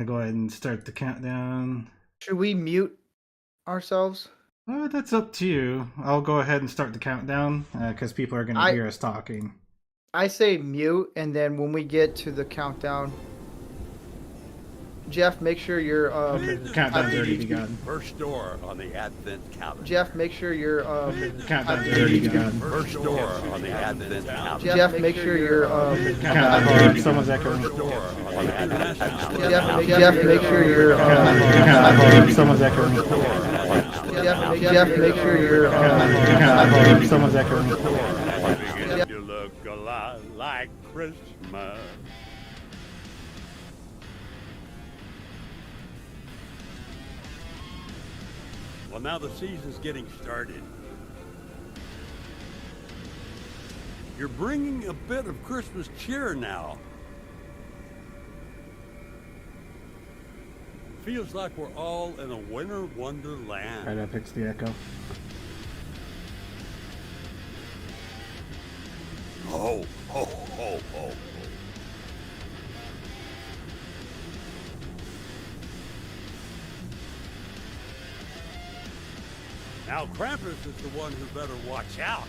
I'll go ahead and start the countdown. Should we mute ourselves? That's up to you. I'll go ahead and start the countdown because people are going to hear us talking. I say mute, and then when we get to the countdown, Jeff, make sure your countdown's already begun. First door on the Advent calendar. Jeff, make sure your countdown's already begun. First door on the Advent calendar. Jeff, make sure your someone's echoing. Jeff, make sure your someone's echoing. Jeff, make sure your someone's echoing. You look a lot like Christmas. Well, now the season's getting started. You're bringing a bit of Christmas cheer now. Feels like we're all in a winter wonderland. Alright, that fixed the echo. Ho, ho, ho, ho. Now Krampus is the one who better watch out.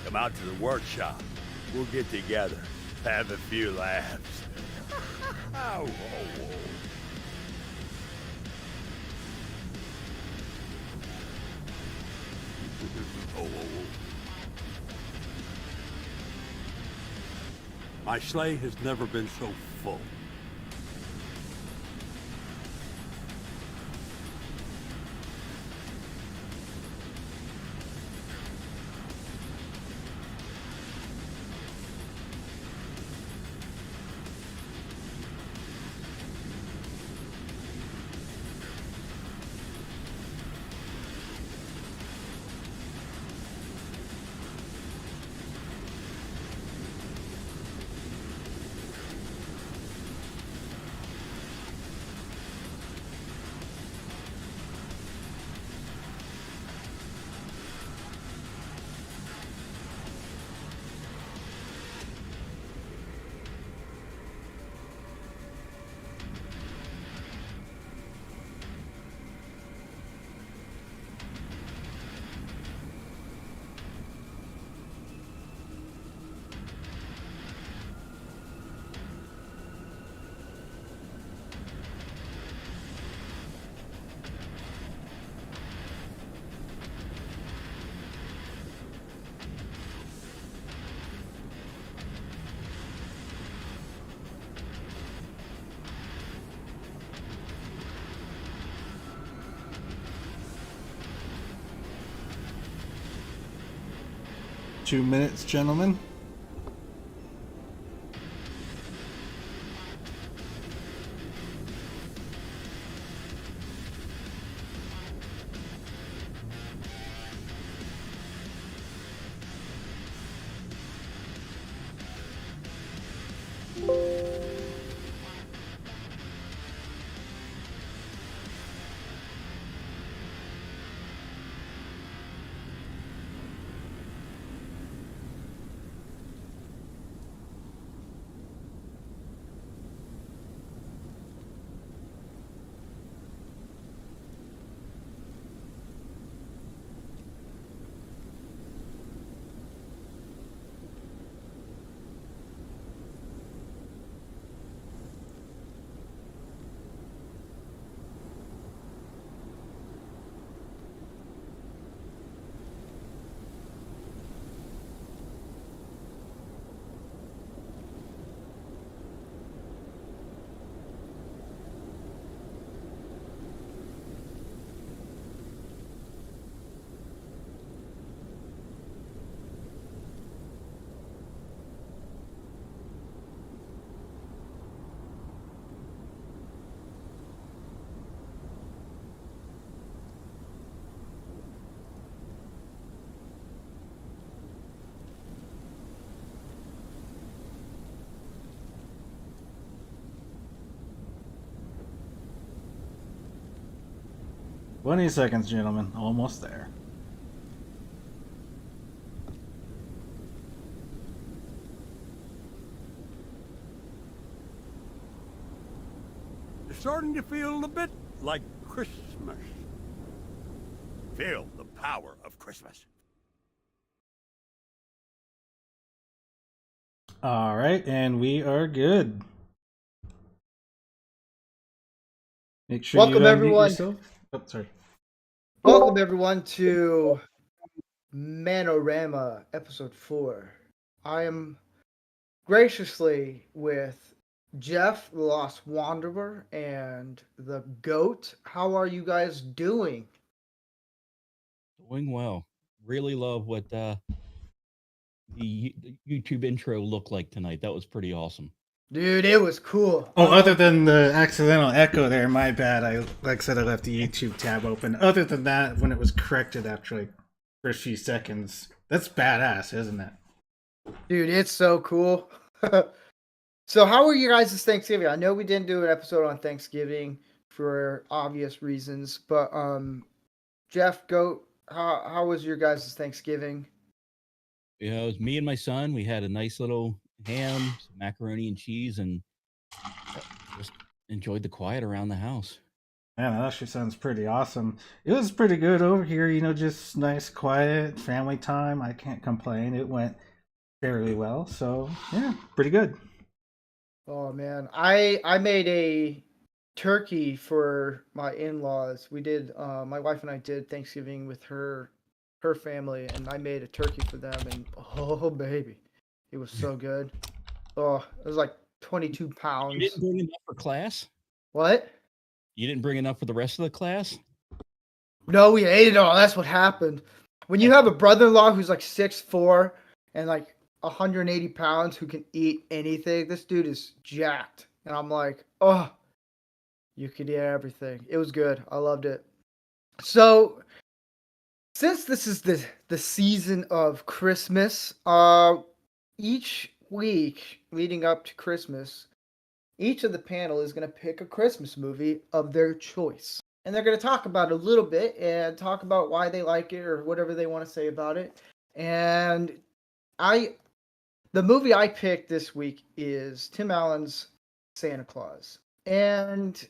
Come out to the workshop. We'll get together. Have a few laughs. Oh, oh, oh. Oh, oh, oh. My sleigh has never been so full. Two minutes, gentlemen. "20 seconds, gentlemen. Almost there." starting to feel a bit like Christmas. Feel the power of Christmas. All right, and we are good. Make sure you Welcome unmute everyone. yourself. Oh, sorry. Welcome everyone to Man-O-Rama episode 4. I am graciously with Jeff, the Lost Wanderer, and the Goat. How are you guys doing? Doing well. Really love what the YouTube intro looked like tonight. That was pretty awesome. Dude, it was cool. Oh, other than the accidental echo there, my bad. Like I said, I left the YouTube tab open. Other than that, when it was corrected after like first few seconds, that's badass, isn't it? Dude, it's so cool. So how were you guys' Thanksgiving? I know we didn't do an episode on Thanksgiving for obvious reasons, but Jeff, Goat, how was your guys' Thanksgiving? You know, it was me and my son. We had a nice little ham, some macaroni and cheese, and just enjoyed the quiet around the house. Man, that actually sounds pretty awesome. It was pretty good over here, just nice, quiet family time. I can't complain. It went fairly well, so yeah, pretty good. Oh man, I made a turkey for my in-laws. We did my wife and I did Thanksgiving with her family, and I made a turkey for them, and oh baby, it was so good. Oh, it was like 22 You pounds. didn't bring enough for class? What? You didn't bring enough for the rest of the class? No, we ate it all. That's what happened. When you have a brother-in-law who's like 6'4" and like 180 pounds who can eat anything, this dude is jacked. And I'm like, oh, you could eat everything. It was good. I loved it. So, since this is the season of Christmas, each week leading up to Christmas, each of the panel is going to pick a Christmas movie of their choice. And they're going to talk about it a little bit and talk about why they like it or whatever they want to say about it. And the movie I picked this week is Tim Allen's Santa Claus. And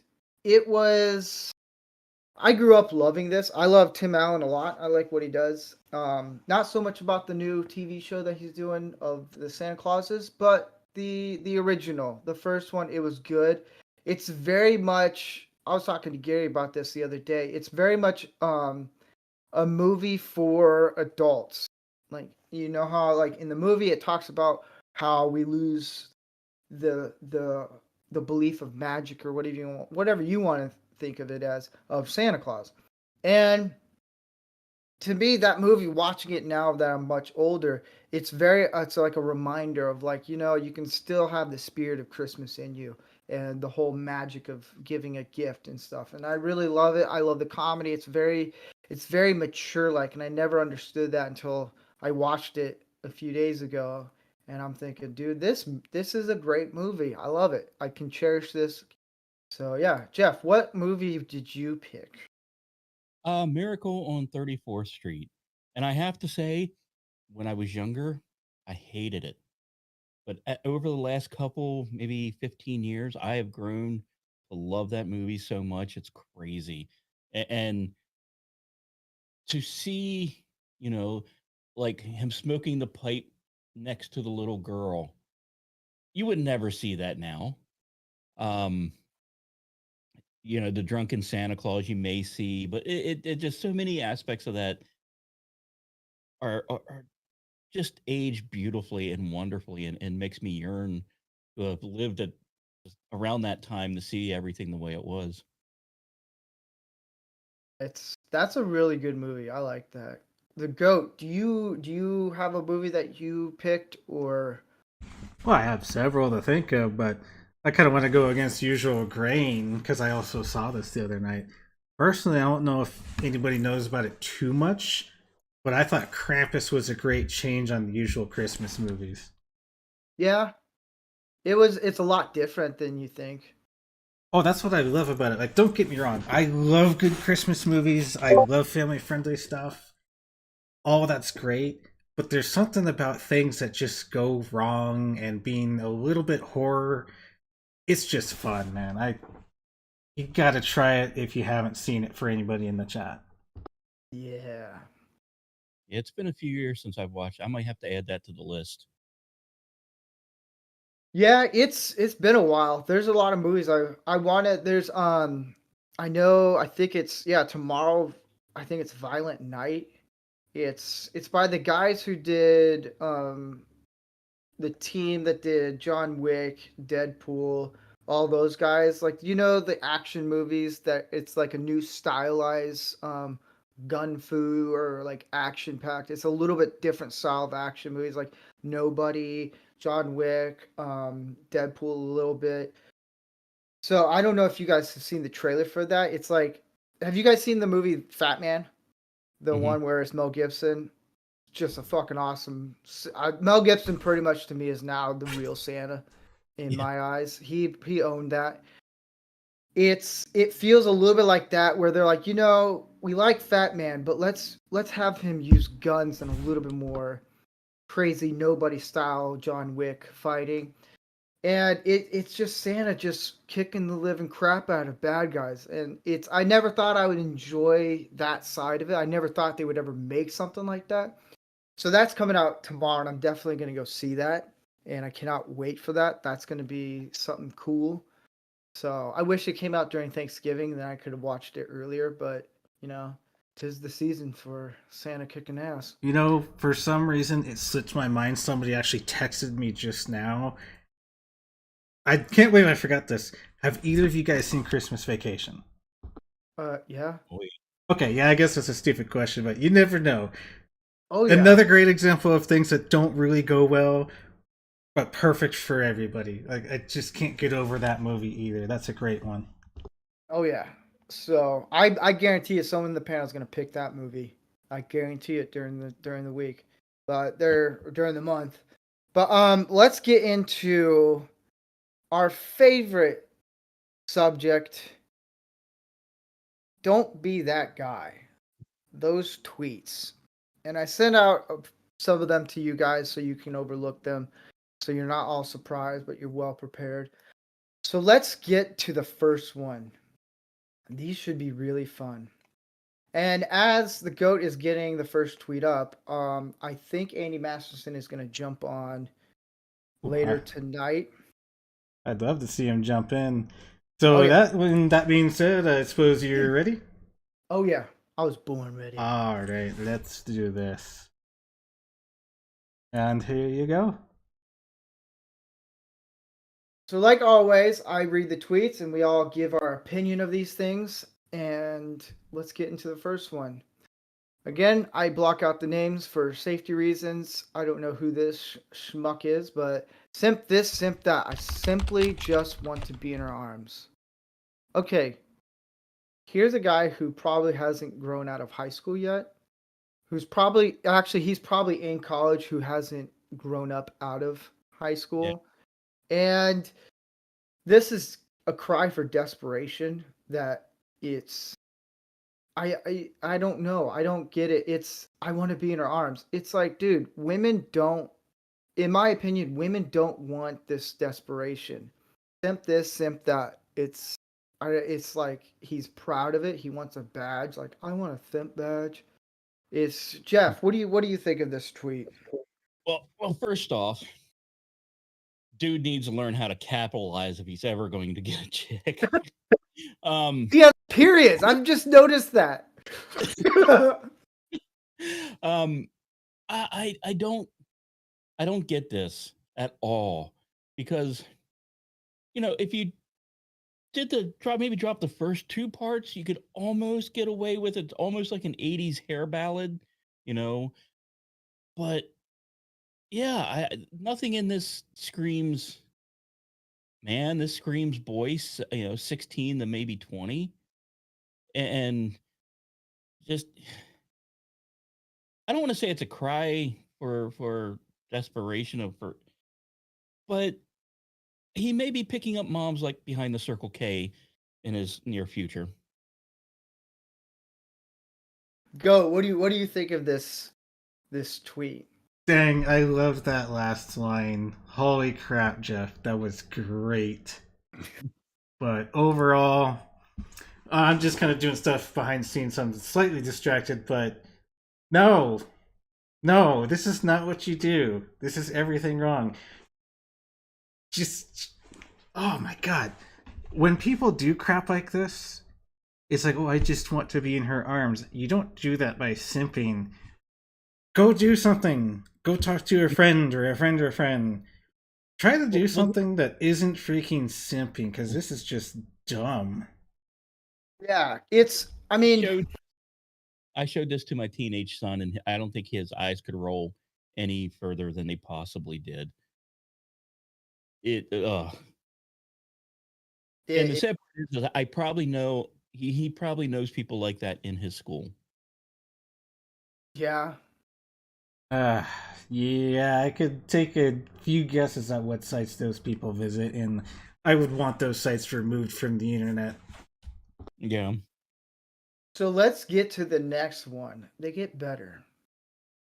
I grew up loving this. I love Tim Allen a lot. I like what he does. Not so much about the new TV show that he's doing of the Santa Clauses, but the original, the first one, it was good. It's very much. I was talking to Gary about this the other day. It's very much a movie for adults. Like you know how like in the movie it talks about how we lose the belief of magic or whatever you want to think of it as of Santa Claus. And to me that movie, watching it now that I'm much older, it's like a reminder of like, you can still have the spirit of Christmas in you and the whole magic of giving a gift and stuff. And I really love it. I love the comedy. It's very mature like, and I never understood that until I watched it a few days ago. And I'm thinking, dude, this is a great movie. I love it. I can cherish this. So yeah, Jeff, what movie did you pick? Miracle on 34th Street. And I have to say, when I was younger, I hated it. But over the last couple, maybe 15 years, I have grown to love that movie so much. It's crazy. And to see, you know, like him smoking the pipe next to the little girl, you would never see that now. Um, the drunken Santa Claus you may see, but it just so many aspects of that are just age beautifully and wonderfully and makes me yearn to have lived at around that time to see everything the way it was. That's a really good movie. I like that. The Goat. Do you have a movie that you picked or? Well, I have several to think of, but I kind of want to go against usual grain because I also saw this the other night. Personally, I don't know if anybody knows about it too much, but I thought Krampus was a great change on the usual Christmas movies. Yeah, it's a lot different than you think. Oh, that's what I love about it. Like, don't get me wrong. I love good Christmas movies. I love family-friendly stuff. All that's great. But there's something about things that just go wrong and being a little bit horror. It's just fun, man. You gotta try it if you haven't seen it for anybody in the chat. Yeah. It's been a few years since I've watched. I might have to add that to the list. Yeah, it's been a while. There's a lot of movies I wanted. There's I think it's tomorrow. I think it's Violent Night. It's by the guys who did the team that did John Wick, Deadpool, all those guys. Like the action movies that it's like a new stylized gun fu or like action packed. It's a little bit different style of action movies like Nobody, John Wick, Deadpool a little bit. So I don't know if you guys have seen the trailer for that. It's like, have you guys seen the movie Fat Man? The Mhm. one where it's Mel Gibson. Just a fucking awesome. Mel Gibson pretty much to me is now the real Santa in Yeah. my eyes. He owned that. It feels a little bit like that where they're like, we like Fat Man, but let's have him use guns and a little bit more crazy nobody style John Wick fighting. And it's just Santa just kicking the living crap out of bad guys. And I never thought I would enjoy that side of it. I never thought they would ever make something like that. So that's coming out tomorrow, and I'm definitely going to go see that. And I cannot wait for that. That's going to be something cool. So I wish it came out during Thanksgiving, then I could have watched it earlier. But, 'tis the season for Santa kicking ass. For some reason, it slipped my mind. Somebody actually texted me just now. I can't believe I forgot this. Have either of you guys seen Christmas Vacation? Yeah. Oh, yeah. Okay, yeah, I guess that's a stupid question, but you never know. Oh, yeah. Another great example of things that don't really go well, but perfect for everybody. Like I just can't get over that movie either. That's a great one. Oh, yeah. So I guarantee you someone in the panel is going to pick that movie. I guarantee it during the week, but during the month. But let's get into our favorite subject. Don't be that guy. Those tweets. And I sent out some of them to you guys so you can overlook them. So you're not all surprised, but you're well prepared. So let's get to the first one. These should be really fun. And as the GOAT is getting the first tweet up, I think Andy Masterson is going to jump on later tonight. I'd love to see him jump in. Oh, So yeah. when that being said, I suppose you're ready. Oh, yeah. I was born ready. All right, let's do this. And here you go. So, like always, I read the tweets and we all give our opinion of these things. And let's get into the first one. Again, I block out the names for safety reasons. I don't know who this schmuck is, but simp this, simp that. I simply just want to be in her arms. Okay, here's a guy who probably hasn't grown out of high school yet. He's probably in college who hasn't grown up out of high school. Yeah. And this is a cry for desperation that it's I don't know. I don't get it. I want to be in her arms. It's like, dude, women don't in my opinion, women don't want this desperation. Simp this, simp that. It's like he's proud of it. He wants a badge. Like, I want a simp badge. It's Jeff, what do you think of this tweet? Well, first off, dude needs to learn how to capitalize if he's ever going to get a chick. Yeah, periods. I've just noticed that. I don't get this at all because if you did drop the first two parts, you could almost get away with it, almost like an 80s hair ballad, but yeah, nothing in this screams man, this screams boys, 16 to maybe 20. And just I don't want to say it's a cry for desperation but he may be picking up moms like behind the Circle K in his near future. Go. What do you think of this tweet? Dang, I love that last line. Holy crap, Jeff, that was great. But overall, I'm just kind of doing stuff behind the scenes, so I'm slightly distracted, but no, no, this is not what you do. This is everything wrong. Just, oh my god. When people do crap like this, it's like, oh, I just want to be in her arms. You don't do that by simping. Go do something. Go talk to a friend or a friend or a friend. Try to do Well, something that isn't freaking simping, because this is just dumb. Yeah, it's. I mean, showed I showed this to my teenage son, and I don't think his eyes could roll any further than they possibly did. It, and the it, sad part is that I probably know he probably knows people like that in his school. yeah. Uh, yeah, I could take a few guesses at what sites those people visit, and I would want those sites removed from the internet. Yeah. So let's get to the next one. They get better.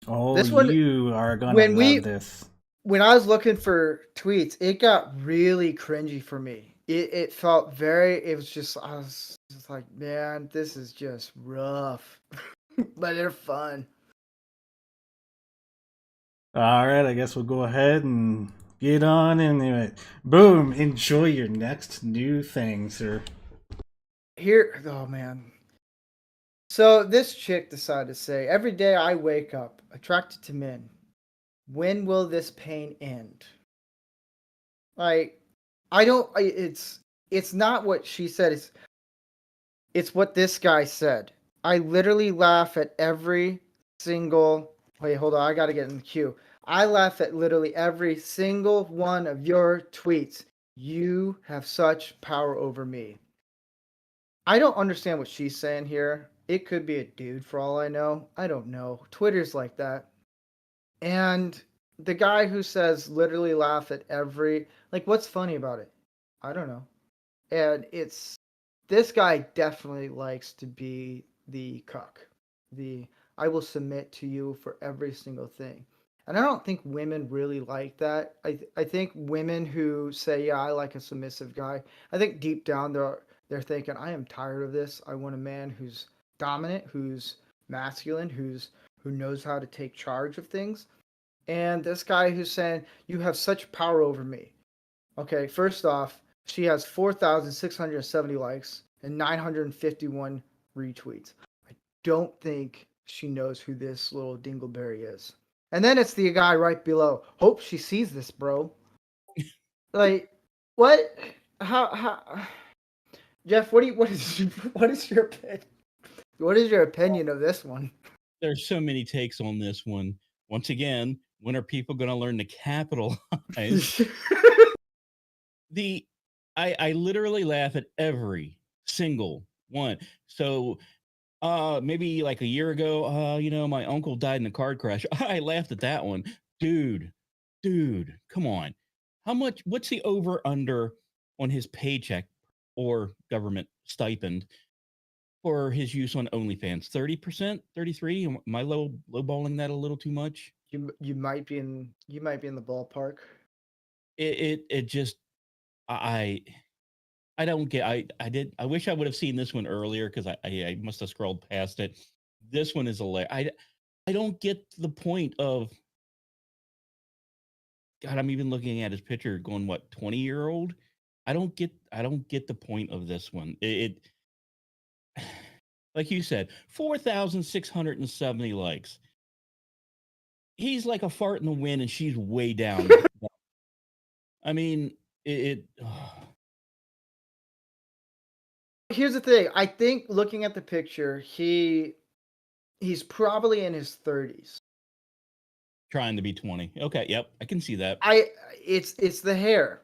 Oh, This one, you are gonna when love we this. when I was looking for tweets, it got really cringy for me. It felt very. It was just. I was just like, man, this is just rough, but they're fun. All right, I guess we'll go ahead and get on into it. Boom! Enjoy your next new thing, sir. Here, oh man. So this chick decided to say, every day I wake up attracted to men. When will this pain end? Like, I don't. It's not what she said. It's what this guy said. I literally laugh at every single. Wait, hold on. I gotta get in the queue. I laugh at literally every single one of your tweets. You have such power over me. I don't understand what she's saying here. It could be a dude for all I know. I don't know. Twitter's like that. And the guy who says literally laugh at every, like, what's funny about it? I don't know. And it's, this guy definitely likes to be the cuck. The, I will submit to you for every single thing. And I don't think women really like that. I think women who say, yeah, I like a submissive guy, I think deep down they're thinking, I am tired of this. I want a man who's dominant, who's masculine, who knows how to take charge of things. And this guy who's saying, you have such power over me. Okay, first off, she has 4,670 likes and 951 retweets. I don't think she knows who this little dingleberry is. And then it's the guy right below. Hope she sees this, bro. Like, what? How? Jeff, what is what is your opinion? What is your opinion of this one? There's so many takes on this one. Once again, when are people going to learn to capitalize? the I literally laugh at every single one. So maybe like a year ago, my uncle died in a car crash. I laughed at that one. Dude, come on. What's the over under on his paycheck or government stipend for his use on OnlyFans? 30%, 33? Am I lowballing that a little too much? You might be in the ballpark. It just I I don't get. I wish I would have seen this one earlier because I must have scrolled past it. This one is I don't get the point of God. I'm even looking at his picture, going what 20-year-old. I don't get the point of this one. Like you said, 4,670 likes. He's like a fart in the wind, and she's way down. I mean, Here's the thing. I think looking at the picture, he's probably in his 30s. trying to be 20. Okay, yep, I can see that. It's the hair.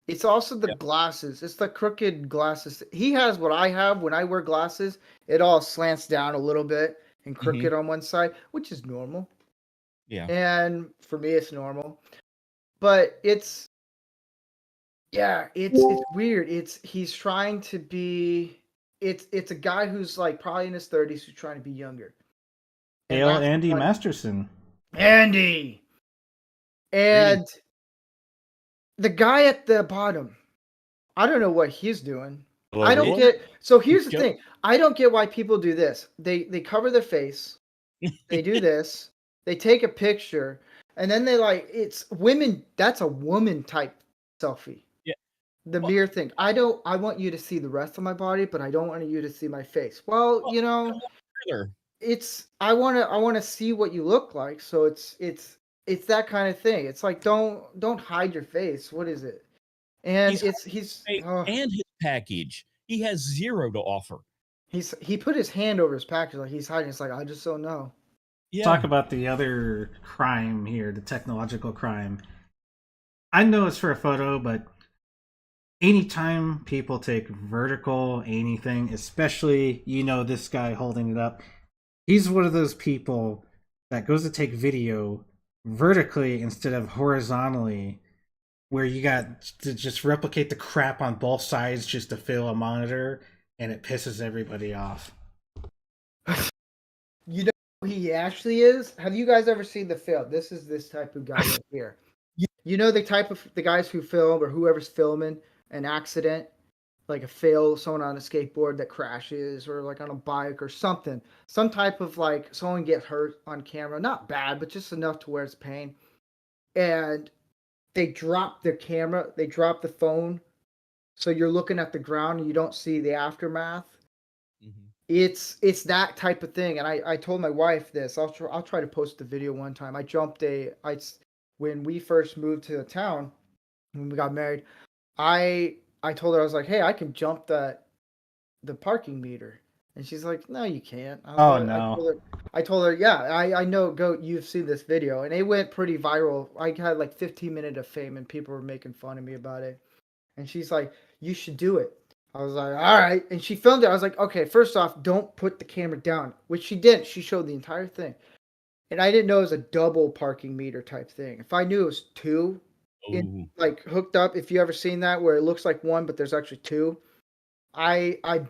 It's also the Yep. glasses. It's the crooked glasses. He has what I have when I wear glasses. It all slants down a little bit and crooked on one side, which is normal. Yeah. And for me it's normal. But it's weird. He's trying to be it's a guy who's like probably in his 30s who's trying to be younger. And Hail that's Andy funny. Masterson. Andy. And the guy at the bottom, I don't know what he's doing. I don't Really? get. So here's the Joe- thing. I don't get why people do this. They cover their face. They do this. They take a picture, and then they like it's women. That's a woman type selfie. Yeah. The Well, mere thing. I want you to see the rest of my body, but I don't want you to see my face. Well, well, you know, further, it's I wanna see what you look like. So it's that kind of thing. It's like don't hide your face. What is it? And he's he's high and his package. He has zero to offer. he put his hand over his package like he's hiding. It's like I just don't know. Yeah. Talk about the other crime here, the technological crime. I know it's for a photo, but anytime people take vertical anything, especially this guy holding it up, he's one of those people that goes to take video vertically instead of horizontally, where you got to just replicate the crap on both sides just to fill a monitor, and it pisses everybody off. You know who he actually is? Have you guys ever seen the film? This is this type of guy right here. You know the type of the guys who film or whoever's filming an accident, like a fail, someone on a skateboard that crashes or like on a bike or something. Some type of like someone get hurt on camera. Not bad, but just enough to where it's pain. And they drop their camera, they drop the phone, so you're looking at the ground and you don't see the aftermath. Mhm. It's that type of thing, and I told my wife this. I'll try to post the video one time. When we first moved to the town when we got married. I told her I was like, hey, I can jump the parking meter, and she's like, no, you can't. Oh no! I told her, yeah, I know. Go, you've seen this video, and it went pretty viral. I had like 15 minutes of fame, and people were making fun of me about it. And she's like, you should do it. I was like, all right. And she filmed it. I was like, okay, first off, don't put the camera down, which she didn't. She showed the entire thing. And I didn't know it was a double parking meter type thing. If I knew it was two, Oh, like hooked up, if you ever seen that where it looks like one, but there's actually two, I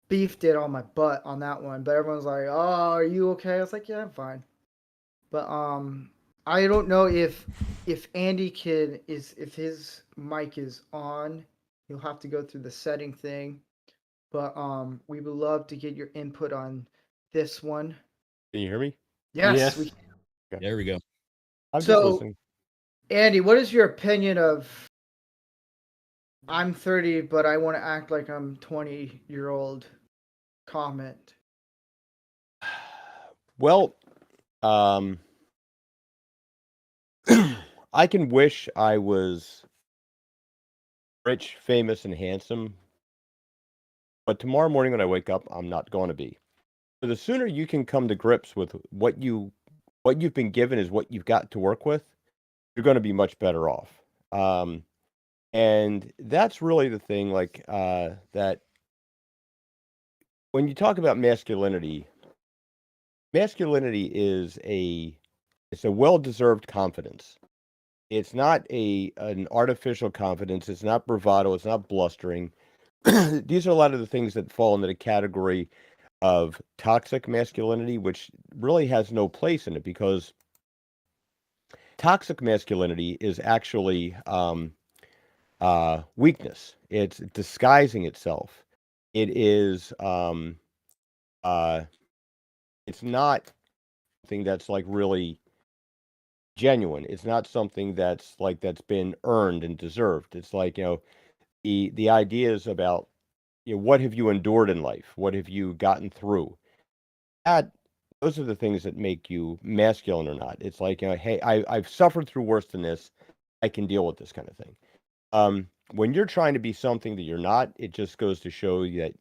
beefed it on my butt on that one. But everyone's like, oh, are you okay? I was like, yeah, I'm fine. But I don't know if Andy if his mic is on, you'll have to go through the setting thing. But we would love to get your input on this one. Can you hear me? Yes, Yes. there we go. I'm just So listening. Andy, what is your opinion of I'm 30 but I want to act like I'm 20-year-old comment? Well, I can wish I was rich, famous, and handsome, but tomorrow morning when I wake up, I'm not going to be. So the sooner you can come to grips with what you've been given is what you've got to work with, you're going to be much better off. And that's really the thing, like that when you talk about masculinity, masculinity is it's a well-deserved confidence. It's not an artificial confidence. It's not bravado. It's not blustering. These are a lot of the things that fall into the category of toxic masculinity, which really has no place in it because toxic masculinity is actually weakness. It's disguising itself. It is it's not something that's like really genuine. It's not something that's been earned and deserved. It's like, the ideas about, what have you endured in life? What have you gotten through? That those are the things that make you masculine or not. It's like, hey, I've suffered through worse than this. I can deal with this kind of thing. When you're trying to be something that you're not, it just goes to show you that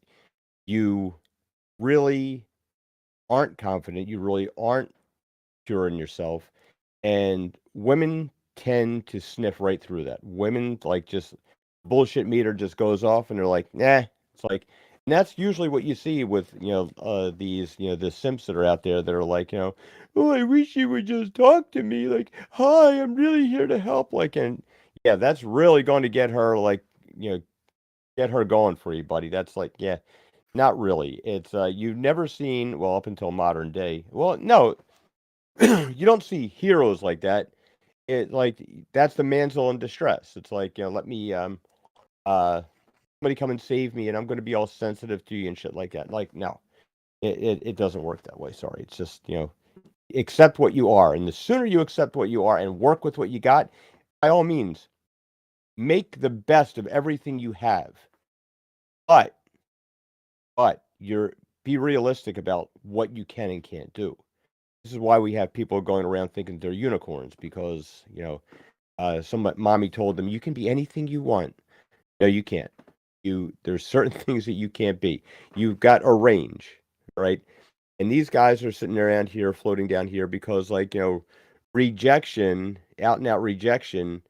you really aren't confident. You really aren't sure in yourself. And women tend to sniff right through that. Women like just bullshit meter just goes off and they're like, nah. It's like, and that's usually what you see with, these, the simps that are out there that are like, oh, I wish you would just talk to me. Like, hi, I'm really here to help. Like, and yeah, that's really going to get her like, get her going for you, buddy. That's like, yeah, not really. It's, you've never seen, well, up until modern day. Well, no, you don't see heroes like that. It like that's the damsel in distress. It's like, let me somebody come and save me and I'm going to be all sensitive to you and shit like that. Like, no, it doesn't work that way. Sorry. It's just, accept what you are. And the sooner you accept what you are and work with what you got, by all means, make the best of everything you have. But be realistic about what you can and can't do. This is why we have people going around thinking they're unicorns because, some mommy told them you can be anything you want. No, you can't. There's certain things that you can't be. You've got a range, right? And these guys are sitting around here floating down here because rejection, out and out rejection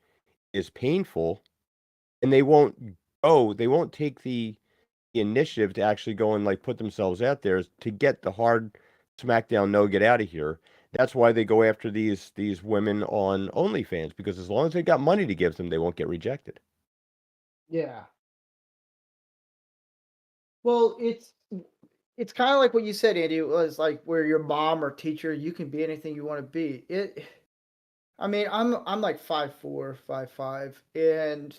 is painful and they won't take the initiative to actually go and like put themselves out there to get the hard smackdown no get out of here. That's why they go after these women on OnlyFans because as long as they got money to give them, they won't get rejected. Yeah. Well, it's kind of like what you said, Andy. It was like where your mom or teacher, you can be anything you want to be. I mean, I'm like 5'4", 5'5", and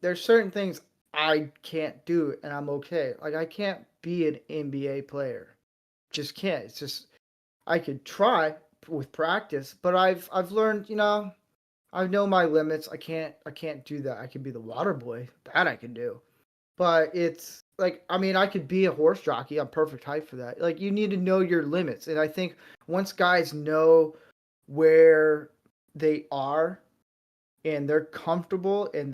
there's certain things I can't do, and I'm okay. Like I can't be an NBA player, just can't. It's just I could try with practice, but I've learned, I know my limits. I can't do that. I can be the water boy, that I can do, but it's like I mean I could be a horse jockey. I'm perfect height for that. Like you need to know your limits, and I think once guys know where they are and they're comfortable and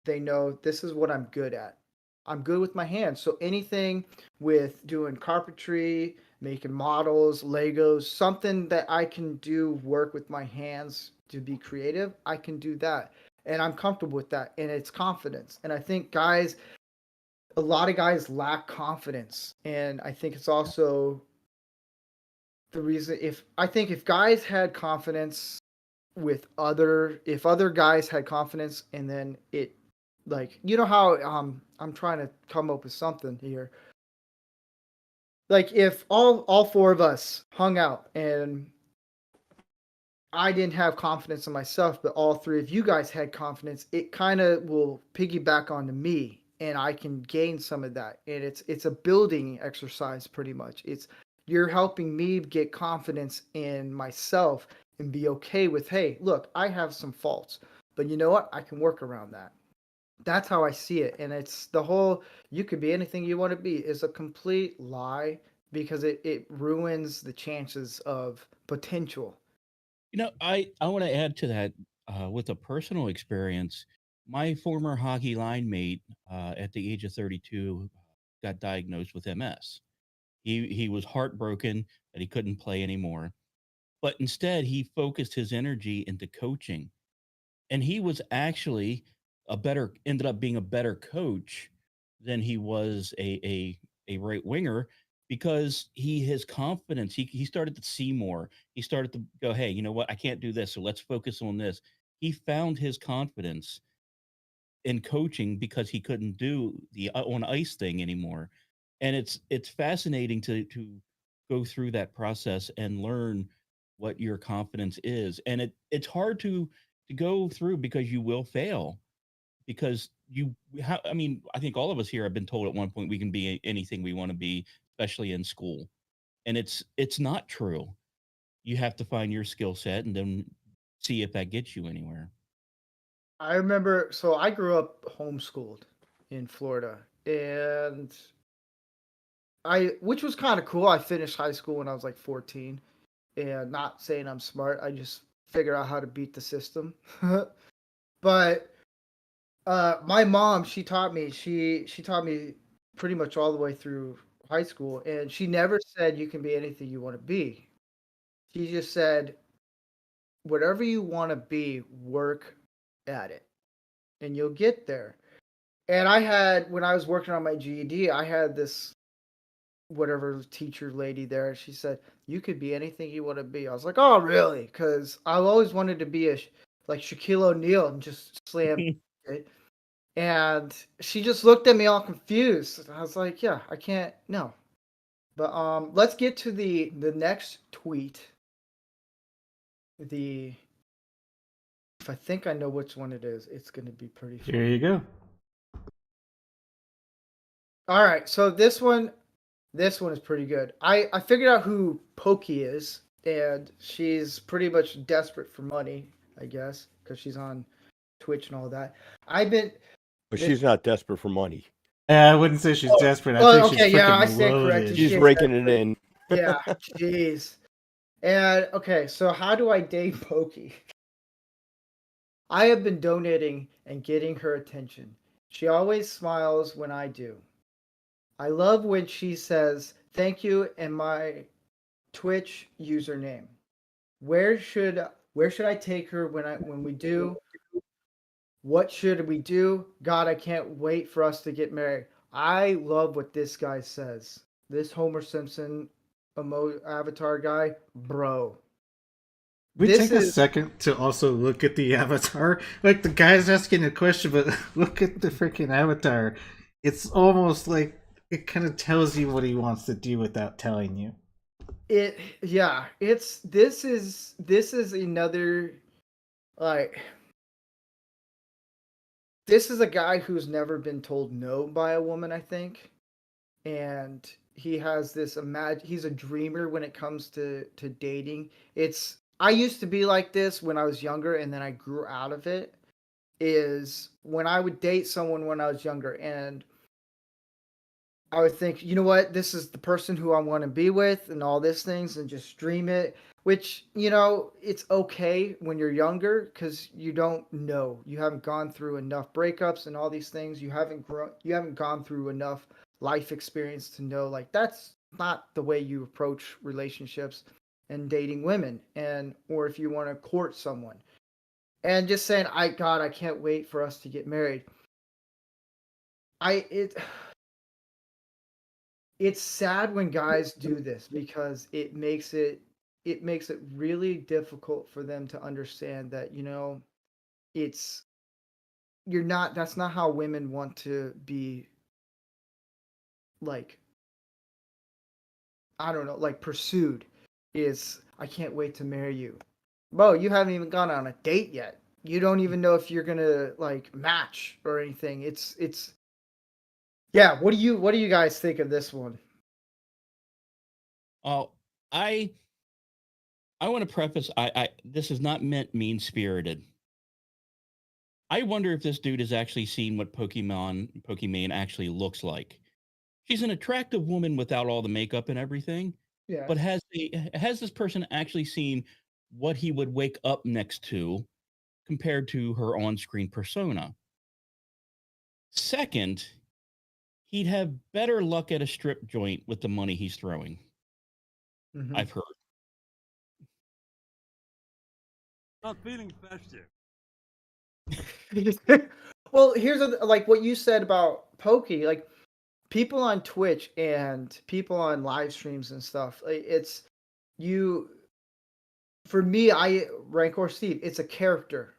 they know this is what I'm good at. I'm good with my hands. So anything with doing carpentry, making models, Legos, something that I can do work with my hands to be creative, I can do that. And I'm comfortable with that. And it's confidence. And I think a lot of guys lack confidence. And I think it's also the reason if guys had confidence if other guys had confidence and then it like how I'm trying to come up with something here, like if all four of us hung out and I didn't have confidence in myself but all three of you guys had confidence, it kind of will piggyback onto me and I can gain some of that, and it's a building exercise pretty much. You're helping me get confidence in myself and be okay with, hey, look, I have some faults, but you know what? I can work around that. That's how I see it. And it's the whole you could be anything you want to be is a complete lie because it ruins the chances of potential. I want to add to that with a personal experience. My former hockey line mate at the age of 32 got diagnosed with MS. He was heartbroken that he couldn't play anymore, but instead he focused his energy into coaching, and he was actually a better ended up being a better coach than he was a right winger because his confidence he started to see more. He started to go, hey, you know what, I can't do this, so let's focus on this. He found his confidence in coaching because he couldn't do the on ice thing anymore. And it's fascinating to go through that process and learn what your confidence is. And it's hard to go through because you will fail, because I mean, I think all of us here have been told at one point we can be anything we want to be, especially in school. And it's not true. You have to find your skill set and then see if that gets you anywhere. I remember, so I grew up homeschooled in Florida, and which was kind of cool. I finished high school when I was like 14, and not saying I'm smart. I just figured out how to beat the system. But my mom, she taught me pretty much all the way through high school, and she never said you can be anything you want to be. She just said whatever you want to be, work at it, and you'll get there. And when I was working on my GED, I had this whatever teacher lady there. She said you could be anything you want to be. I was like, oh really? Because I've always wanted to be like Shaquille O'Neal and just slam it. And she just looked at me all confused. I was like, yeah, I can't no. But let's get to the next tweet. The If I think I know which one it is, it's gonna be pretty Here funny. you go. All right, so this one is pretty good. I figured out who Pokey is, and she's pretty much desperate for money, I guess, because she's on Twitch and all that. I've been But this. she's not desperate for money. I wouldn't say she's Oh, desperate. I think oh, she's okay, yeah, I freaking stand corrected. loaded. She She's is raking it desperate. in. Yeah, jeez. And okay, so how do I date Pokey? I have been donating and getting her attention. She always smiles when I do. I love when she says thank you and my Twitch username. Where should where should I take her when we do? What should we do? God, I can't wait for us to get married. I love what this guy says. This Homer Simpson avatar guy, bro. We This take a is second to also look at the avatar. Like the guy's asking a question, but look at the freaking avatar. It's almost like it kind of tells you what he wants to do without telling you. it. Yeah, this is another like this is a guy who's never been told no by a woman, I think. And he has this he's a dreamer when it comes to dating. It's I used to be like this when I was younger and then I grew out of it. Is when I would date someone when I was younger and I would think, you know what, this is the person who I want to be with and all these things and just dream it, which, it's okay when you're younger because you don't know. You haven't gone through enough breakups and all these things. You haven't gone through enough life experience to know like that's not the way you approach relationships and dating women and or if you want to court someone. And just saying, I can't wait for us to get married. I it it's sad when guys do this because it makes it really difficult for them to understand that it's you're not that's not how women want to be like I don't know like pursued is I can't wait to marry you. Bro, you haven't even gone on a date yet. You don't even know if you're gonna like match or anything. It's yeah. What do you guys think of this one? Oh, I I want to preface I this is not meant mean spirited. I wonder if this dude has actually seen what Pokimane actually looks like. She's an attractive woman without all the makeup and everything, but Yes. has this person actually seen what he would wake up next to compared to her on-screen persona? Second, he'd have better luck at a strip joint with the money he's throwing. Hmm. I've heard. Not feeling festive. Well, here's like what you said about Pokey. Like people on Twitch and people on live streams and stuff. It's you. For me, I Rancor Steve. It's a character.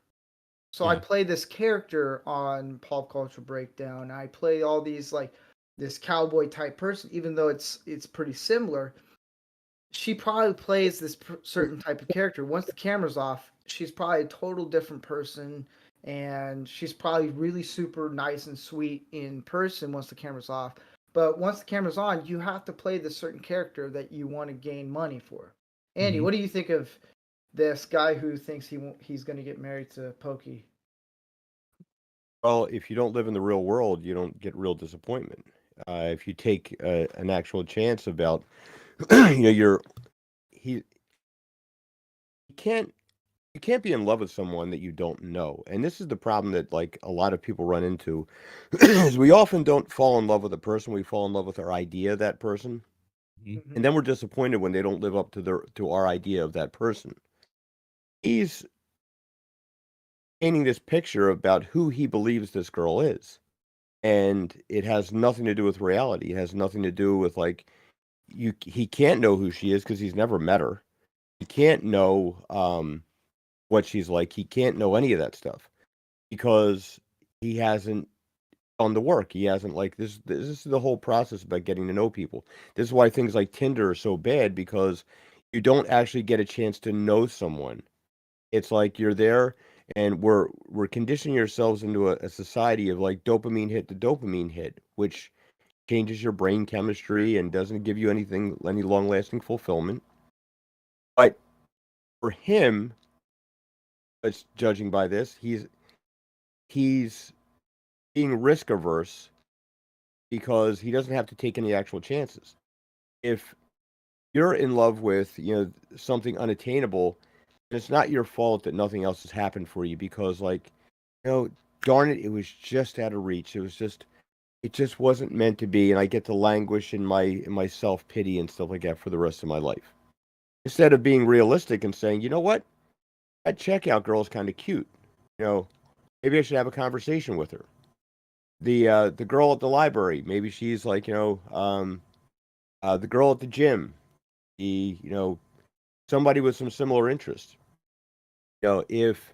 So I Yeah. play this character on Pop Culture Breakdown. I play all these like this cowboy type person, even though it's pretty similar. She probably plays this certain type of character. Once the camera's off, she's probably a total different person, and she's probably really super nice and sweet in person once the camera's off. But once the camera's on, you have to play this certain character that you want to gain money for. Andy, Mhm. what do you think of this guy who thinks he's going to get married to Pokey? Well, if you don't live in the real world, you don't get real disappointment. If you take an actual chance about, you're he you can't you can't be in love with someone that you don't know, and this is the problem that like a lot of people run into, is we often don't fall in love with a person. We fall in love with our idea of that person, Mhm. Hmm. and then we're disappointed when they don't live up to our idea of that person. He's painting this picture about who he believes this girl is, and it has nothing to do with reality. It has nothing to do with like he can't know who she is because he's never met her. He can't know what she's like. He can't know any of that stuff because he hasn't done the work. He hasn't like this is the whole process about getting to know people. This is why things like Tinder are so bad because you don't actually get a chance to know someone. It's like you're there and we're conditioning ourselves into a society of like dopamine hit to dopamine hit, which changes your brain chemistry and doesn't give you any long-lasting fulfillment. But for him, as judging by this, he's being risk averse because he doesn't have to take any actual chances. If you're in love with, something unattainable, it's not your fault that nothing else has happened for you because, like, darn it, it was just out of reach. It just wasn't meant to be, and I get to languish in my self pity and stuff like that for the rest of my life. Instead of being realistic and saying, you know what, that checkout girl is kind of cute. Maybe I should have a conversation with her. The girl at the library, maybe she's like, the girl at the gym, somebody with some similar interests. If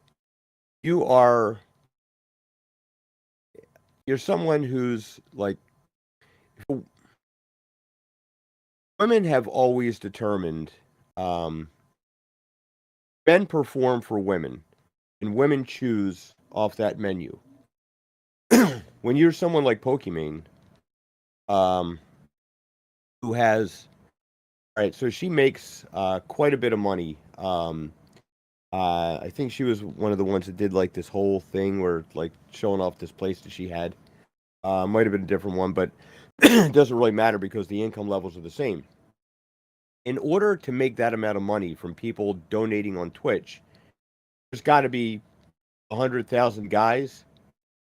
you are you're someone who's like, women have always determined, men perform for women, and women choose off that menu. When you're someone like Pokimane, who has, all right, so she makes quite a bit of money. I think she was one of the ones that did like this whole thing where like showing off this place that she had. Might have been a different one, but it doesn't really matter because the income levels are the same. In order to make that amount of money from people donating on Twitch, there's got to be 100,000 guys.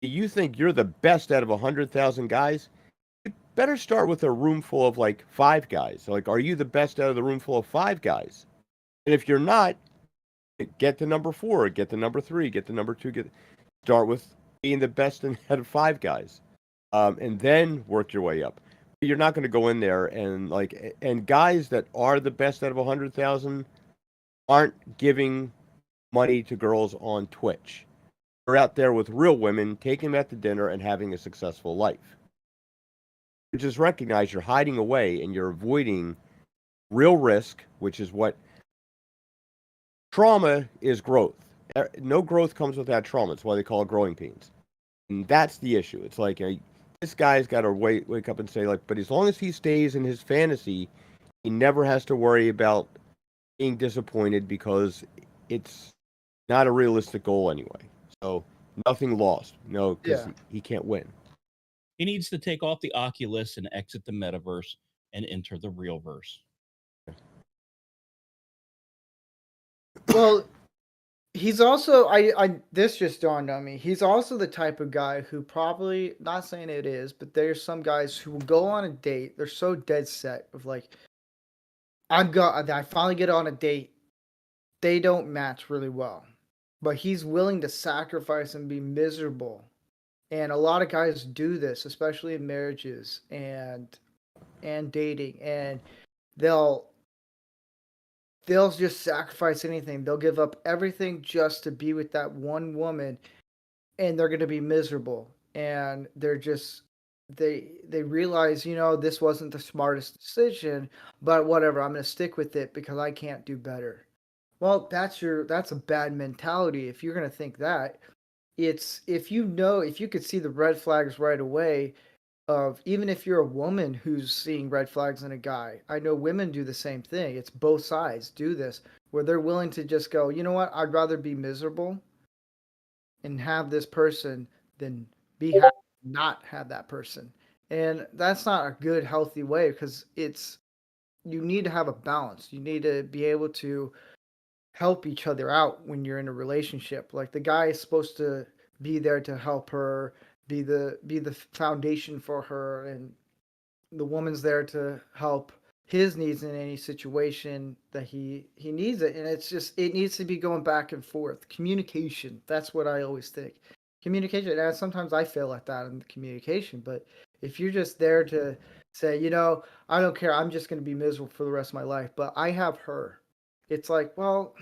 You think you're the best out of 100,000 guys? You better start with a room full of like 5 guys. Like, are you the best out of the room full of 5 guys? And if you're not, get to number 4, get to number 3, get to number 2. Start with being the best out of 5 guys, and then work your way up. You're not going to go in there and guys that are the best out of 100,000 aren't giving money to girls on Twitch. They're out there with real women, taking them out to dinner and having a successful life. You just recognize you're hiding away and you're avoiding real risk, which is what trauma is. Growth. No growth comes without trauma. It's why they call it growing pains. And that's the issue. It's like, this guy's got to wake up and say, like, but as long as he stays in his fantasy, he never has to worry about being disappointed because it's not a realistic goal anyway. So nothing lost. No, because he can't win. He needs to take off the Oculus and exit the metaverse and enter the real verse. Well, he's also I this just dawned on me. He's also the type of guy who probably, not saying it is, but there's some guys who will go on a date. They're so dead set of like, I finally get on a date. They don't match really well, but he's willing to sacrifice and be miserable. And a lot of guys do this, especially in marriages and dating, and they'll just sacrifice anything. They'll give up everything just to be with that one woman, and they're going to be miserable. And they're just they realize, this wasn't the smartest decision, but whatever, I'm going to stick with it because I can't do better. Well, that's a bad mentality if you're going to think that. It's if you could see the red flags right away, of even if you're a woman who's seeing red flags in a guy. I know women do the same thing. It's both sides do this, where they're willing to just go, you know what, I'd rather be miserable and have this person than be happy not have that person. And that's not a good, healthy way, because you need to have a balance. You need to be able to help each other out when you're in a relationship. Like, the guy is supposed to be there to help her, be the foundation for her, and the woman's there to help his needs in any situation that he needs it. And it needs to be going back and forth. Communication. That's what I always think. Communication. And sometimes I fail at that in the communication, but if you're just there to say, I don't care, I'm just going to be miserable for the rest of my life, but I have her. It's like, well,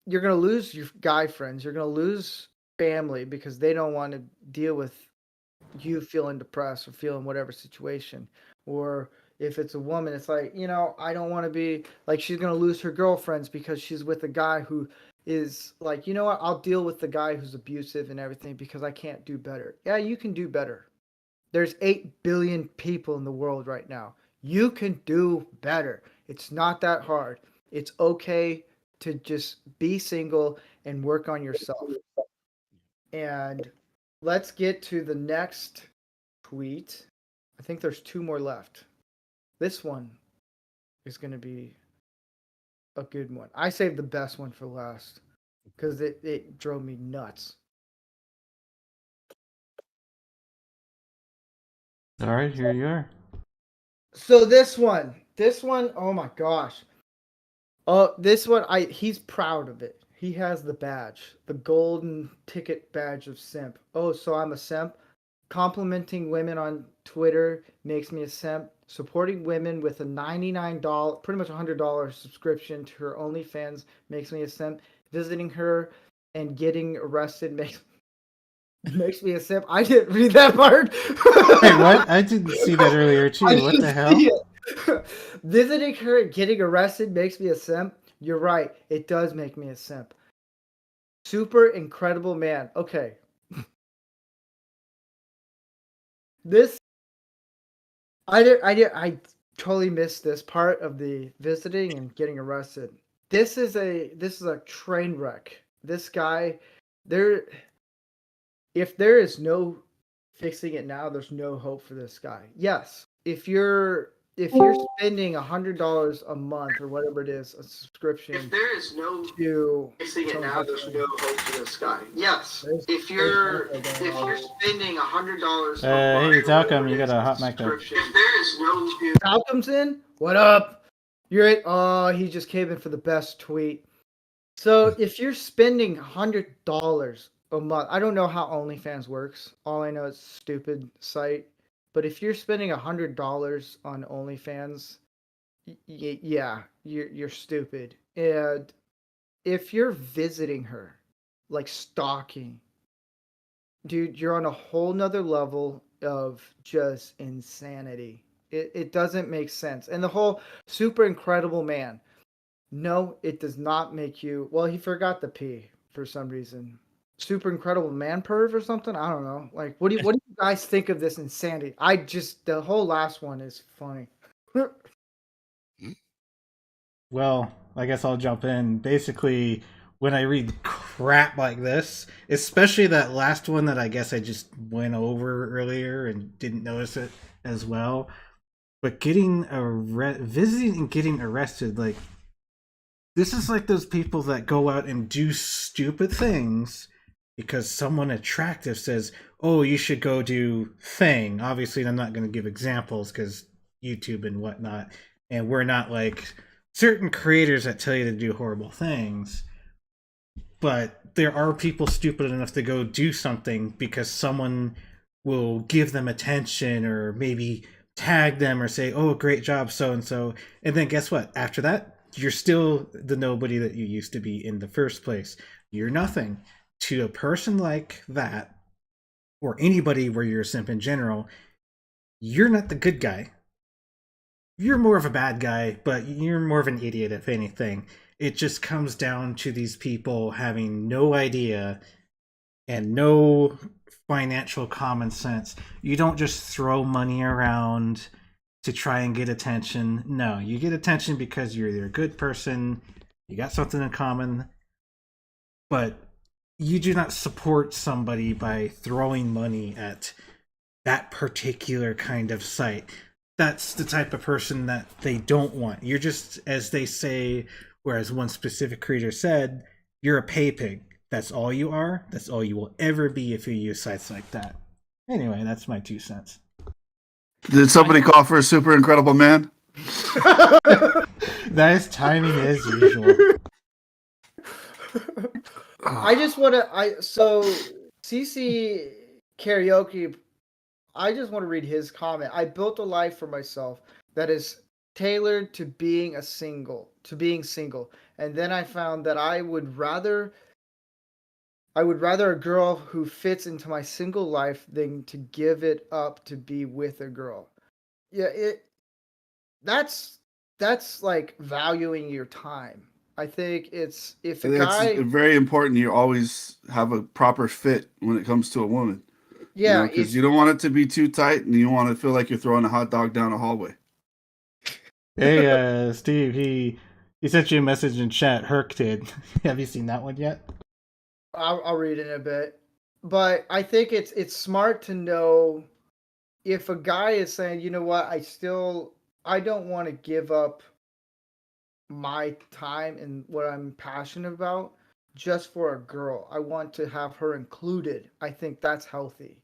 you're going to lose your guy friends. You're going to lose family because they don't want to deal with you feeling depressed or feeling whatever situation. Or if it's a woman, it's like, I don't want to be like, she's going to lose her girlfriends because she's with a guy who is like, you know what, I'll deal with the guy who's abusive and everything because I can't do better. Yeah, you can do better. There's 8 billion people in the world right now. You can do better. It's not that hard. It's okay to just be single and work on yourself. And let's get to the next tweet. I think there's 2 more left. This one is going to be a good one. I saved the best one for last because it drove me nuts. All right, here you are. So this one, oh my gosh. This one, he's proud of it. He has the badge, the golden ticket badge of simp. Oh, so I'm a simp. Complimenting women on Twitter makes me a simp. Supporting women with a $99, pretty much $100 subscription to her OnlyFans makes me a simp. Visiting her and getting arrested makes me a simp. I didn't read that part. Wait, what? I didn't see that earlier too. What the hell? Visiting her and getting arrested makes me a simp. You're right. It does make me a simp. Super incredible man. Okay. I totally missed this part of the visiting and getting arrested. This is a train wreck. This guy, if there is no fixing it now, there's no hope for this guy. Yes, if you're spending $100 a month or whatever it is, a subscription. If there is no fixing it now, there's no hope for this guy. Yes, if you're spending $100 a month. Hey, Talcum, you got a hot mic there. If there is no Talcum's in. What up? You're it. Oh, he just came in for the best tweet. So if you're spending $100 a month, I don't know how OnlyFans works. All I know is stupid site. But if you're spending $100 on OnlyFans, yeah, you're stupid. And if you're visiting her, like stalking, dude, you're on a whole nother level of just insanity. It doesn't make sense. And the whole super incredible man. No, it does not make you. Well, he forgot the P for some reason. Super incredible man perv or something. I don't know. Like, what do you guys think of this insanity? The whole last one is funny. Well, I guess I'll jump in. Basically, when I read crap like this, especially that last one that I guess I just went over earlier and didn't notice it as well, but visiting and getting arrested, like, this is like those people that go out and do stupid things because someone attractive says, "Oh, you should go do thing." Obviously, I'm not going to give examples because YouTube and whatnot, and we're not like certain creators that tell you to do horrible things. But there are people stupid enough to go do something because someone will give them attention or maybe tag them or say, "Oh, great job, so and so." And then guess what? After that, you're still the nobody that you used to be in the first place. You're nothing. To a person like that, or anybody where you're a simp in general, you're not the good guy. You're more of a bad guy, but you're more of an idiot, if anything. It just comes down to these people having no idea and no financial common sense. You don't just throw money around to try and get attention. No, you get attention because you're either a good person, you got something in common, but you do not support somebody by throwing money at that particular kind of site. That's the type of person that they don't want. You're just, as they say, whereas one specific creator said, you're a pay pig. That's all you are. That's all you will ever be if you use sites like that. Anyway, that's my 2 cents. Did somebody call for a super incredible man? Nice timing as usual. I just want to. So CC Karaoke. I just want to read his comment. I built a life for myself that is tailored to being single, and then I found that I would rather a girl who fits into my single life than to give it up to be with a girl. Yeah, that's like valuing your time. I think it's if a It's guy very important. You always have a proper fit when it comes to a woman. Yeah, because you don't want it to be too tight, and you want to feel like you're throwing a hot dog down a hallway. Hey, Steve, he sent you a message in chat. Herc did. Have you seen that one yet? I'll read it in a bit. But I think it's smart to know if a guy is saying, you know what, I don't want to give up my time and what I'm passionate about just for a girl. I want to have her included. I think that's healthy.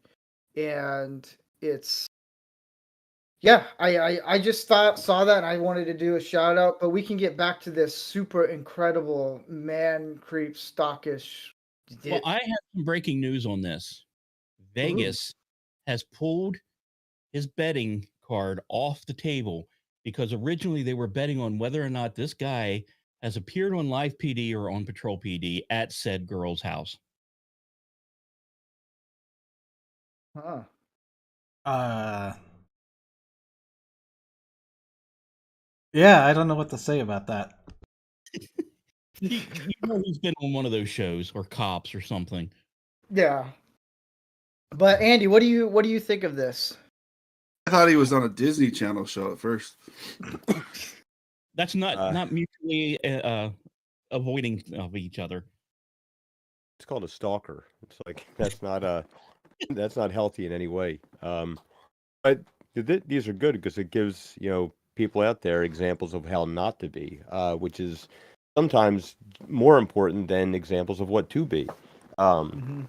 And it's yeah, I just saw that and I wanted to do a shout out, but we can get back to this super incredible man creep stockish. Well, I have some breaking news on this. Vegas has pulled his betting card off the table because originally they were betting on whether or not this guy has appeared on Live PD or on Patrol PD at said girl's house. Huh. Yeah, I don't know what to say about that. You know he's been on one of those shows or Cops or something. Yeah. But Andy, what do you think of this? I thought he was on a Disney Channel show at first. That's not mutually avoiding of each other. It's called a stalker. It's like that's not healthy in any way. But these are good because it gives people out there examples of how not to be, which is sometimes more important than examples of what to be. You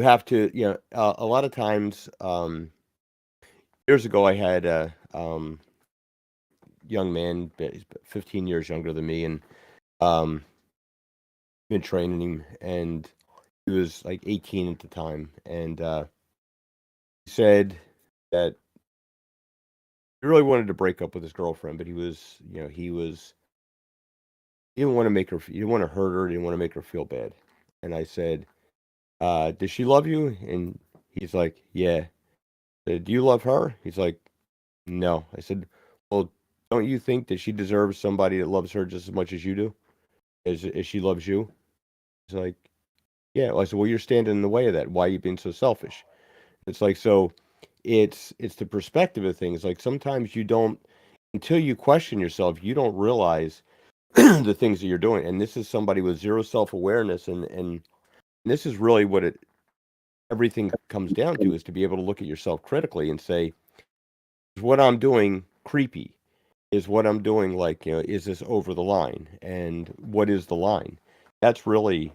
have to, a lot of times. Years ago, I had a young man, he's 15 years younger than me, and been training him, and he was like 18 at the time, and he said that he really wanted to break up with his girlfriend, but he didn't want to make her, he didn't want to hurt her, he didn't want to make her feel bad. And I said, does she love you? And he's like, yeah. I said, do you love her? He's like, no. I said, well, don't you think that she deserves somebody that loves her just as much as you do, as she loves you? He's like, yeah. Well, I said, well, you're standing in the way of that. Why are you being so selfish? It's like, so it's the perspective of things. Like sometimes you don't, until you question yourself, you don't realize the things that you're doing. And this is somebody with zero self-awareness. And this is really what everything comes down to, is to be able to look at yourself critically and say, is what I'm doing creepy? Is what I'm doing like, is this over the line? And what is the line? That's really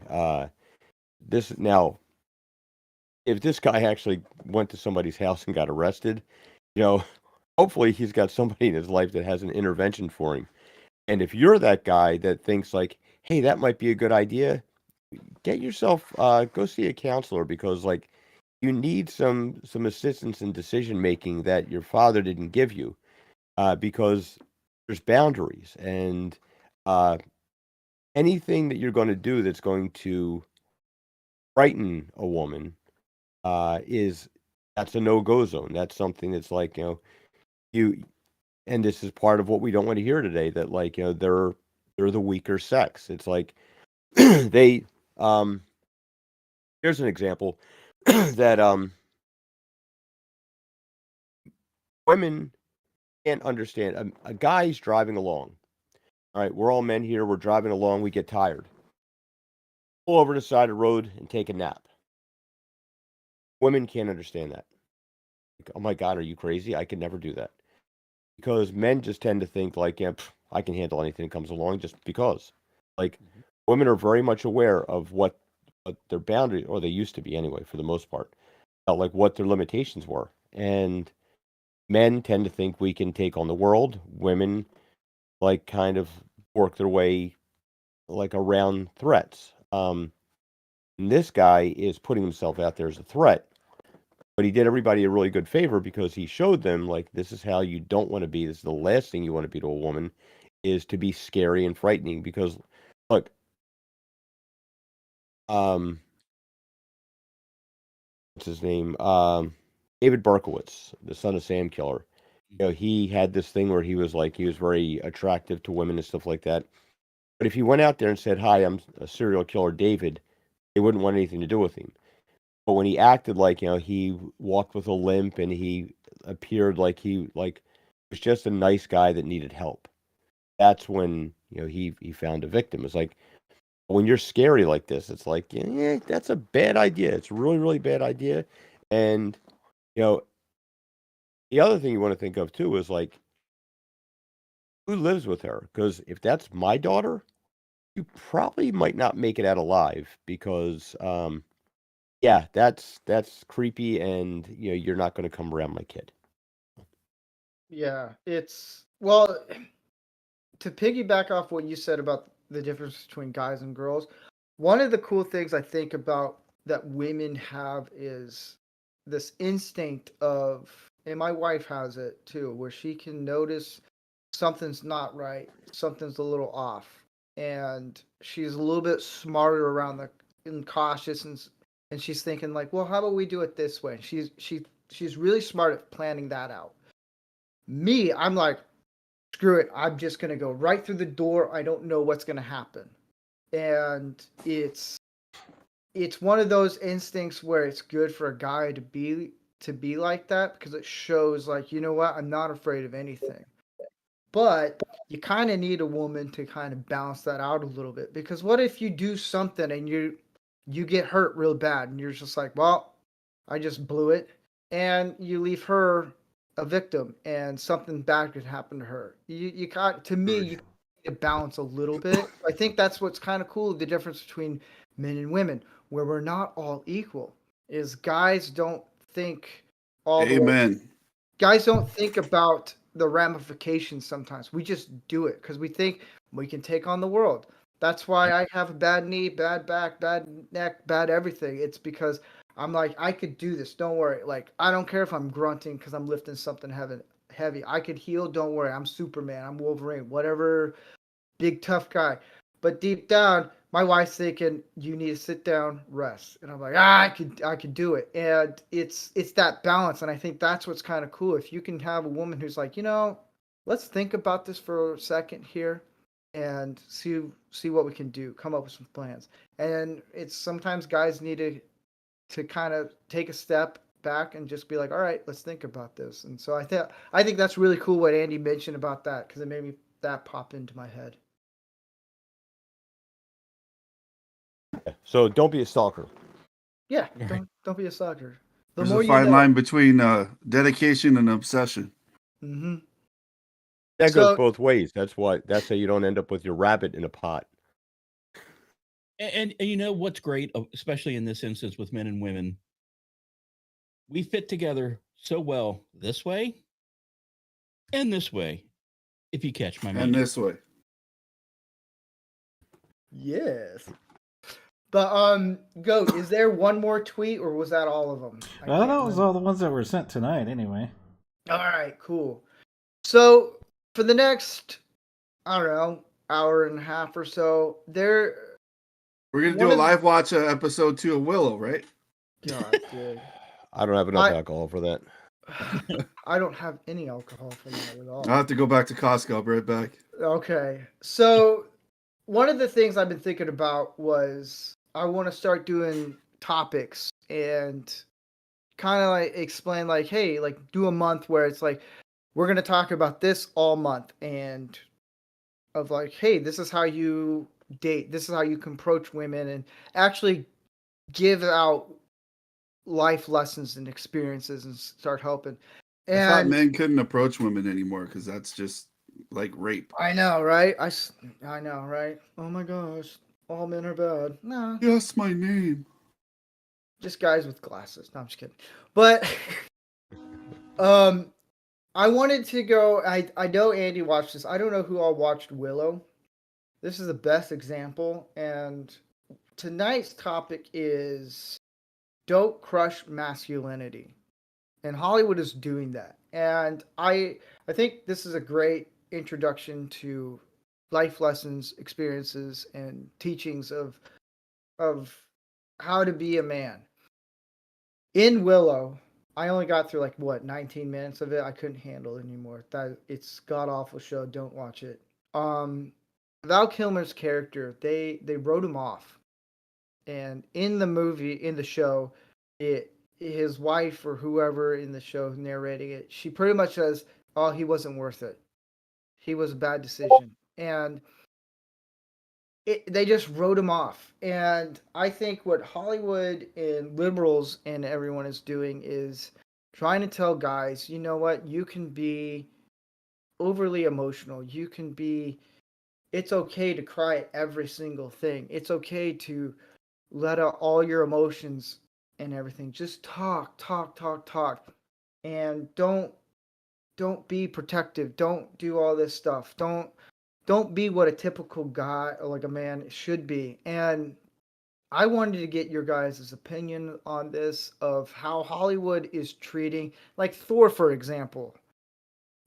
this. Now, if this guy actually went to somebody's house and got arrested, hopefully he's got somebody in his life that has an intervention for him. And if you're that guy that thinks like, hey, that might be a good idea, get yourself, go see a counselor, because like you need some assistance in decision making that your father didn't give you, because there's boundaries, and anything that you're going to do that's going to frighten a woman that's a no-go zone. That's something that's like, you, and this is part of what we don't want to hear today, that like, they're the weaker sex. It's like they here's an example that women can't understand. A guy's driving along. All right, we're all men here. We're driving along. We get tired. Pull over to the side of the road and take a nap. Women can't understand that. Like, oh my God, are you crazy? I could never do that. Because men just tend to think like, yeah, I can handle anything that comes along just because. Like, women are very much aware of what their boundaries, or they used to be anyway, for the most part, like what their limitations were. And men tend to think we can take on the world. Women like kind of work their way like around threats. And this guy is putting himself out there as a threat, but he did everybody a really good favor because he showed them like, this is how you don't want to be. This is the last thing you want to be to a woman, is to be scary and frightening. Because look, what's his name? David Berkowitz, the son of Sam Killer. He had this thing where he was very attractive to women and stuff like that. But if he went out there and said, hi, I'm a serial killer, David, they wouldn't want anything to do with him. But when he acted like, he walked with a limp and he appeared like he was just a nice guy that needed help. That's when, he found a victim. It's like when you're scary like this, it's like, yeah, that's a bad idea. It's a really, really bad idea. And, you know, the other thing you want to think of too is like, who lives with her? Because if that's my daughter, you probably might not make it out alive because, yeah, that's creepy, and you're not going to come around my kid. Yeah, it's well, to piggyback off what you said about the difference between guys and girls, one of the cool things I think about that women have is this instinct of, and my wife has it too, where she can notice something's not right, something's a little off, and she's a little bit smarter around the and cautious, and she's thinking like, well, how about we do it this way? She's really smart at planning that out. Me, I'm like, screw it, I'm just gonna go right through the door. I don't know what's gonna happen, and it's one of those instincts where it's good for a guy to be like that because it shows like, you know what, I'm not afraid of anything. But you kind of need a woman to kind of balance that out a little bit, because what if you do something and you get hurt real bad and you're just like, well, I just blew it, and you leave her a victim and something bad could happen to her. You got to me, you need to balance a little bit. I think that's what's kind of cool, the difference between men and women, where we're not all equal. Is guys don't think all the way. Amen. Guys don't think about the ramifications sometimes. We just do it because we think we can take on the world. That's why I have a bad knee, bad back, bad neck, bad everything. It's because I'm like, I could do this. Don't worry. Like, I don't care if I'm grunting because I'm lifting something heavy. I could heal. Don't worry. I'm Superman. I'm Wolverine. Whatever, big tough guy. But deep down, my wife's thinking you need to sit down, rest, and I'm like, I could do it. And it's that balance, and I think that's what's kind of cool. If you can have a woman who's like, let's think about this for a second here, and see what we can do, come up with some plans. And it's sometimes guys need to kind of take a step back and just be like, all right, let's think about this. And so I think that's really cool what Andy mentioned about that, because it made me that pop into my head. So don't be a stalker. Yeah, Right. don't be a sucker. The There's more a you fine know. line between dedication and obsession. Mm-hmm. That goes So both ways. That's how you don't end up with your rabbit in a pot. And you know what's great, especially in this instance with men and women, we fit together so well this way and this way, if you catch my And meaning. this way. yes, but Goat, is there one more tweet or was that all of them? I Well, can't that was remember. all the ones that were sent tonight, anyway. All right, cool. So for the next, I don't know, hour and a half or so, We're gonna one do a of live watch episode 2 of Willow, right? God, dude, I don't have enough I alcohol for that. I don't have any alcohol for that at all. I'll have to go back to Costco. I'll be right back. Okay, so one of the things I've been thinking about was I want to start doing topics and kind of like explain like, hey, like do a month where it's like we're going to talk about this all month, and of like, hey, this is how you date, this is how you can approach women, and actually give out life lessons and experiences and start helping. I thought And men couldn't approach women anymore because that's just like rape. I know, right? I know, right? Oh my gosh, all men are bad. No, Yes, my name. just guys with glasses. No, I'm just kidding. But um, I wanted to go. I know Andy watched this. I don't know who all watched Willow. This is the best example. And tonight's topic is don't crush masculinity. And Hollywood is doing that. And I think this is a great introduction to life lessons, experiences, and teachings of how to be a man. In Willow, I only got through like what 19 minutes of it. I couldn't handle it anymore. That it's god awful show. Don't watch it. Um, Val Kilmer's character, they wrote him off, and in the movie, in the show, his wife or whoever in the show narrating it, she pretty much says, "Oh, he wasn't worth it. He was a bad decision," and they just wrote him off. And I think what Hollywood and liberals and everyone is doing is trying to tell guys, you know what, you can be overly emotional. You can be, it's okay to cry at every single thing. It's okay to let out all your emotions and everything. Just talk, talk, talk, talk. And don't be protective. Don't do all this stuff. Don't be what a typical guy or like a man should be. And I wanted to get your guys' opinion on this of how Hollywood is treating, like Thor, for example,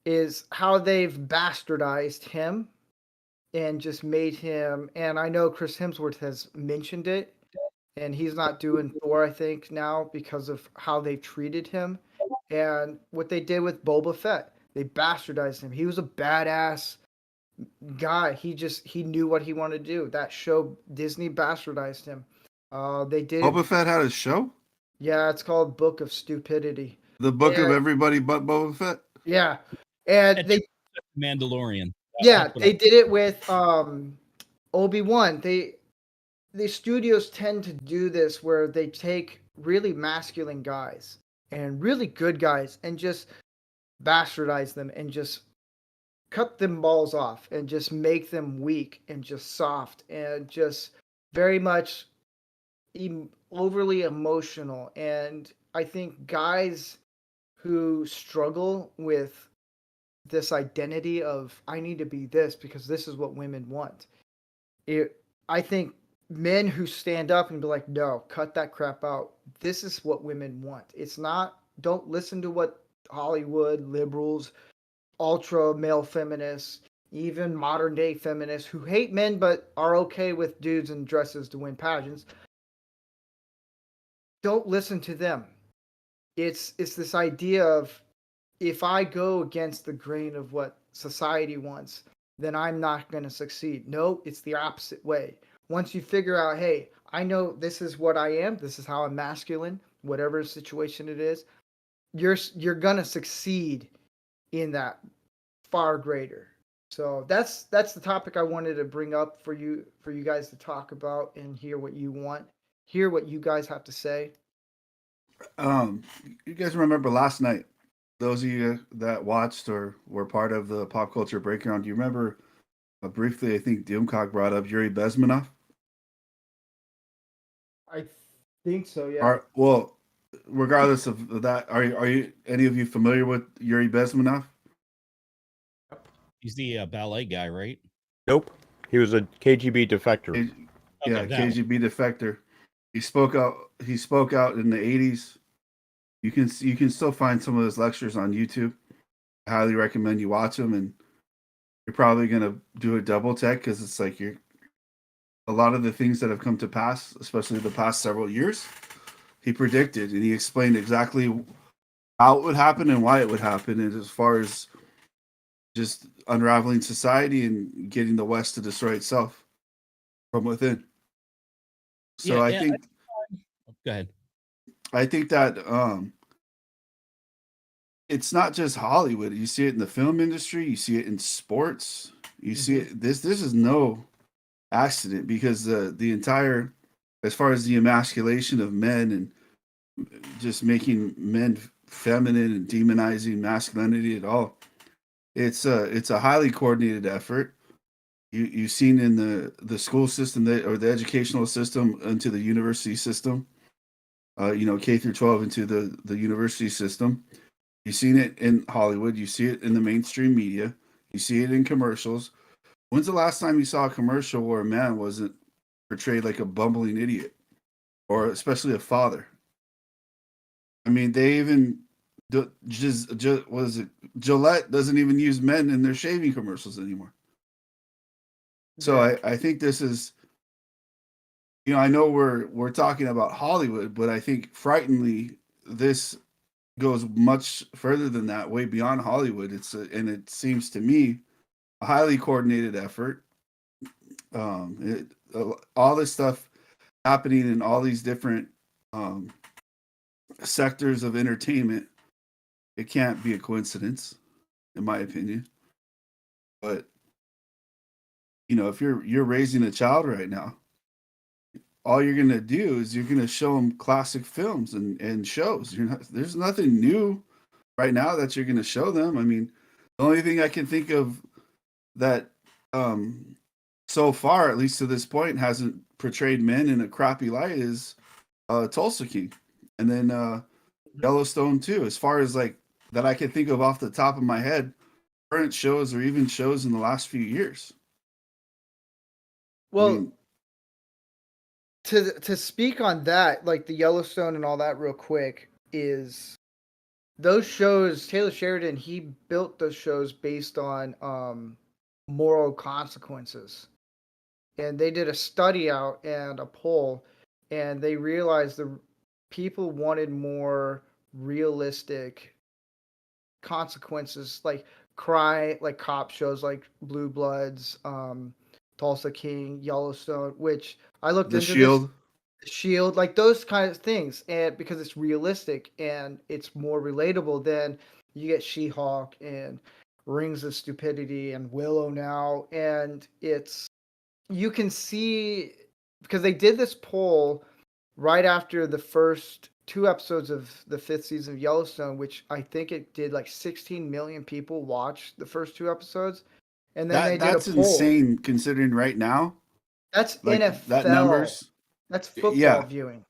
is how they've bastardized him and just made him. And I know Chris Hemsworth has mentioned it, and he's not doing Thor, I think, now because of how they treated him and what they did with Boba Fett. They bastardized him. He was a badass guy. He knew what he wanted to do. That show, Disney bastardized him. They did. Boba Fett had a show? Yeah, it's called Book of Stupidity. The book of And everybody but Boba Fett? yeah, and That's they Mandalorian. yeah That's what they did it with Obi-Wan. The studios tend to do this where they take really masculine guys and really good guys and just bastardize them and just cut them balls off and just make them weak and just soft and just very much overly emotional. And I think guys who struggle with this identity of I need to be this because this is what women want. I think men who stand up and be like, no, cut that crap out. This is what women want. It's not. Don't listen to what Hollywood liberals, ultra male feminists, even modern day feminists who hate men but are okay with dudes in dresses to win pageants. Don't listen to them. It's this idea of if I go against the grain of what society wants, then I'm not going to succeed. No, it's the opposite way. Once you figure out, hey, I know this is what I am, this is how I'm masculine, whatever situation it is, you're going to succeed in that far greater. So that's the topic I wanted to bring up for you guys to talk about and hear what you guys have to say. You guys remember last night? Those of you that watched or were part of the pop culture breakdown, do you remember briefly? I think Doomcock brought up Yuri Bezmenov. I think so, yeah. Well, regardless of that, are you any of you familiar with Yuri Bezmenov? He's the ballet guy, right? Nope. He was a KGB defector. Yeah, Okay, that one. KGB defector. He spoke out. He spoke out in the '80s. You can still find some of his lectures on YouTube. I highly recommend you watch them, and you're probably gonna do a double take because it's like a lot of the things that have come to pass, especially the past several years, he predicted and he explained exactly how it would happen and why it would happen, and as far as just unraveling society and getting the West to destroy itself from within. So Yeah, go ahead. I think that it's not just Hollywood. You see it in the film industry. You see it in sports. You see it. This is no accident because the entire, as far as the emasculation of men and just making men feminine and demonizing masculinity at all, it's a highly coordinated effort. You've seen in the school system or the educational system into the university system, K through 12 into the university system. You've seen it in Hollywood. You see it in the mainstream media. You see it in commercials. When's the last time you saw a commercial where a man wasn't portrayed like a bumbling idiot, or especially a father? I mean, they even just was it Gillette doesn't even use men in their shaving commercials anymore. So I think this is, I know we're talking about Hollywood, but I think frighteningly this goes much further than that, way beyond Hollywood. And it seems to me a highly coordinated effort. All this stuff happening in all these different sectors of entertainment, it can't be a coincidence, in my opinion. But if you're raising a child right now, all you're gonna do is you're gonna show them classic films and shows. There's nothing new right now that you're gonna show them. I mean, the only thing I can think of that so far, at least to this point, hasn't portrayed men in a crappy light is Tulsa King, and then Yellowstone too. As far as like that, I can think of off the top of my head, current shows or even shows in the last few years. Well, I mean, to speak on that, like the Yellowstone and all that, real quick, is those shows. Taylor Sheridan, he built those shows based on moral consequences, and they did a study out and a poll, and they realized the people wanted more realistic consequences, like cop shows like Blue Bloods, Tulsa King, Yellowstone, which I looked The into this. Shield. Shield, like those kind of things, and because it's realistic and it's more relatable than you get She-Hulk and Rings of Stupidity and Willow now, and you can see, because they did this poll right after the first 2 episodes of the 5th season of Yellowstone, which I think it did like 16 million people watch the first 2 episodes, and then they did a That's poll. insane considering right now, That's like that NFL. numbers. That's football Yeah, viewing.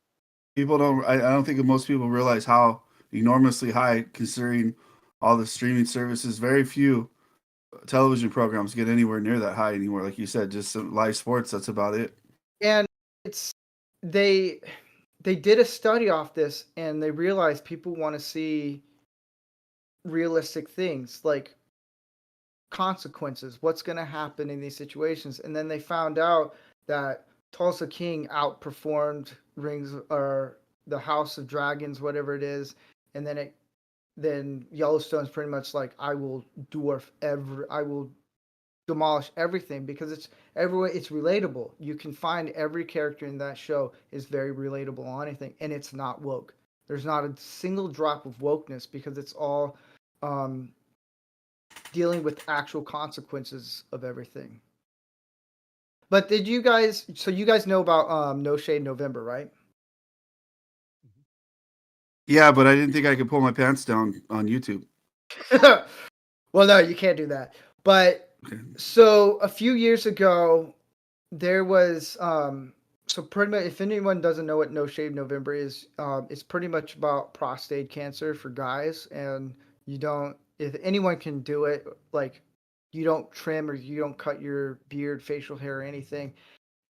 people don't. I don't think most people realize how enormously high considering all the streaming services. Very few television programs get anywhere near that high anymore. Like you said, just some live sports. That's about it. And it's they they did a study off this, and they realized people want to see realistic things like consequences, what's going to happen in these situations. And then they found out that Tulsa King outperformed Rings or the House of Dragons, whatever it is, and then Yellowstone's pretty much like, I will demolish everything, because it's relatable. You can find every character in that show is very relatable on anything, and it's not woke. There's not a single drop of wokeness, because it's all dealing with actual consequences of everything. But you guys know about No Shade November, right? Yeah, but I didn't think I could pull my pants down on YouTube. Well, no, you can't do that. But Okay. so a few years ago, there was so pretty much, if anyone doesn't know what No Shave November is, it's pretty much about prostate cancer for guys, and if anyone can do it, like you don't trim or you don't cut your beard, facial hair, or anything.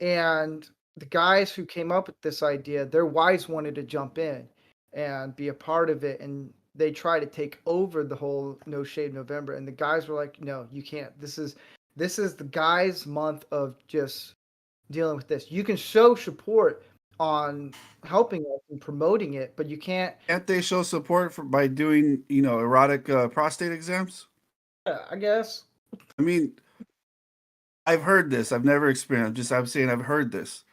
And the guys who came up with this idea, their wives wanted to jump in and be a part of it, and they try to take over the whole No Shave November. And the guys were like, "No, you can't. This is the guys' month of just dealing with this. You can show support on helping us and promoting it, but you can't." Can't they show support by doing erotic prostate exams? I guess. I mean, I've heard this. I've never experienced. I'm saying I've heard this.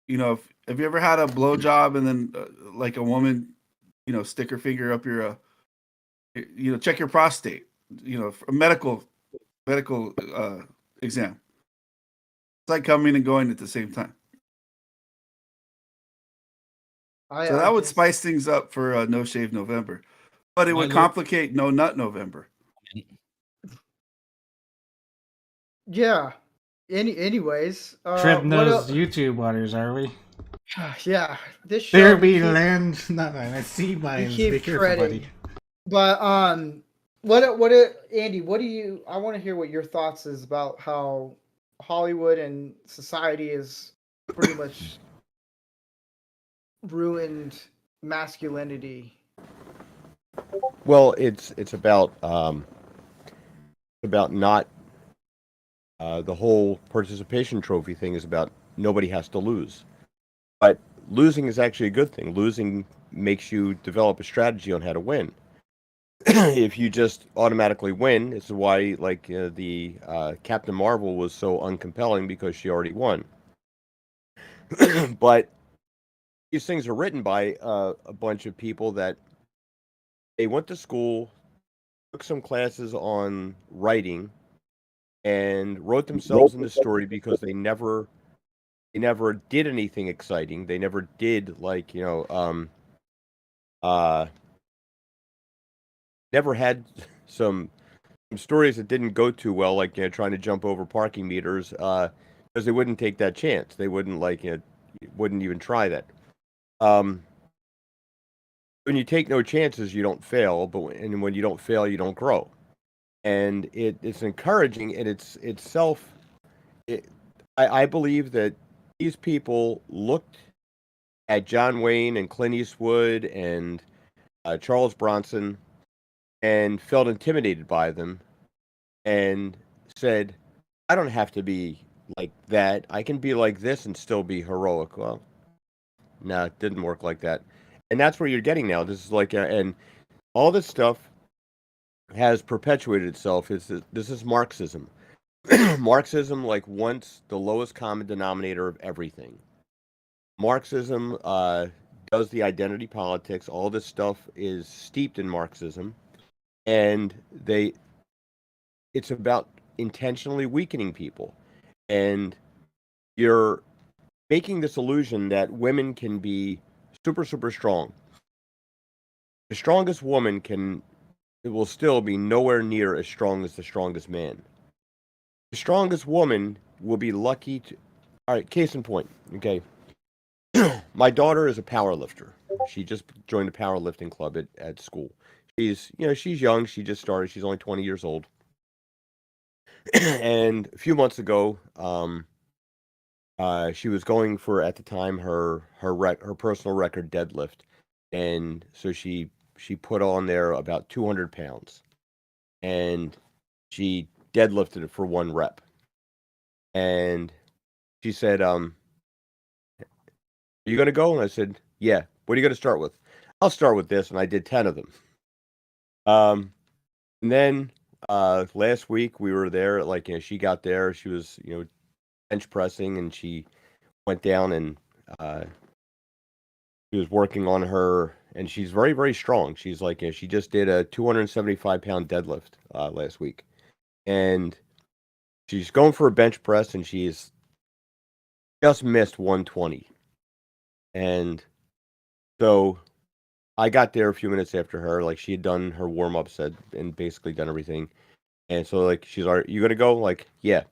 Have you ever had a blowjob and then like a woman, stick her finger up your, check your prostate, a medical exam. It's like coming and going at the same time. So that would spice things up for No Shave November, but it would complicate No Nut November. Yeah. Anyways, Treading what those else? YouTube waters, are we? Yeah, this show. There be land, not sea mines. keep Be careful, treading. buddy. But Andy, what do you? I want to hear what your thoughts is about how Hollywood and society is pretty much ruined masculinity. Well, it's about not the whole participation trophy thing is about nobody has to lose, but losing is actually a good thing. Losing makes you develop a strategy on how to win. If you just automatically win, this is why the Captain Marvel was so uncompelling, because she already won. But these things are written by a bunch of people that they went to school, took some classes on writing, and wrote themselves in the story because they never did anything exciting. They never did never had some stories that didn't go too well, like trying to jump over parking meters, because they wouldn't take that chance. They wouldn't wouldn't even try that. Um, when you take no chances, you don't fail. And when you don't fail, you don't grow. And it's encouraging, and it's itself. I believe that these people looked at John Wayne and Clint Eastwood and Charles Bronson and felt intimidated by them and said, I don't have to be like that. I can be like this and still be heroic. Well, no, it didn't work like that. And that's where you're getting now. This is and all this stuff has perpetuated itself. This is Marxism. Marxism, wants the lowest common denominator of everything. Marxism does the identity politics. All this stuff is steeped in Marxism. And it's about intentionally weakening people. And you're making this illusion that women can be super, super strong. The strongest woman it will still be nowhere near as strong as the strongest man. The strongest woman will be lucky to. All right, case in point. Okay. My daughter is a power lifter. She just joined a powerlifting club at school. She's young. She just started. She's only 20 years old. And a few months ago, she was going for, at the time, her personal record deadlift, and so she put on there about 200 pounds, and she deadlifted it for 1 rep, and she said, "Are you gonna go?" And I said, "Yeah." "What are you gonna start with?" "I'll start with this," and I did 10 of them. And then last week we were there. She got there. She was bench pressing, and she went down and she was working on her, and she's very, very strong. She's she just did a 275-pound deadlift last week, and she's going for a bench press, and she's just missed 120. And so I got there a few minutes after her. She had done her warm-ups and basically done everything. And so she's like, "You gonna go?" "Yeah."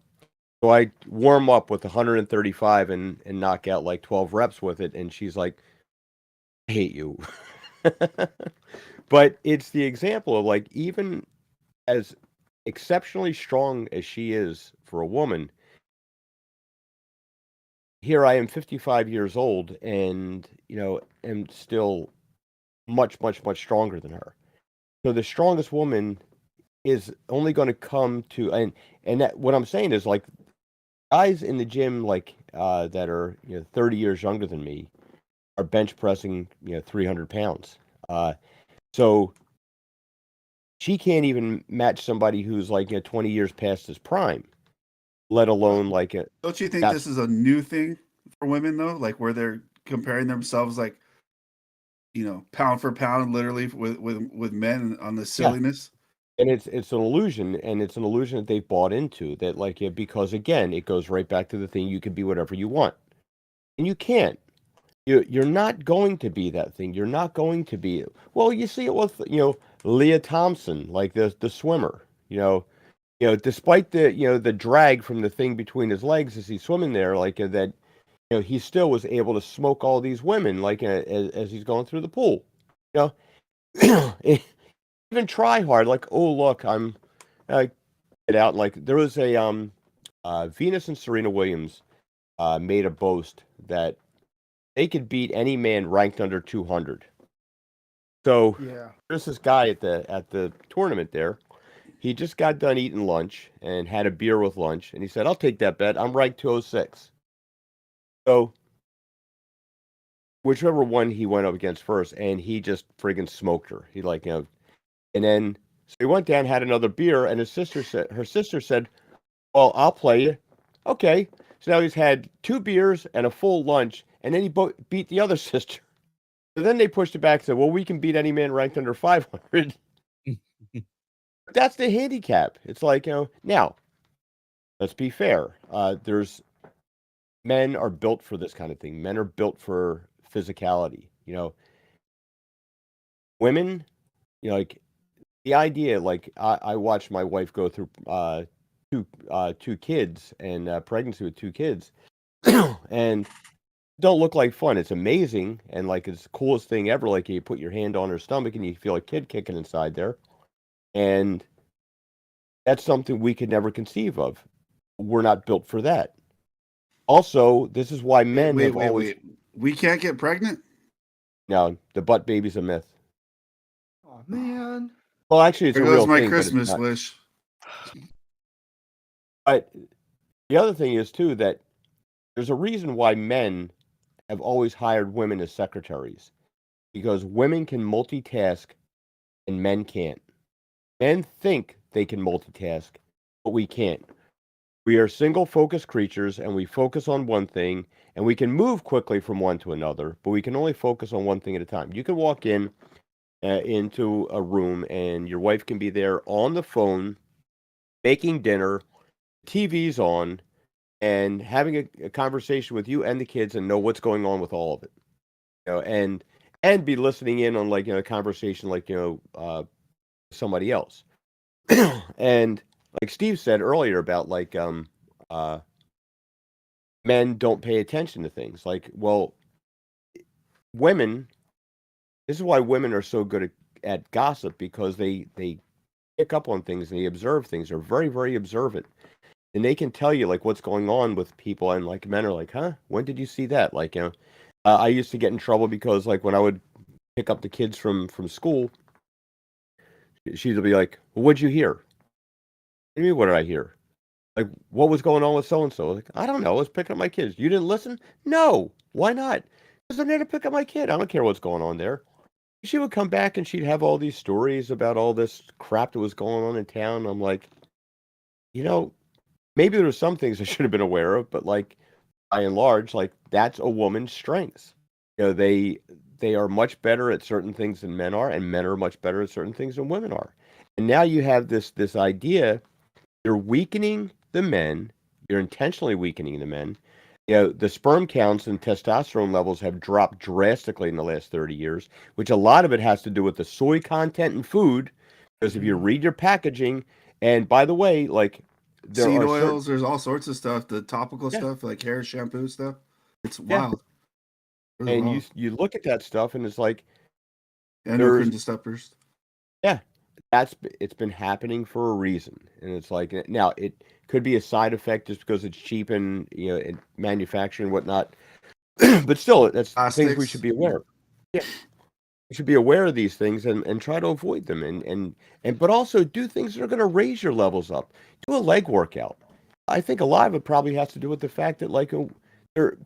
So I warm up with 135 and knock out 12 reps with it, and she's like, "I hate you." But it's the example of even as exceptionally strong as she is for a woman, here I am 55 years old and am still much, much, much stronger than her. So the strongest woman is only going to come to, and that, what I'm saying is guys in the gym that are 30 years younger than me are bench pressing 300 pounds. So she can't even match somebody who's 20 years past his prime, let alone Don't you think this is a new thing for women though? Where they're comparing themselves pound for pound, literally with men on the silliness. And it's an illusion, and it's an illusion that they've bought into. That because again, it goes right back to the thing: you can be whatever you want, and you can't. You're not going to be that thing. You're not going to be. Well, you see it with Leah Thompson, the swimmer. Despite the drag from the thing between his legs as he's swimming there, that. He still was able to smoke all these women as he's going through the pool. Even try hard, oh look, I'm get out. There was a Venus and Serena Williams made a boast that they could beat any man ranked under 200. So there's this guy at the tournament there. He just got done eating lunch and had a beer with lunch, and he said, "I'll take that bet. I'm ranked 206." So whichever one he went up against first, and he just friggin' smoked her. He and then so he went down, had another beer, and her sister said, "Well, I'll play you." Okay. So now he's had 2 beers and a full lunch, and then he beat the other sister. So then they pushed it back and said, well, we can beat any man ranked under 500. That's the handicap. It's like, now, let's be fair. Men are built for this kind of thing. Men are built for physicality. Women, like the idea, like I watched my wife go through two kids and pregnancy with 2 kids, and don't look like fun. It's amazing and like it's the coolest thing ever. Like you put your hand on her stomach and you feel a kid kicking inside there, and that's something we could never conceive of. We're not built for that. Also, this is why men have always. Wait. We can't get pregnant? No, the butt baby's a myth. Oh man. Well, actually, it's There a goes real my thing. Christmas but wish. But the other thing is too that there's a reason why men have always hired women as secretaries, because women can multitask and men can't. Men think they can multitask, but we can't. We are single focused creatures and we focus on one thing and we can move quickly from one to another, but we can only focus on one thing at a time. You can walk into a room and your wife can be there on the phone, making dinner, TV's on, and having a conversation with you and the kids and know what's going on with all of it. And be listening in on like a conversation like somebody else. And like Steve said earlier about like men don't pay attention to things. Like, well, women, this is why women are so good at gossip, because they pick up on things and they observe things. They're very, very observant. And they can tell you like what's going on with people, and like men are like, huh? When did you see that? Like, I used to get in trouble because like when I would pick up the kids from school, she'd be like, well, what'd you hear? What do you mean, what did I hear? Like, what was going on with so-and-so? Like, I don't know. I was picking up my kids. You didn't listen? No. Why not? Because I'm there to pick up my kid. I don't care what's going on there. She would come back and she'd have all these stories about all this crap that was going on in town. I'm like, maybe there were some things I should have been aware of, but like, by and large, like that's a woman's strengths. They are much better at certain things than men are, and men are much better at certain things than women are. And now you have this idea, you're weakening the men, you're intentionally weakening the men. The sperm counts and testosterone levels have dropped drastically in the last 30 years, which a lot of it has to do with the soy content in food. Because if you read your packaging, and by the way, like there Seed are oils, there's all sorts of stuff, the topical stuff, like hair shampoo stuff. It's wild. Really and wild. you look at that stuff and it's like Endocrine disruptors. Yeah, it's been happening for a reason, and it's like now it could be a side effect just because it's cheap and in manufacturing and whatnot, but still, that's things we should be aware of. Yeah, we should be aware of these things and try to avoid them, and but also do things that are going to raise your levels up. Do a leg workout. I think a lot of it probably has to do with the fact that like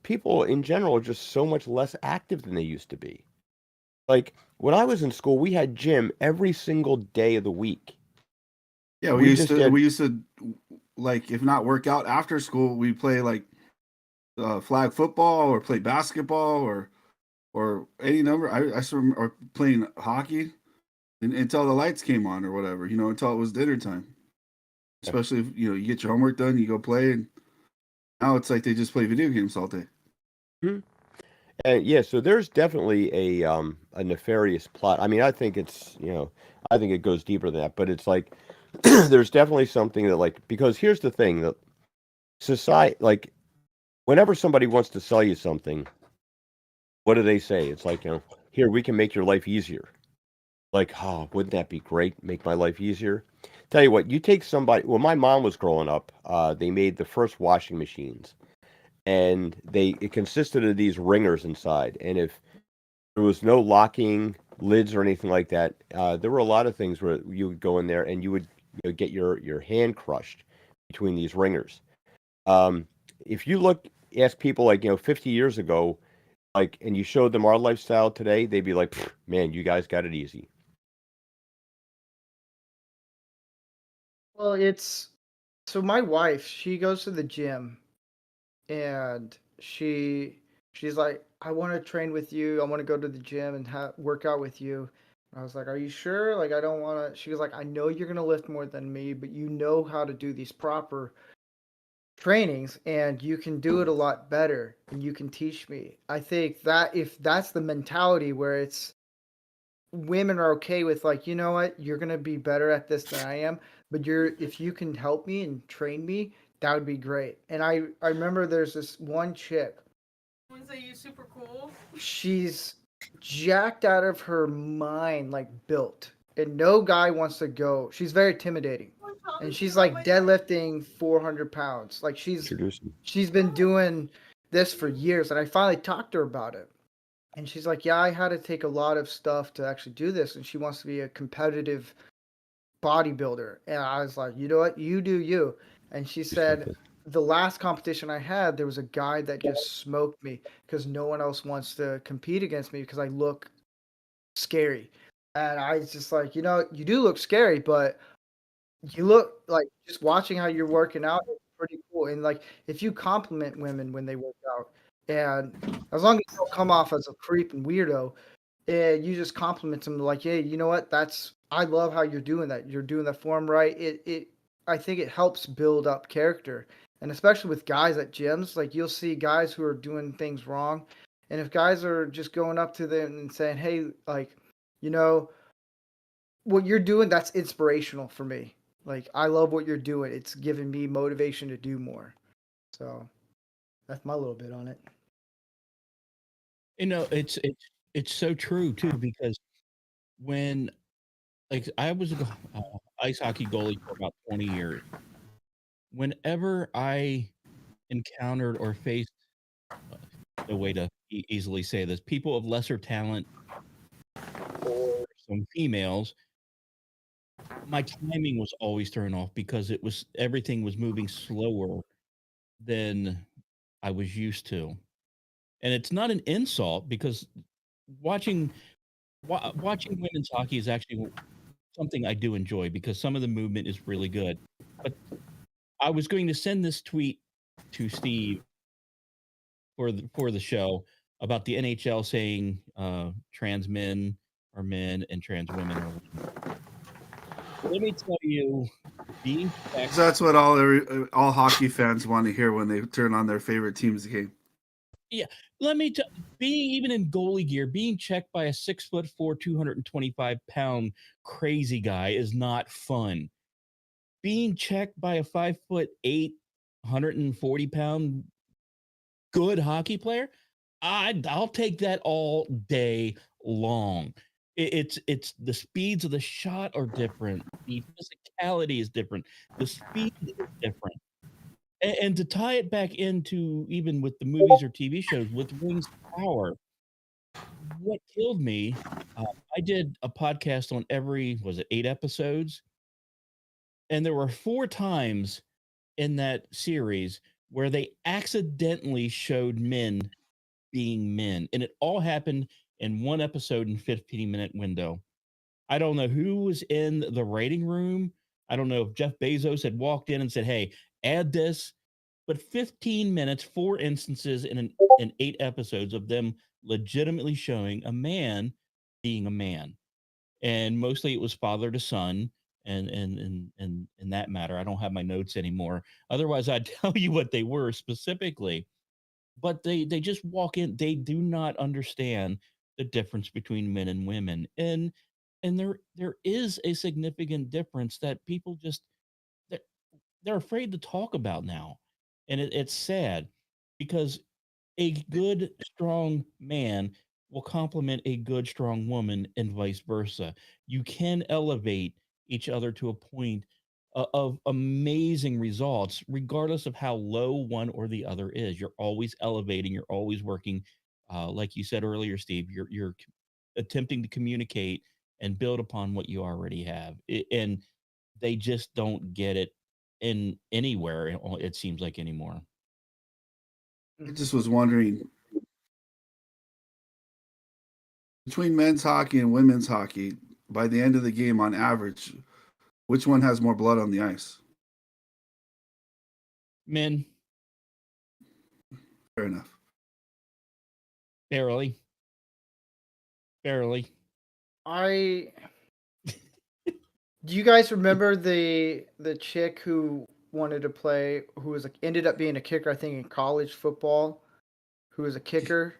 people in general are just so much less active than they used to be. Like when I was in school, we had gym every single day of the week. Yeah, we used to like, if not work out after school, we play like flag football or play basketball or any number. I still remember, or playing hockey until the lights came on or whatever, until it was dinner time. Especially if you get your homework done, you go play, and now it's like they just play video games all day. Mm-hmm. Yeah, so there's definitely a nefarious plot. I mean, I think it's I think it goes deeper than that, but it's like there's definitely something that like, because here's the thing, that society, like whenever somebody wants to sell you something, what do they say? It's like, here, we can make your life easier. Like, oh, wouldn't that be great? Make my life easier. Tell you what, you take somebody. When my mom was growing up, they made the first washing machines, and it consisted of these ringers inside. And if there was no locking lids or anything like that, there were a lot of things where you would go in there and you would get your hand crushed between these ringers. If you ask people like 50 years ago, like, and you showed them our lifestyle today, they'd be like, man, you guys got it easy. Well, so my wife, she goes to the gym, and she She's like, I want to train with you. I want to go to the gym and work out with you. I was like, are you sure? Like, I don't want to. She was like, I know you're going to lift more than me, but you know how to do these proper trainings and you can do it a lot better and you can teach me. I think that if that's the mentality where it's women are okay with like, you know what, you're going to be better at this than I am, but if you can help me and train me, that would be great. And I remember there's this one chick. Ones that you super cool. She's jacked out of her mind, like built, and no guy wants to go. She's very intimidating, and she's like deadlifting 400 pounds. Like Introducing. she's been doing this for years, and I finally talked to her about it. And she's like, yeah, I had to take a lot of stuff to actually do this, and she wants to be a competitive bodybuilder. And I was like, you know what, you do you. And she said, the last competition I had, there was a guy that just smoked me because no one else wants to compete against me because I look scary. And I was just like, you know, you do look scary, but you look like just watching how you're working out is pretty cool. And like, if you compliment women when they work out, and as long as you don't come off as a creep and weirdo, and you just compliment them like, hey, you know what? I love how you're doing that. You're doing the form right. I think it helps build up character, and especially with guys at gyms, like you'll see guys who are doing things wrong, and if guys are just going up to them and saying, hey, like, you know, what you're doing, that's inspirational for me. Like, I love what you're doing. It's giving me motivation to do more. So that's my little bit on it. You know, it's so true too because when like I was a ice hockey goalie for about 20 years. Whenever I encountered or faced no way to easily say this, people of lesser talent or some females, my timing was always thrown off because everything was moving slower than I was used to. And it's not an insult because watching watching women's hockey is actually something I do enjoy because some of the movement is really good. But I was going to send this tweet to Steve for the show about the NHL saying trans men are men and trans women are women. Let me tell you, being checked, That's what all hockey fans want to hear when they turn on their favorite team's game. yeah, let me tell being even in goalie gear, being checked by a 6'4", 225-pound crazy guy is not fun. Being checked by a 5'8", 140-pound good hockey player, I'll take that all day long. It's the speeds of the shot are different. The physicality is different. The speed is different. And to tie it back into even with the movies or TV shows with Rings of Power, what killed me, uh, I did a podcast on every was it 8 episodes? And there were 4 times in that series where they accidentally showed men being men, and it all happened in 1 episode and 15-minute window. I don't know who was in the writing room. I don't know if Jeff Bezos had walked in and said, "Hey, add this," but 15 minutes, 4 instances in 8 episodes of them legitimately showing a man being a man. And mostly it was father to son and in that matter. I don't have my notes anymore. Otherwise, I'd tell you what they were specifically. But they just walk in, they do not understand the difference between men and women. And there is a significant difference that people just they're, they're afraid to talk about now. And it's sad because a good, strong man will complement a good, strong woman, and vice versa. You can elevate each other to a point of amazing results, regardless of how low one or the other is. You're always elevating. You're always working, like you said earlier, Steve. Attempting to communicate and build upon what you already have, and they just don't get it in anywhere. It seems like anymore. I just was wondering between men's hockey and women's hockey, by the end of the game, on average, which one has more blood on the ice? Men. Fair enough. Barely. Barely. I Do you guys remember the chick who wanted to play, who was ended up being a kicker, I think, in college football, who was a kicker?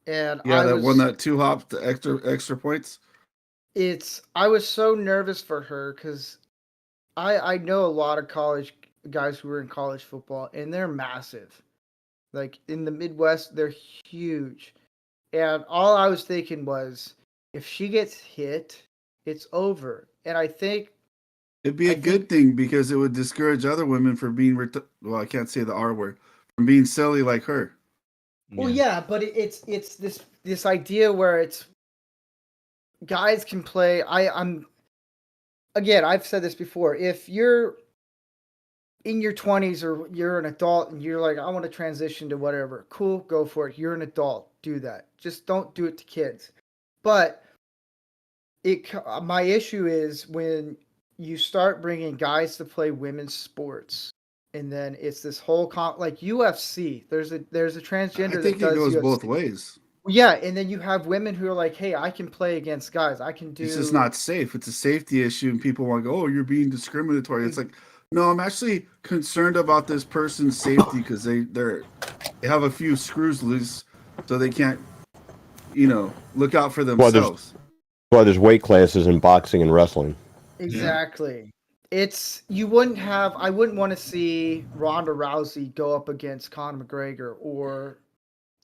And Yeah, that won that 2-hop, the extra points. I was so nervous for her because I know a lot of college guys who were in college football, and they're massive. Like in the Midwest, they're huge. And all I was thinking was, if she gets hit, it's over. And I think It'd be a good thing because it would discourage other women from being well, I can't say the R word, from being silly like her. Well, yeah, but it's this idea where it's guys can play. I'm again, I've said this before. If you're in your 20s or you're an adult and you're like, I want to transition to whatever, cool, go for it. You're an adult, do that. Just don't do it to kids. But my issue is when you start bringing guys to play women's sports, and then it's this whole like UFC. There's a transgender I think that it does goes UFC. both ways. Yeah, and then you have women who are like, "Hey, I can play against guys. I can do." It's just not safe. It's a safety issue, and people want to go, "Oh, you're being discriminatory." It's like, no, I'm actually concerned about this person's safety because they have a few screws loose, so they can't, look out for themselves. Well, there's weight classes in boxing and wrestling. Exactly. I wouldn't want to see Ronda Rousey go up against Conor McGregor, or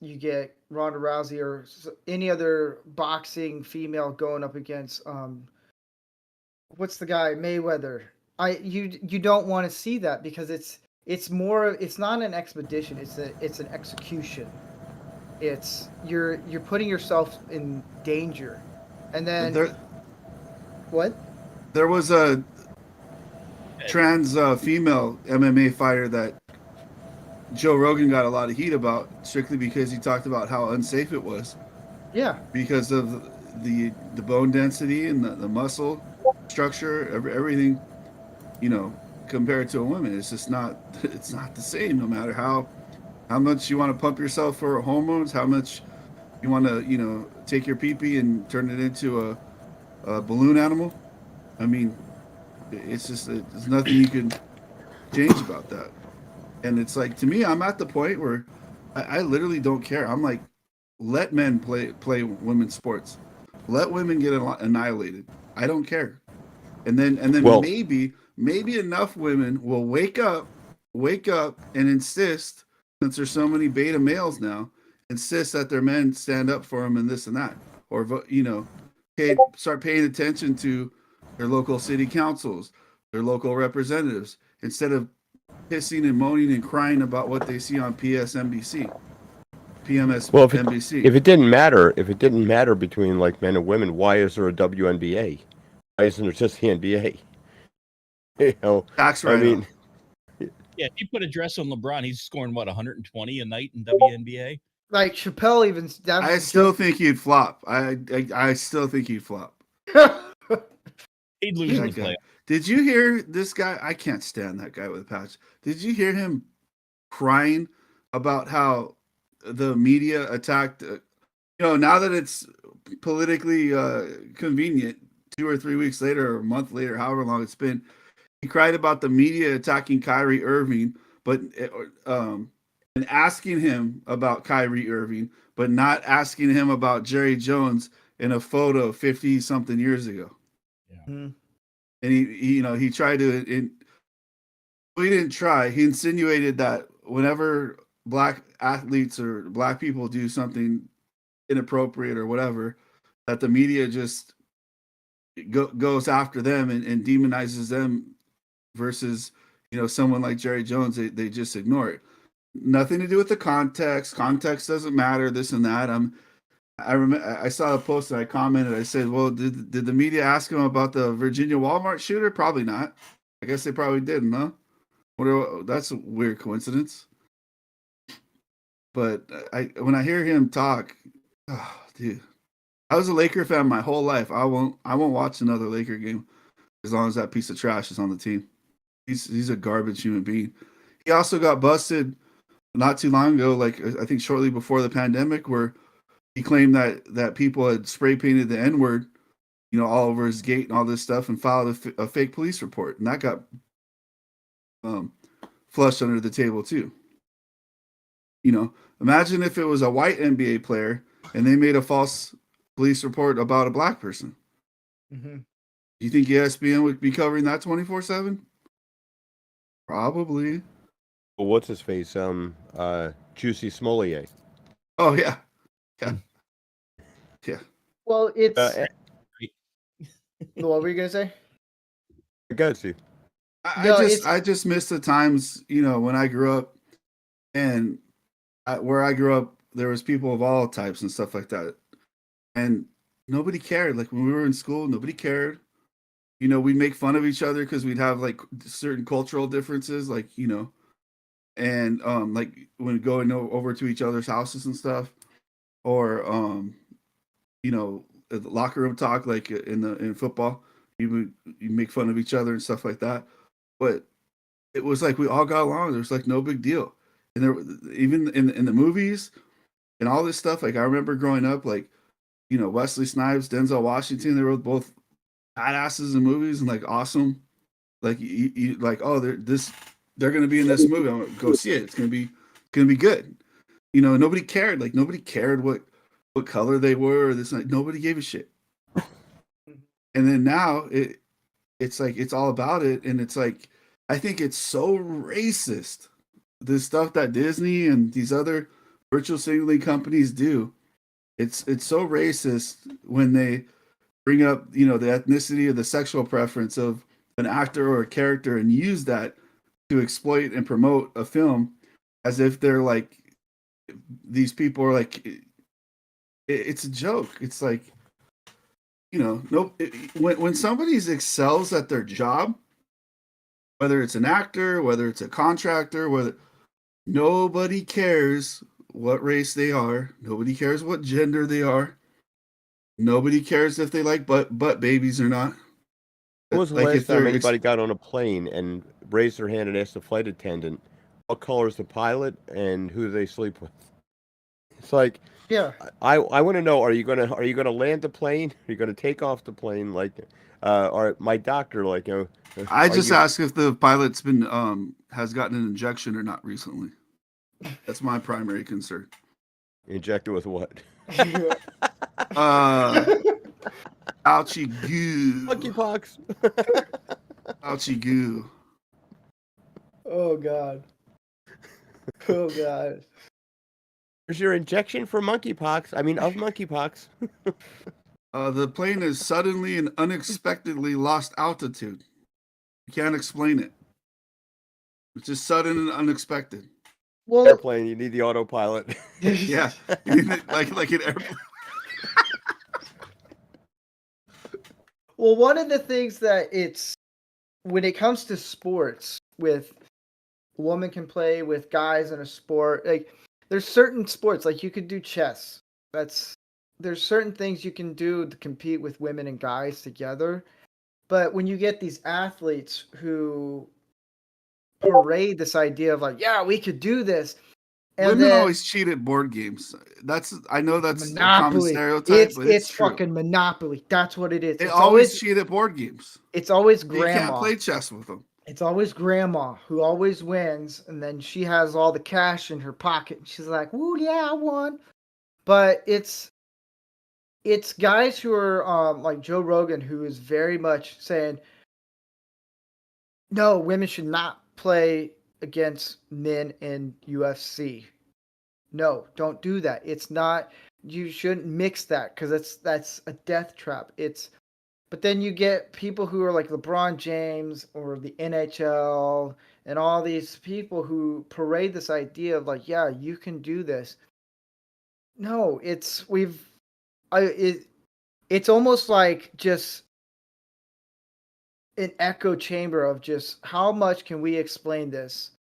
you get Ronda Rousey or any other boxing female going up against what's the guy, Mayweather. You don't want to see that because it's not an expedition, it's an execution. It's you're putting yourself in danger. And then what? There was a trans female MMA fighter that Joe Rogan got a lot of heat about strictly because he talked about how unsafe it was. Yeah. Because of the bone density and the muscle structure, everything, compared to a woman, it's just not the same. No matter how much you want to pump yourself for hormones, how much you want to take your pee-pee and turn it into a balloon animal. I mean, it's just there's nothing you can change about that. And it's like, to me, I'm at the point where I literally don't care. I'm like, let men play women's sports. Let women get annihilated. I don't care. And then maybe enough women will wake up and insist, since there's so many beta males now, insist that their men stand up for them and this and that, or start paying attention to their local city councils, their local representatives, instead of pissing and moaning and crying about what they see on PMSNBC. Well, if it didn't matter between like men and women, why is there a WNBA? Why isn't there just the NBA? Tax write-off. I mean, yeah, if you put a dress on LeBron, he's scoring 120 a night in WNBA. Like Chappelle even. I still think he'd flop. I still think he'd flop. He'd lose in the playoffs. Did you hear this guy? I can't stand that guy with a patch. Did you hear him crying about how the media attacked? Now that it's politically convenient, 2 or 3 weeks later or a month later, however long it's been, he cried about the media attacking Kyrie Irving, but and asking him about Kyrie Irving, but not asking him about Jerry Jones in a photo 50 something years ago. Yeah. Mm-hmm. And he tried to. He didn't try. He insinuated that whenever black athletes or black people do something inappropriate or whatever, that the media just goes after them and demonizes them, versus someone like Jerry Jones. They just ignore it. Nothing to do with the context. Context doesn't matter. This and that. I saw a post and I commented. I said, "Well, did the media ask him about the Virginia Walmart shooter? Probably not. I guess they probably didn't, huh? That's a weird coincidence." But when I hear him talk, oh, dude, I was a Laker fan my whole life. I won't watch another Laker game as long as that piece of trash is on the team. He's a garbage human being. He also got busted not too long ago, like I think shortly before the pandemic, where he claimed that people had spray painted the N-word, all over his gate and all this stuff, and filed a fake police report, and that got flushed under the table too. Imagine if it was a white NBA player and they made a false police report about a black person. Mm-hmm. Do you think ESPN would be covering that 24/7? Probably. Well, what's his face? Juicy Smollier. Oh yeah, yeah. Well, it's Uh, what were you gonna say? Go to. I just miss the times, when I grew up, and where I grew up, there was people of all types and stuff like that, and nobody cared. Like when we were in school, nobody cared. We'd make fun of each other because we'd have like certain cultural differences, like and like when going over to each other's houses and stuff, or the locker room talk, like in football, you make fun of each other and stuff like that. But it was like we all got along. There was like no big deal, and there even in the movies and all this stuff. Like I remember growing up, like Wesley Snipes, Denzel Washington, they were both badasses in movies and like awesome. Like you like, oh, they're gonna be in this movie. I'm gonna go see it. It's gonna be good. Nobody cared. Like nobody cared what color they were or this. Like, nobody gave a shit. And then now it's like it's all about it, and it's like I think it's so racist. The stuff that Disney and these other virtual signaling companies do, it's so racist when they bring up the ethnicity or the sexual preference of an actor or a character and use that to exploit and promote a film as if they're like these people are like it's a joke. It's like when somebody excels at their job, whether it's an actor, whether it's a contractor, whether nobody cares what race they are, nobody cares what gender they are, nobody cares if they like butt babies or not. When was the Like last if time they're anybody got on a plane and raised their hand and asked the flight attendant what color is the pilot and who do they sleep with? It's like Yeah. I want to know, are you gonna land the plane? Are you gonna take off the plane? Like or my doctor, like I are just you ask if the pilot's been has gotten an injection or not recently. That's my primary concern. injected with what? Ouchie goo. Monkeypox. Ouchie goo. Oh god. Oh god. Here's your injection for monkeypox. I mean, of monkeypox. The plane has suddenly and unexpectedly lost altitude. You can't explain it. It's just sudden and unexpected. Well, Airplane, you need the autopilot. Yeah, like an airplane. Well, one of the things that it's when it comes to sports, with a woman can play with guys in a sport, like there's certain sports, like you could do chess. There's certain things you can do to compete with women and guys together. But when you get these athletes who parade this idea of like, yeah, we could do this, and Women then always cheat at board games. I know that's a common Monopoly. stereotype, but it's true. Fucking Monopoly. That's what it is. They It's always cheat at board games. It's always You grandma. can't play chess with them. It's always grandma who always wins, and then she has all the cash in her pocket. And she's like, "Woo, yeah, I won." But it's guys who are like Joe Rogan, who is very much saying, no, women should not play against men in UFC. No, don't do that. It's not. You shouldn't mix that because that's a death trap. But then you get people who are like LeBron James or the NHL and all these people who parade this idea of like, yeah, you can do this. No, it's almost like just an echo chamber of just how much can we explain this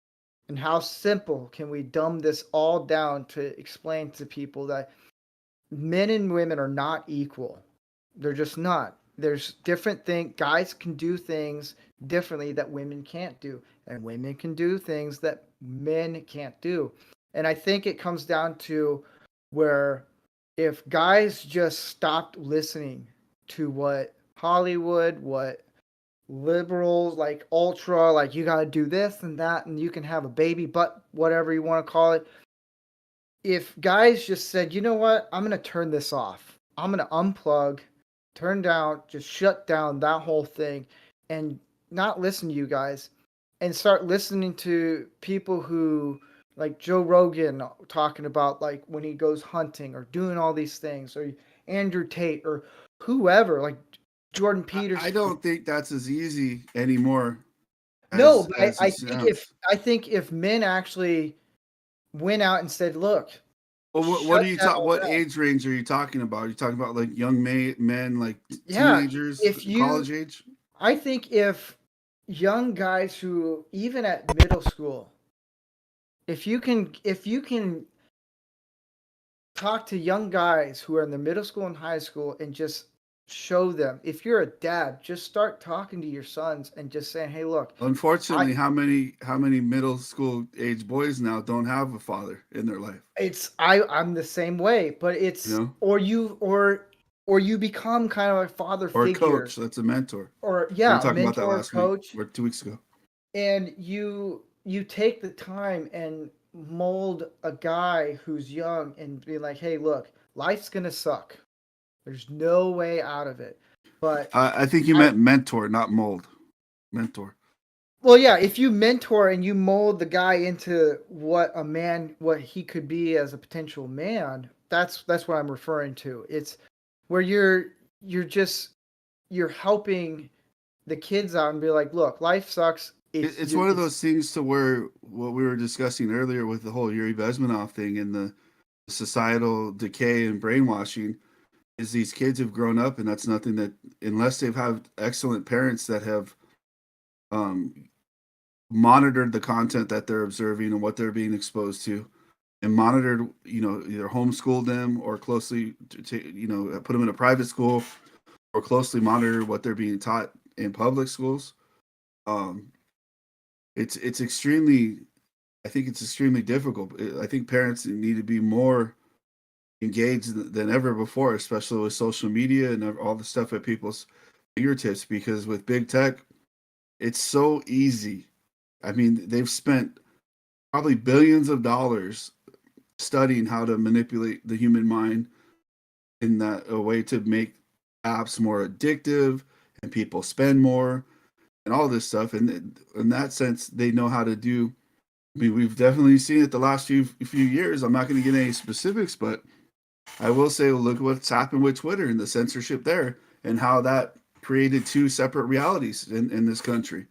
and how simple can we dumb this all down to explain to people that men and women are not equal. They're just not. There's different things. Guys can do things differently that women can't do, and women can do things that men can't do. And I think it comes down to where if guys just stopped listening to what Hollywood, what liberals like ultra, like you got to do this and that, and you can have a baby, but whatever you want to call it. If guys just said, you know what, I'm going to turn this off, I'm going to unplug, turn down, just shut down that whole thing and not listen to you guys and start listening to people who, like Joe Rogan talking about like when he goes hunting or doing all these things, or Andrew Tate or whoever, like Jordan I Peterson. don't think that's as easy anymore No, as but as it sounds. I think if men actually went out and said, "Look, Well, what shut are you that talking? all What down." age range are you talking about? Are you talking about like young men, like Yeah, teenagers, if you, college age? I think if young guys who even at middle school, if you can talk to young guys who are in the middle school and high school and just show them, if you're a dad, just start talking to your sons and just saying, "Hey, look, I Unfortunately, how many middle school age boys now don't have a father in their life? I'm the same way, but You it's know, or you become kind of a father or a figure coach that's a mentor. or We were yeah, a talking about that mentor, last week coach, or 2 weeks ago. and you take the time and mold a guy who's young and be like, "Hey, look, life's gonna suck. There's no way out of it." But I think you I meant mentor, not mold. Mentor. well, yeah, if you mentor and you mold the guy into what he could be as a potential man, that's what I'm referring to. It's where you're just you're helping the kids out and be like, look, life sucks. It's one of those things to where what we were discussing earlier with the whole Yuri Bezmenov thing and the societal decay and brainwashing is these kids have grown up, and that's nothing that, unless they've had excellent parents that have um, monitored the content that they're observing and what they're being exposed to, and monitored, either homeschooled them or closely, put them in a private school or closely monitor what they're being taught in public schools. Um, it's extremely, I think it's extremely difficult. I think parents need to be more engaged than ever before, especially with social media and all the stuff at people's fingertips. Because with big tech, it's so easy. I mean, they've spent probably billions of dollars studying how to manipulate the human mind in that a way to make apps more addictive and people spend more and all this stuff. And in that sense, they know how to do. I mean, we've definitely seen it the last few years. I'm not going to get any specifics, but I will say, well, look what's happened with Twitter and the censorship there, and how that created two separate realities in this country.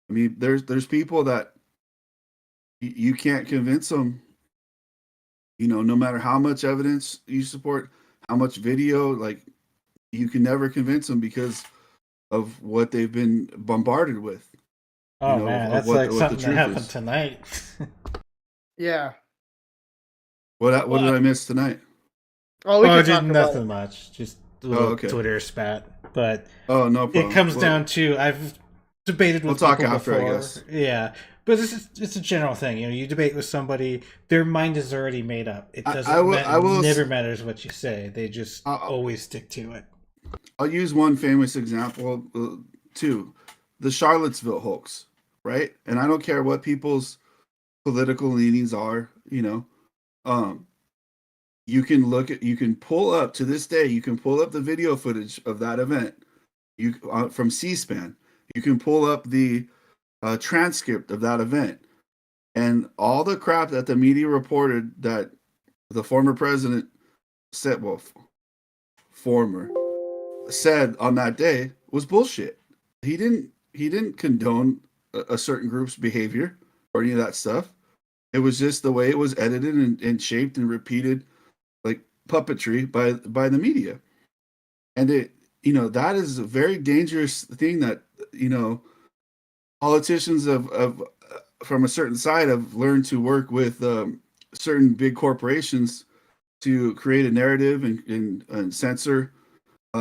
I mean, there's people that you can't convince them. No matter how much evidence you support, how much video, like you can never convince them because of what they've been bombarded with. Oh man, Of that's what like what the something that truth happened is. tonight. yeah. What Well, did I miss tonight? Oh, we Oh, could just talk about nothing it. much. Just a Oh, little okay. Twitter spat. But Oh, no it problem. comes down to I've debated We'll with talk people after, I before. guess. Yeah. But it's a general thing. You debate with somebody, their mind is already made up. It I doesn't will. matter. I will. Never matters what you say. They just I'll, always stick to it. I'll use one famous example too, the Charlottesville hoax, right? And I don't care what people's political leanings are. Um, you can pull up to this day. You can pull up the video footage of that event. From C-SPAN. You can pull up the transcript of that event, and all the crap that the media reported that the former president said, well, former said on that day was bullshit. He didn't condone a certain group's behavior or any of that stuff. It was just the way it was edited and shaped and repeated like puppetry by the media. And that is a very dangerous thing that politicians of from a certain side have learned to work with certain big corporations to create a narrative and censor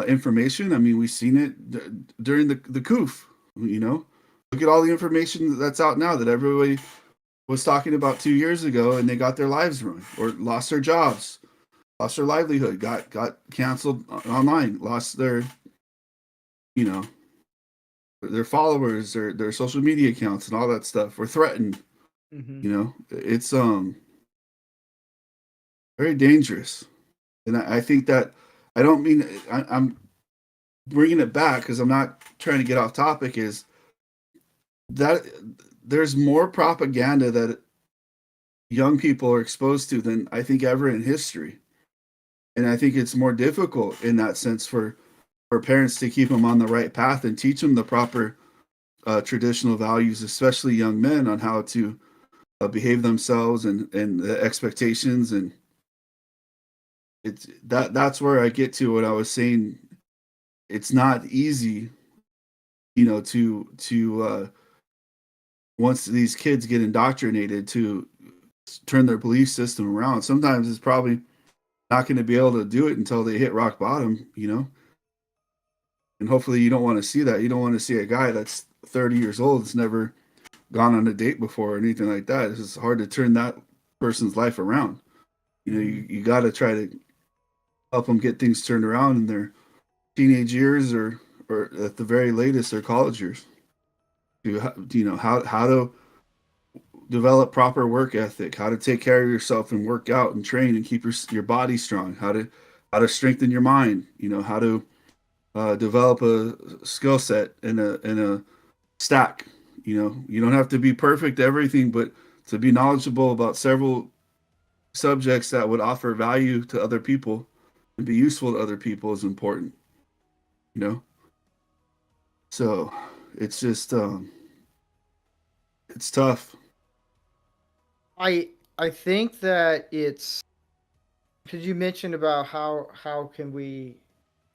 information. I mean, we've seen it during the COOF. Look at all the information that's out now that everybody was talking about 2 years ago, and they got their lives ruined or lost their jobs lost their livelihood, got canceled online, lost their, you know, their followers, their social media accounts, and all that stuff, were threatened. Mm-hmm. You know, it's very dangerous, and I think that I don't mean I'm bringing it back because I'm not trying to get off topic. Is that there's more propaganda that young people are exposed to than I think ever in history, and I think it's more difficult in that sense for parents to keep them on the right path and teach them the proper traditional values, especially young men, on how to behave themselves and the expectations. And it's that's where I get to what I was saying. It's not easy, to once these kids get indoctrinated to turn their belief system around. Sometimes it's probably not going to be able to do it until they hit rock bottom. And hopefully you don't want to see that. You don't want to see a guy that's 30 years old that's never gone on a date before or anything like that. It's just hard to turn that person's life around. You got to try to help them get things turned around in their teenage years, or at the very latest their college years. How to develop proper work ethic, how to take care of yourself and work out and train and keep your body strong, how to strengthen your mind, how to develop a skill set and a stack. You don't have to be perfect at everything, but to be knowledgeable about several subjects that would offer value to other people and be useful to other people is important. you know so it's just it's tough. I think that it's because you mentioned about how can we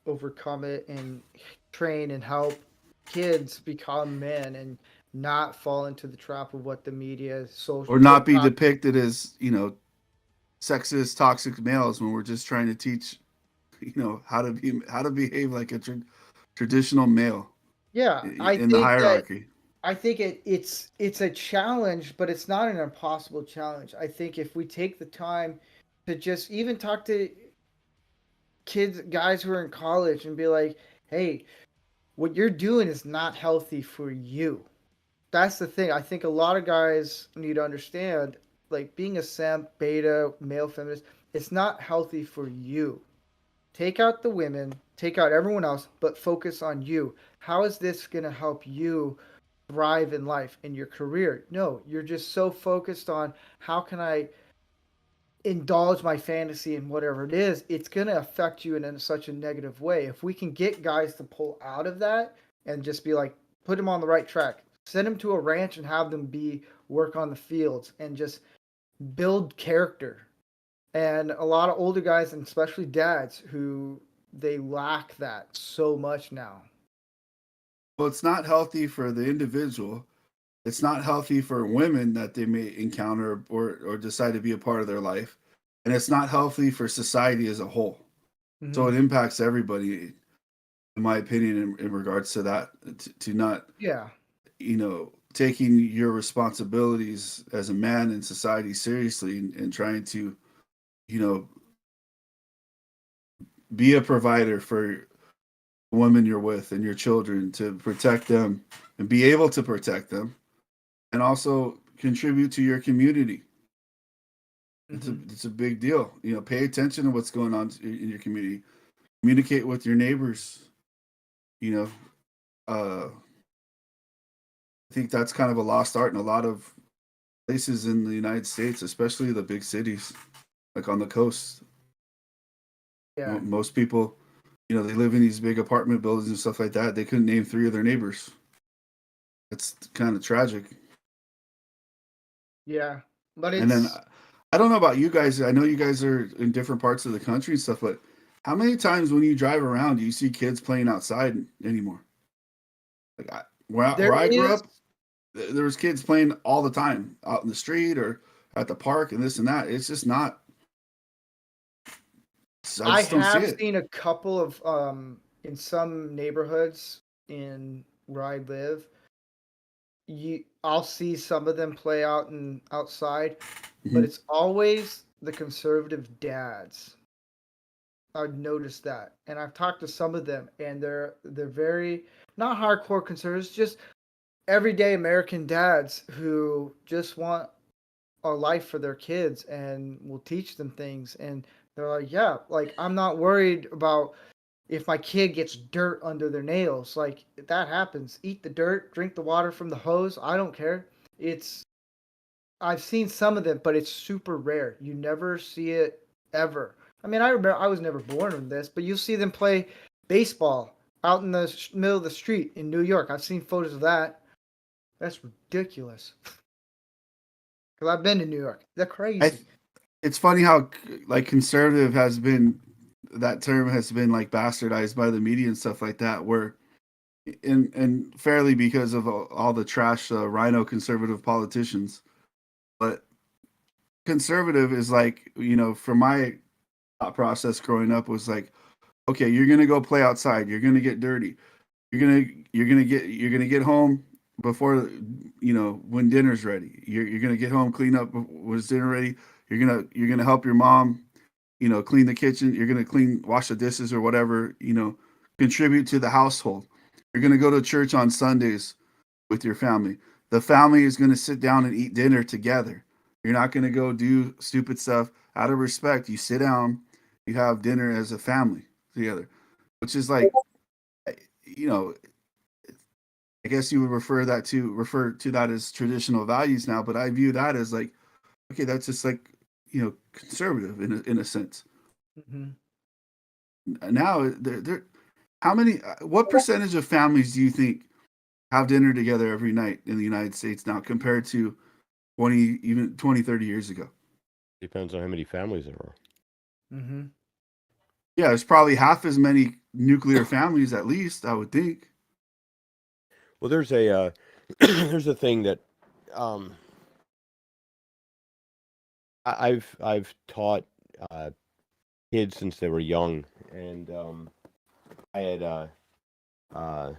overcome it and train and help kids become men and not fall into the trap of what the media, social Or not be TikTok. depicted as sexist, toxic males when we're just trying to teach how to behave like a traditional male Yeah, I in the think that hierarchy. it's a challenge, but it's not an impossible challenge. I think if we take the time to just even talk to kids, guys who are in college, and be like, "Hey, what you're doing is not healthy for you." That's the thing. I think a lot of guys need to understand, like being a simp, beta, male feminist, it's not healthy for you. Take out the women, take out everyone else, but focus on you. How is this going to help you thrive in life, in your career? No, you're just so focused on how can I indulge my fantasy in whatever it is. It's going to affect you in such a negative way. If we can get guys to pull out of that and just be like, put them on the right track, send them to a ranch and have them work on the fields and just build character. And a lot of older guys, and especially dads, who they lack that so much now. Well, it's not healthy for the individual. It's not healthy for women that they may encounter or decide to be a part of their life. And it's not healthy for society as a whole. So Mm-hmm. it impacts everybody, in my opinion, in regards to that, to not, Yeah. taking your responsibilities as a man in society seriously, and trying to, you know, be a provider for the women you're with and your children, to protect them and be able to protect them, and also contribute to your community. Mm-hmm. It's a big deal. Pay attention to what's going on in your community. Communicate with your neighbors. You know, I think that's kind of a lost art in a lot of places in the United States, especially the big cities, like on the coast. Yeah. Most people, they live in these big apartment buildings and stuff like that. They couldn't name three of their neighbors. It's kind of tragic. Yeah. But And then it's I don't know about you guys. I know you guys are in different parts of the country and stuff, but how many times when you drive around do you see kids playing outside anymore? Like there where I grew is up, there was kids playing all the time out in the street or at the park and this and that. It's just not. I I just don't see have it. seen a couple of in some neighborhoods in where I live, I'll see some of them play out and outside, but Mhm. it's always the conservative dads. I've noticed that, and I've talked to some of them, and they're very not hardcore conservatives, just everyday American dads who just want a life for their kids and will teach them things. And they're like, yeah, like I'm not worried about if my kid gets dirt under their nails. Like that happens. Eat the dirt, drink the water from the hose. I don't care. It's I've seen some of them, but it's super rare. You never see it ever. I mean, I remember I was never born in this, but you see them play baseball out in the middle of the street in New York. I've seen photos of that. That's ridiculous. Because I've been to New York. They're crazy. It's funny how like conservative has been, that term has been like bastardized by the media and stuff like that, where and fairly because of all the trash rhino conservative politicians. But conservative is like, for my thought process growing up was like, okay, you're gonna go play outside, you're gonna get dirty, you're gonna get home before, when dinner's ready. You're gonna get home, clean up when dinner ready. You're gonna help your mom, clean the kitchen. You're gonna wash the dishes or whatever. Contribute to the household. You're gonna go to church on Sundays with your family. The family is gonna sit down and eat dinner together. You're not gonna go do stupid stuff. Out of respect, you sit down, you have dinner as a family together, which is like, you know, I guess you would refer to that as traditional values now, but I view that as like, okay, that's just like, conservative in a sense. Hmm. Now, how many, what percentage of families do you think have dinner together every night in the United States now compared to 30 years ago? Depends on how many families there are. Hmm. Yeah, there's probably half as many nuclear families at least, I would think. Well, there's a there's a thing that um, I've taught uh, kids since they were young, and I had uh,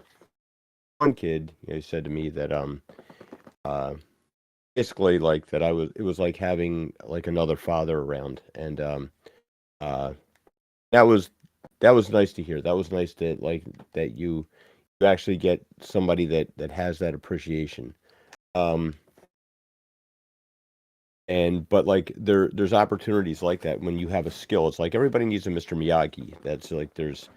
one kid, said to me that uh, basically like that it was like having like another father around, and uh, that was that was nice to hear. That was nice to like that you actually get somebody that has that appreciation. Um, and but like there's opportunities like that when you have a skill. It's like everybody needs a Mr. Miyagi. That's like there's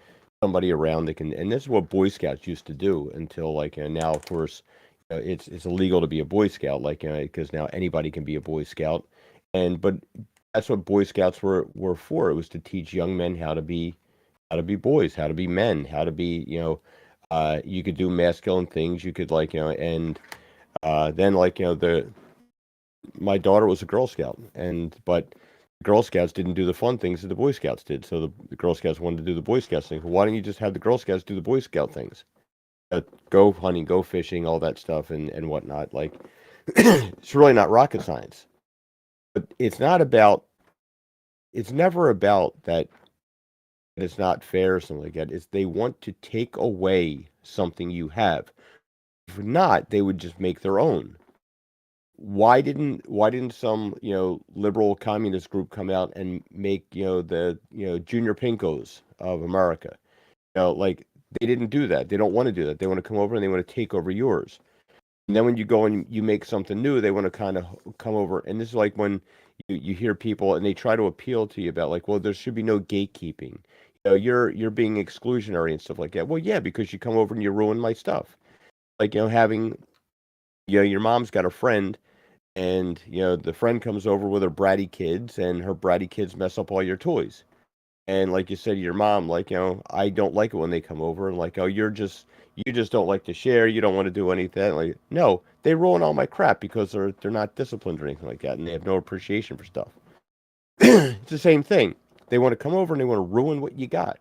somebody around that can, and this is what Boy Scouts used to do until like, and now of course it's illegal to be a Boy Scout, like because now anybody can be a Boy Scout, and but that's what Boy Scouts were for. It was to teach young men how to be boys, how to be men, how to be you could do masculine things. You could like and then like the my daughter was a Girl Scout, and but the Girl Scouts didn't do the fun things that the Boy Scouts did. So the Girl Scouts wanted to do the Boy Scouts things. Well, why don't you just have the Girl Scouts do the Boy Scout things? Go hunting, go fishing, all that stuff, and whatnot. Like it's really not rocket science, but it's not about. It's never about that. It's not fair or something like that. It's they want to take away something you have. If not, they would just make their own. Why didn't some liberal communist group come out and make the junior pinkos of America? Like they didn't do that. They don't want to do that. They want to come over and they want to take over yours. And then when you go and you make something new, they want to kind of come over. And this is like when you hear people and they try to appeal to you about like, well, there should be no gatekeeping. You're being exclusionary and stuff like that. Well, yeah, because you come over and you ruin my stuff. Like having your mom's got a friend, and the friend comes over with her bratty kids, and her bratty kids mess up all your toys. And like you said to your mom, like I don't like it when they come over, and like, oh, you just don't like to share, you don't want to do anything. Like, no, they ruin all my crap because they're not disciplined or anything like that, and they have no appreciation for stuff. It's the same thing. They want to come over and they want to ruin what you got.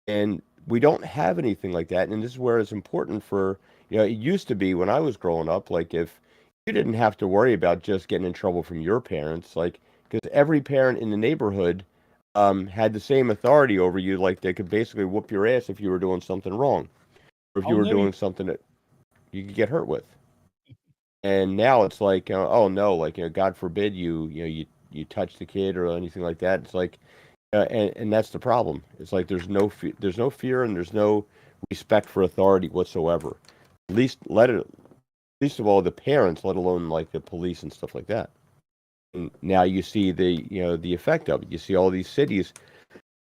And we don't have anything like that. And this is where it's important for, it used to be when I was growing up, like if you didn't have to worry about just getting in trouble from your parents, like, because every parent in the neighborhood had the same authority over you, like they could basically whoop your ass if you were doing something wrong, or if you Oh were no, doing something that you could get hurt with. And now it's like, oh no, like, God forbid you touch the kid or anything like that. It's like, And that's the problem. It's like there's no fear and there's no respect for authority whatsoever. At least least of all the parents, let alone like the police and stuff like that. And now you see the effect of it. You see all these cities,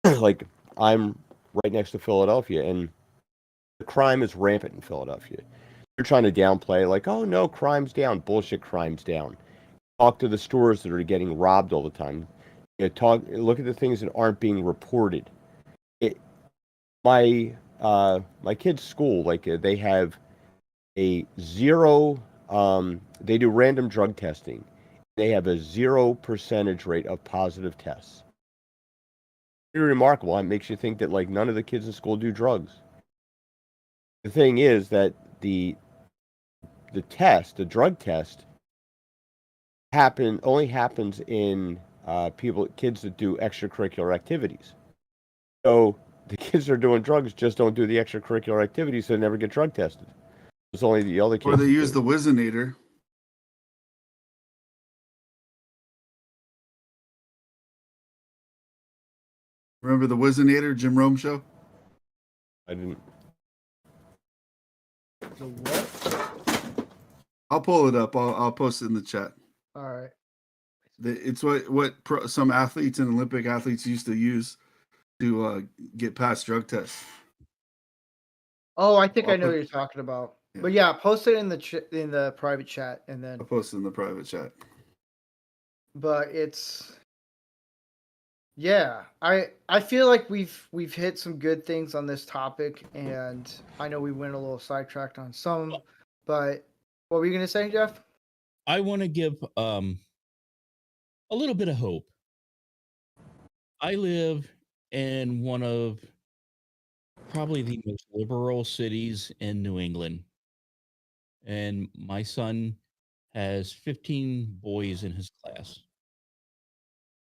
like I'm right next to Philadelphia, and the crime is rampant in Philadelphia. You're trying to downplay, like, oh no, crime's down. Bullshit, crime's down. Talk to the stores that are getting robbed all the time. Look at the things that aren't being reported. It, my kids' school, like they have a zero. They do random drug testing. They have a 0% rate of positive tests. Pretty remarkable. It makes you think that like none of the kids in school do drugs. The thing is that the drug test, only happens in kids that do extracurricular activities. So the kids that are doing drugs just don't do the extracurricular activities, so they never get drug tested. It's only the other kids. Or they use the Wizinator. Remember the Wizinator, Jim Rome show? I didn't. The what? I'll pull it up. I'll post it in the chat. All right. It's what some athletes and Olympic athletes used to use to get past drug tests. Oh, I think I know what you're talking about. Yeah. But yeah, post it in the private chat, and then. I'll post it in the private chat. But it's. Yeah, I feel like we've hit some good things on this topic, and I know we went a little sidetracked on some, but what were you gonna say, Jeff? I want to give a little bit of hope. I live in one of probably the most liberal cities in New England, and my son has 15 boys in his class.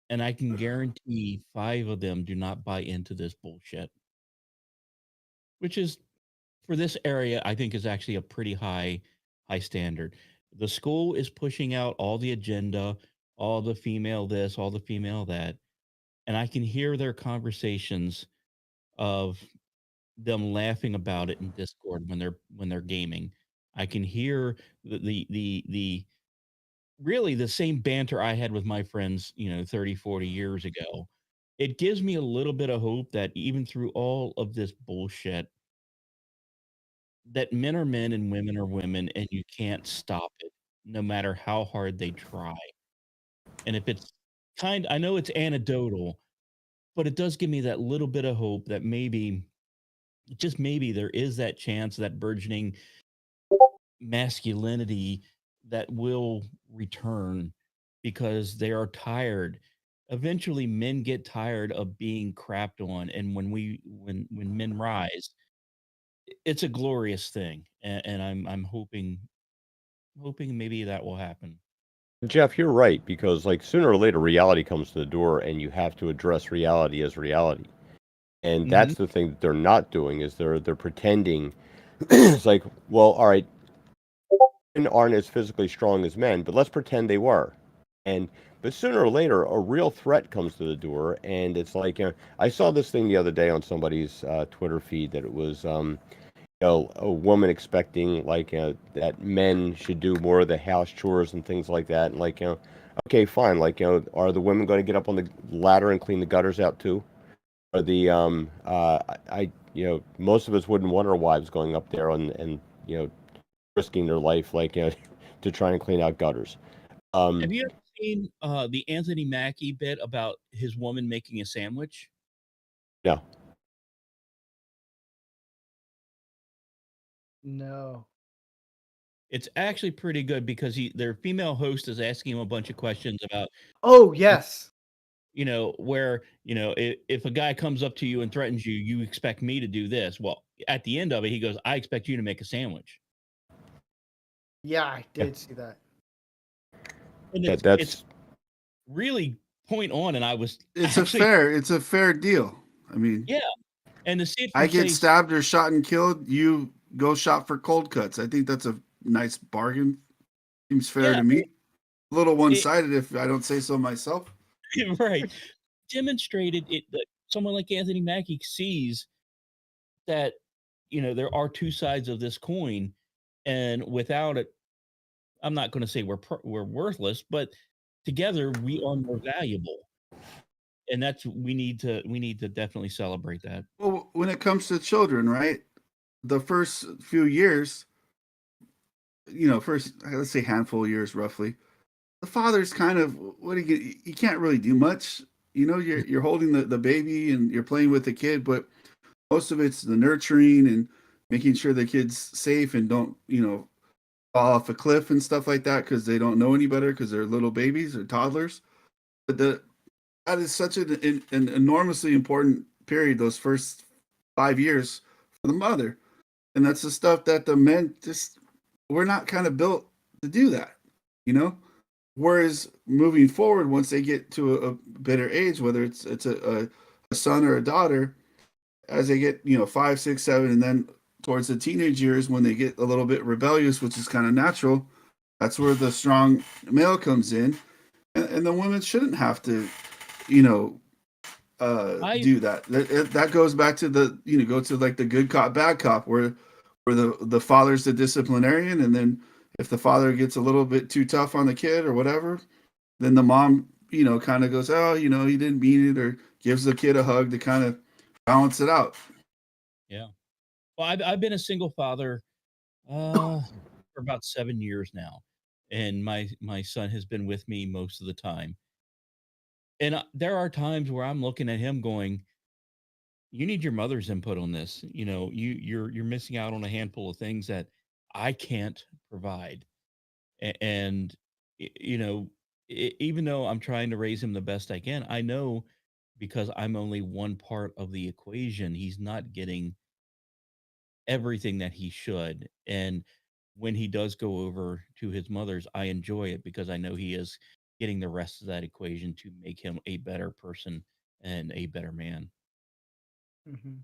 And I can guarantee 5 of them do not buy into this bullshit. Which is, for this area, I think is actually a pretty high standard. The school is pushing out all the agenda, all the female this, all the female that. And I can hear their conversations of them laughing about it in Discord when they're gaming. I can hear the really the same banter I had with my friends, 30, 40 years ago. It gives me a little bit of hope that even through all of this bullshit, that men are men and women are women, and you can't stop it, no matter how hard they try. And if it's I know it's anecdotal, but it does give me that little bit of hope that maybe, just maybe, there is that chance, that burgeoning masculinity that will return because they are tired. Eventually men get tired of being crapped on, and when men rise, it's a glorious thing. And I'm hoping maybe that will happen. Jeff, you're right, because like sooner or later reality comes to the door and you have to address reality as reality. And that's the thing that they're not doing, is they're pretending. It's like, well, all right, women aren't as physically strong as men, but let's pretend they were. But sooner or later, a real threat comes to the door, and it's like, I saw this thing the other day on somebody's Twitter feed that it was, a woman expecting like that men should do more of the house chores and things like that, and like, okay, fine, like, are the women going to get up on the ladder and clean the gutters out too? Or the most of us wouldn't want our wives going up there and risking their life, like, to try and clean out gutters. Have you ever seen the Anthony Mackie bit about his woman making a sandwich? No. No. It's actually pretty good because their female host is asking him a bunch of questions about, Oh yes. where, if a guy comes up to you and threatens you, you expect me to do this. Well, at the end of it, he goes, I expect you to make a sandwich. Yeah, I did see that. And that's it's really point on. And I was, It's actually, a fair deal. I mean, yeah. And to see it I from, get stabbed or shot and killed. You go shop for cold cuts. I think that's a nice bargain. Seems fair to me. A little one-sided, if I don't say so myself. Right. demonstrated it that someone like Anthony Mackie sees that, there are two sides of this coin, and without it, I'm not going to say we're worthless, but together we are more valuable, and that's we need to definitely celebrate that. Well, when it comes to children, right? The first few years, first let's say handful of years roughly, the father's kind of what do you can't really do much. You're holding the baby and you're playing with the kid, but most of it's the nurturing and making sure the kid's safe and don't fall off a cliff and stuff like that because they don't know any better because they're little babies or toddlers. But that is such an enormously important period, those first 5 years for the mother. And that's the stuff that the men we're not kind of built to do that, you know? Whereas moving forward, once they get to a better age, whether it's a son or a daughter, as they get, 5, 6, 7, and then towards the teenage years when they get a little bit rebellious, which is kind of natural, that's where the strong male comes in. And the women shouldn't have to, do that. That goes back to go to like the good cop, bad cop, where the father's the disciplinarian, and then if the father gets a little bit too tough on the kid or whatever, then the mom, kind of goes, oh, he didn't mean it, or gives the kid a hug to kind of balance it out. Yeah. Well, I've been a single father for about 7 years now, and my son has been with me most of the time. And there are times where I'm looking at him going, "You need your mother's input on this. You're missing out on a handful of things that I can't provide." And even though I'm trying to raise him the best I can, I know because I'm only one part of the equation, he's not getting everything that he should. And when he does go over to his mother's, I enjoy it because I know he is getting the rest of that equation to make him a better person and a better man. Hmm.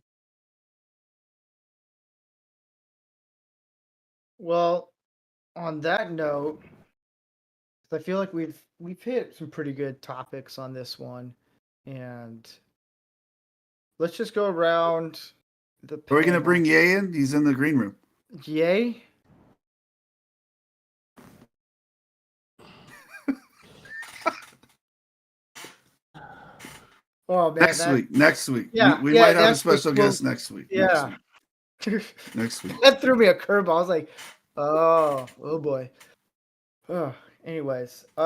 Well, on that note, 'cause I feel like we've hit some pretty good topics on this one, and let's just go around the Are we going to panel. bring Ye in? He's in the green room. Yay? Oh man, Next week. Yeah, We yeah, might have a next week special we'll- guest next week. yeah. Next week. That threw me a curveball. I was like, oh boy. Oh, anyways, We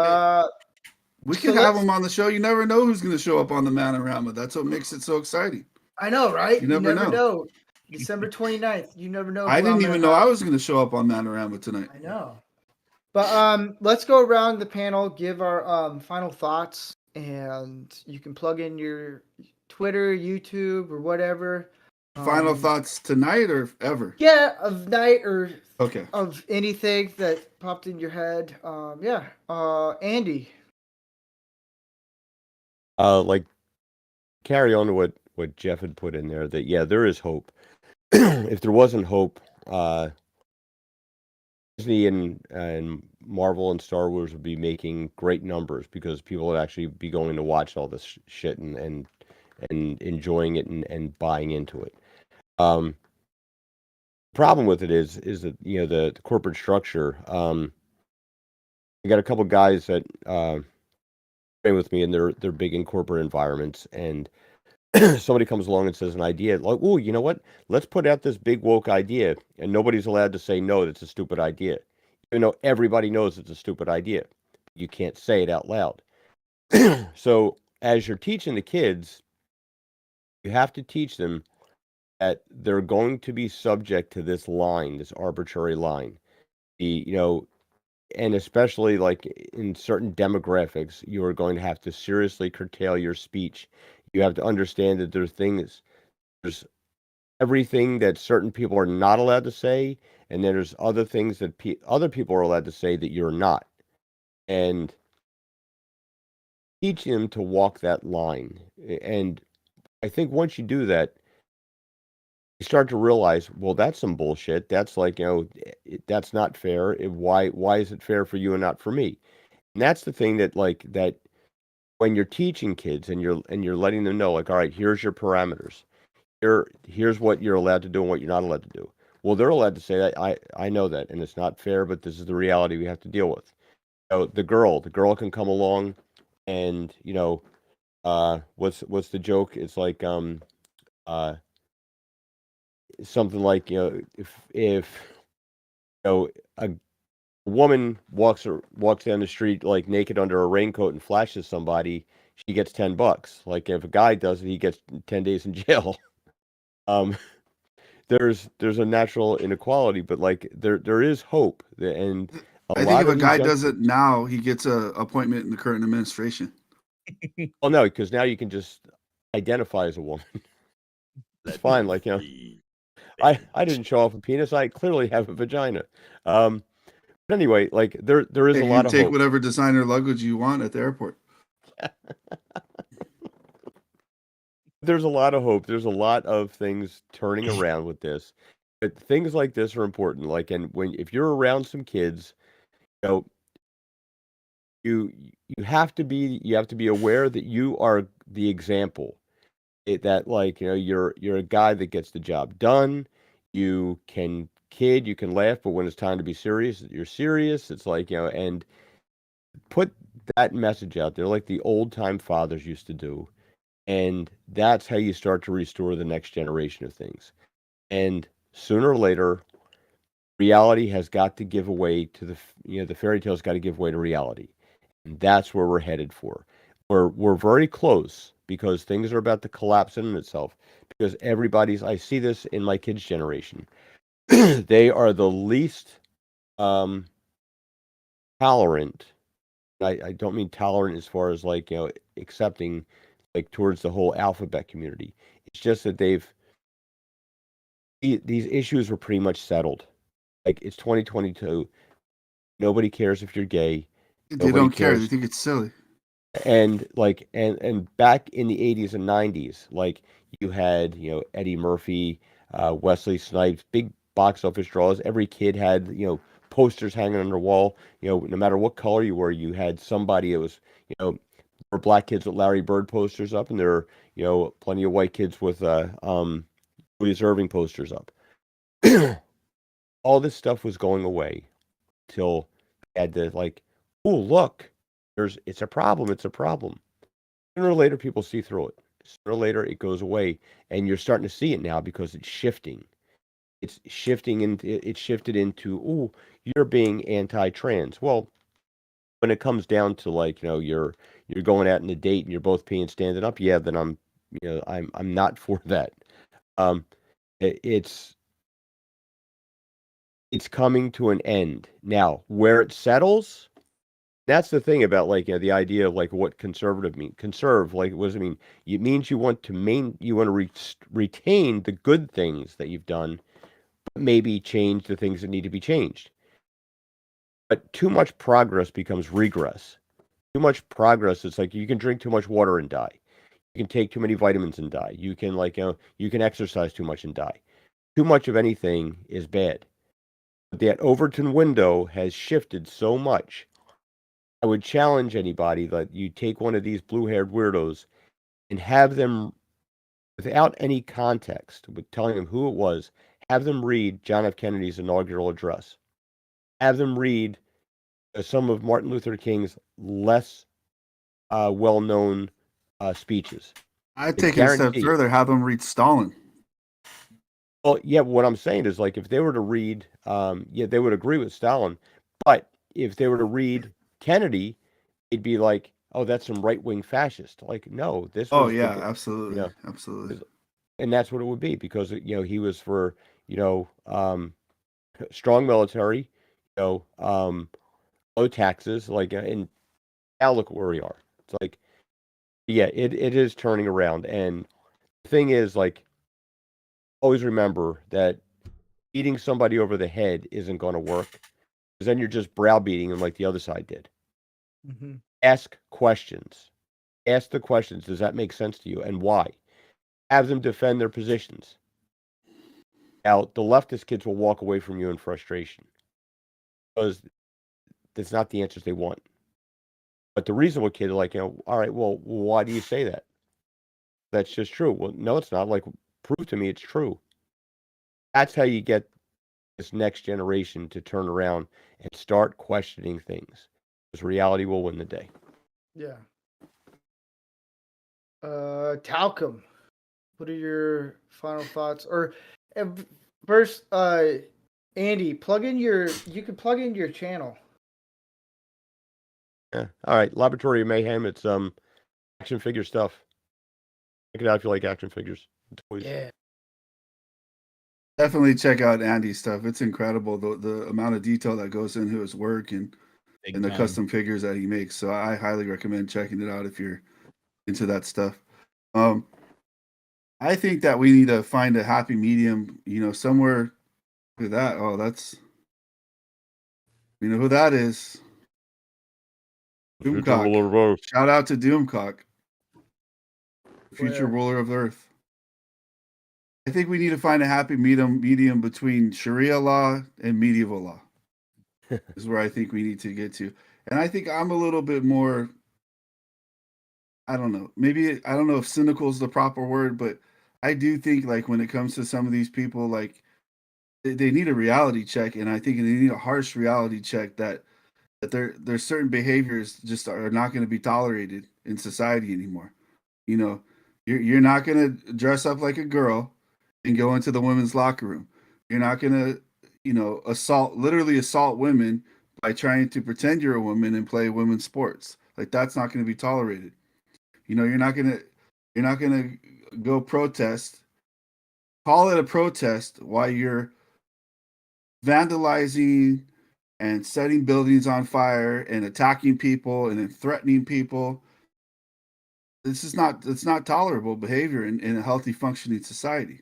so could have let's- him on the show. You never know who's going to show up on the Man-O-Rama. That's what makes it so exciting. I know, right? You never know. December 29th. You never know. I who I'm didn't gonna even know have. I was going to show up on Man-O-Rama tonight. I know. But let's go around the panel, give our final thoughts, and you can plug in your Twitter, YouTube, or whatever. Final thoughts tonight or ever? Yeah, of night or Okay. of anything that popped in your head. Yeah. Andy. Like carry on to what Jeff had put in there, that yeah, there is hope. If there wasn't hope, Disney and Marvel and Star Wars would be making great numbers because people would actually be going to watch all this shit and enjoying it and buying into it. Problem with it is that the corporate structure. I got a couple guys that train with me, and they're big in corporate environments, and somebody comes along and says an idea like, "Oh, you know what? Let's put out this big woke idea," and nobody's allowed to say no. That's a stupid idea, even though everybody knows it's a stupid idea. You can't say it out loud. So as you're teaching the kids, you have to teach them that they're going to be subject to this line, this arbitrary line. And especially like in certain demographics, you are going to have to seriously curtail your speech. You have to understand that there's everything that certain people are not allowed to say, and then there's other things that other people are allowed to say that you're not. And teach them to walk that line. And I think once you do that, you start to realize, well, that's some bullshit. That's like, that's not fair. Why is it fair for you and not for me? And that's the thing that when you're teaching kids and you're letting them know, like, all right, here's your parameters. Here's what you're allowed to do and what you're not allowed to do. Well, they're allowed to say that. I know that, and it's not fair, but this is the reality we have to deal with. So the girl can come along, and what's the joke? It's like uh, something like, if a woman walks down the street like naked under a raincoat and flashes somebody, she gets $10. Like if a guy does it, he gets 10 days in jail. Um, there's a natural inequality, but like there is hope, and a I think lot if of a these guy young does it kids. now, he gets a appointment in the current administration. Well, no, because now you can just identify as a woman. It's fine. Like, I didn't show off a penis. I clearly have a vagina. But anyway, like there is Yeah, a you lot can of take hope. whatever designer luggage you want at the airport. There's a lot of hope. There's a lot of things turning around with this. But things like this are important. Like, and if you're around some kids, you know, you you have to be aware that you are the example. That, like, you're a guy that gets the job done. You can kid, you can laugh, but when it's time to be serious, you're serious. It's like, and put that message out there like the old time fathers used to do. And that's how you start to restore the next generation of things. And sooner or later, reality has got to give away to the fairy tale's got to give way to reality. And that's where we're headed for. We're very close because things are about to collapse in itself. Because I see this in my kids' generation. They are the least tolerant. I don't mean tolerant as far as like, accepting, like, towards the whole alphabet community. It's just that these issues were pretty much settled. Like, it's 2022. Nobody cares if you're gay. They Nobody don't care. They cares. think it's silly. And like, and back in the 80s and 90s, like, you had, Eddie Murphy, Wesley Snipes, big box office draws. Every kid had, posters hanging on their wall. No matter what color you were, you had somebody. It was, there were black kids with Larry Bird posters up, and there were, plenty of white kids with Louis Irving posters up. All this stuff was going away till they had to, like, oh, look, it's a problem. It's a problem. Sooner or later, people see through it. Sooner or later, it goes away, and you're starting to see it now because it's shifting. It's shifting, and it's shifted into, oh, you're being anti-trans. Well, when it comes down to, like, you're going out on a date and you're both peeing standing up, yeah, then I'm not for that. Um, it's coming to an end now. Where it settles, that's the thing about, like, the idea of, like, what conservative mean. Conserve, like, what does it mean? It means you want to retain the good things that you've done, but maybe change the things that need to be changed. But too much progress becomes regress. Too much progress, it's like you can drink too much water and die. You can take too many vitamins and die. You can, like, you can exercise too much and die. Too much of anything is bad. But that Overton window has shifted so much. I would challenge anybody that you take one of these blue-haired weirdos and have them, without any context, with telling them who it was, have them read John F. Kennedy's inaugural address. Have them read some of Martin Luther King's less well-known speeches. I'd I take it a step guarantee you. further. Have them read Stalin. Well, yeah, what I'm saying is, like, if they were to read, yeah, they would agree with Stalin. But if they were to read Kennedy, it'd be like, oh, that's some right-wing fascist. Like, no, this Oh was yeah, you absolutely, know, absolutely. and that's what it would be because, he was for, strong military, low taxes, like, and now look where we are. It's like, yeah, it is turning around. And the thing is, like, always remember that beating somebody over the head isn't going to work because then you're just browbeating them like the other side did. Mm-hmm. Ask questions. Ask the questions. Does that make sense to you, and why? Have them defend their positions. Now, the leftist kids will walk away from you in frustration because that's not the answers they want. But the reasonable kid are like, all right, well, why do you say that? That's just true. Well, no, it's not. Like, prove to me it's true. That's how you get this next generation to turn around and start questioning things. Because reality will win the day. Yeah. Talcum, what are your final thoughts? Or first, Andy, you can plug in your channel. Yeah. All right. Laboratory of Mayhem. It's action figure stuff. Check it out if you like action figures. Toys. Yeah. Definitely check out Andy's stuff. It's incredible the amount of detail that goes into his work and Big the time. custom figures that he makes. So I highly recommend checking it out if you're into that stuff. I think that we need to find a happy medium, somewhere to that. Oh, that's you know who that is. Future Doomcock. ruler of Earth. Shout out to Doomcock, future Where? ruler of Earth. I think we need to find a happy medium between Sharia law and medieval law. Is where I think we need to get to. And I think I'm a little bit more, I don't know, maybe I don't know if cynical is the proper word, but I do think like when it comes to some of these people, like they need a reality check, and I think they need a harsh reality check that there's certain behaviors just are not going to be tolerated in society anymore. You know, you're not going to dress up like a girl and go into the women's locker room. You're not going to, literally assault women by trying to pretend you're a woman and play women's sports. Like that's not going to be tolerated. You're not going to go protest, call it a protest while you're vandalizing and setting buildings on fire and attacking people and then threatening people. It's not tolerable behavior in a healthy functioning society.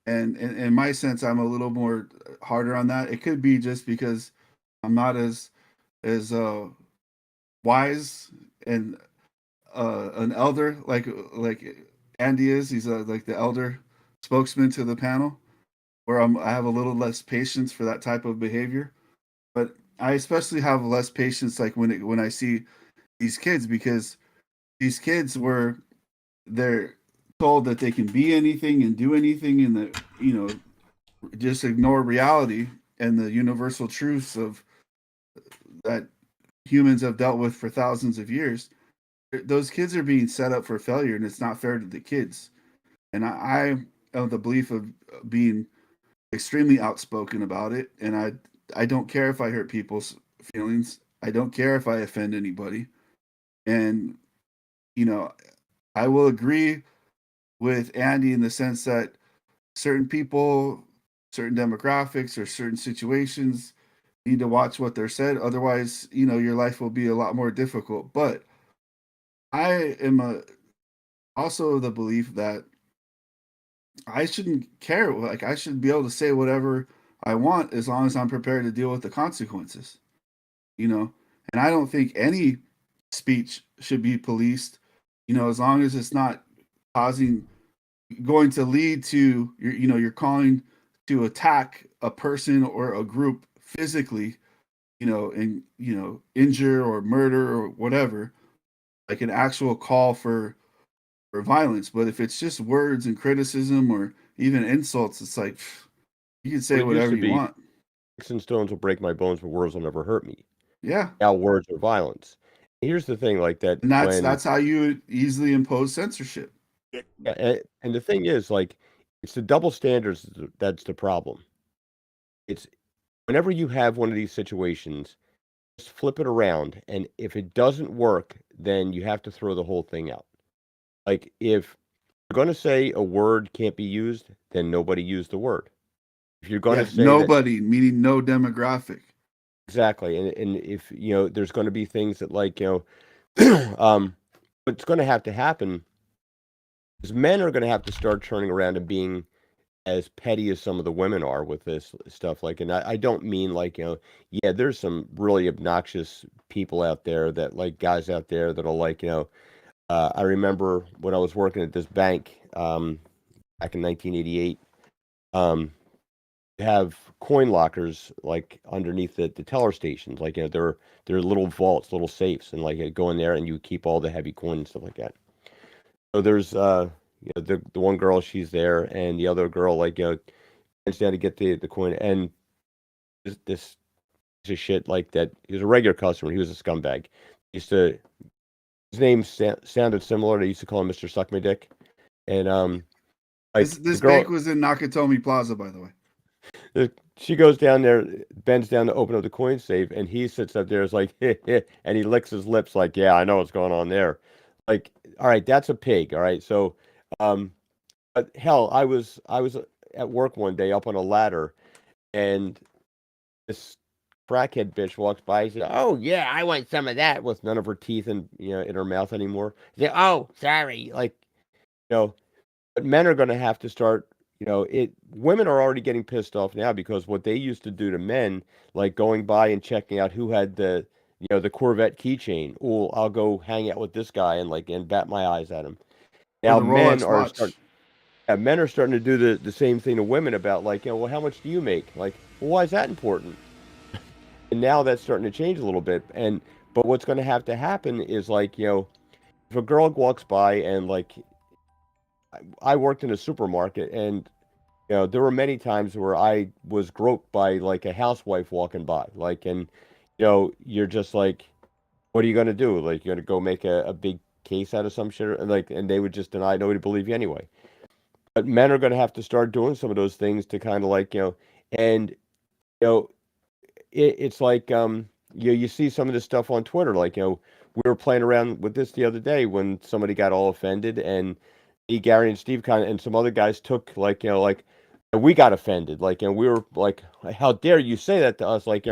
And in my sense, I'm a little more harder on that. It could be just because I'm not as wise and an elder like Andy is. He's like the elder spokesman to the panel, where I have a little less patience for that type of behavior. But I especially have less patience like when I see these kids, because these kids they're told that they can be anything and do anything, and that just ignore reality and the universal truths of that humans have dealt with for thousands of years. Those kids are being set up for failure, and it's not fair to the kids. And I am of the belief of being extremely outspoken about it, and I don't care if I hurt people's feelings. I don't care if I offend anybody. And I will agree with Andy in the sense that certain people, certain demographics, or certain situations need to watch what they're said. Otherwise, your life will be a lot more difficult. But I am also the belief that I shouldn't care. Like I should be able to say whatever I want as long as I'm prepared to deal with the consequences. And I don't think any speech should be policed. As long as it's not going to lead to you're calling to attack a person or a group physically, and injure or murder or whatever, like an actual call for violence. But if it's just words and criticism or even insults, it's like you can say Well, it used whatever to you be, want. sticks and stones will break my bones, but words will never hurt me. Yeah. Now words are violence. Here's the thing, like that And when that's how you easily impose censorship. yeah, and the thing is, like, it's the double standards that's the problem. It's whenever you have one of these situations, just flip it around, and if it doesn't work, then you have to throw the whole thing out. Like, if you're going to say a word can't be used, then nobody use the word. If you're going Yeah, to say that nobody, meaning no demographic. exactly, and if there's going to be things that what's going to happen is men are going to have to start turning around and being as petty as some of the women are with this stuff. Like, and I don't mean like, yeah, there's some really obnoxious people out there that like guys out there that'll like, I remember when I was working at this bank back in 1988, have coin lockers like underneath the teller stations. Like, they're little vaults, little safes, and like you go in there and you keep all the heavy coins and stuff like that. So there's the one girl, she's there, and the other girl, like, bends down to get the coin, and this piece of shit like that. He was a regular customer. He was a scumbag. Used to His name sounded similar. They used to call him Mr. Suck My Dick. And like the This girl, bank was in Nakatomi Plaza, by the way. she goes down there, bends down to open up the coin safe, and he sits up there, is like, and he licks his lips, like, yeah, I know what's going on there. Like, all right, that's a pig. All right, so, but hell, I was at work one day up on a ladder, and this crackhead bitch walks by. He said, "Oh yeah, I want some of that," with none of her teeth in her mouth anymore. He said, "Oh, sorry." Like, you know, but men are going to have to start. Women are already getting pissed off now because what they used to do to men, like going by and checking out who had the Corvette keychain. Oh, I'll go hang out with this guy and bat my eyes at him. Or Now the Rolex watch. men are starting to do the same thing to women about, like, well, how much do you make? Like, well, why is that important? And now that's starting to change a little bit. But what's going to have to happen is, like, if a girl walks by, and like, I worked in a supermarket, and there were many times where I was groped by like a housewife walking by, like, and you're just like, what are you going to do? Like, you're going to go make a big case out of some shit, and they would just deny, nobody believe you anyway. But men are going to have to start doing some of those things to kind of, like, and you know it's like, you see some of this stuff on Twitter, like, we were playing around with this the other day when somebody got all offended, and Gary and Steve kind of, and some other guys took, like, like, we got offended, like, and we were like, how dare you say that to us? Like,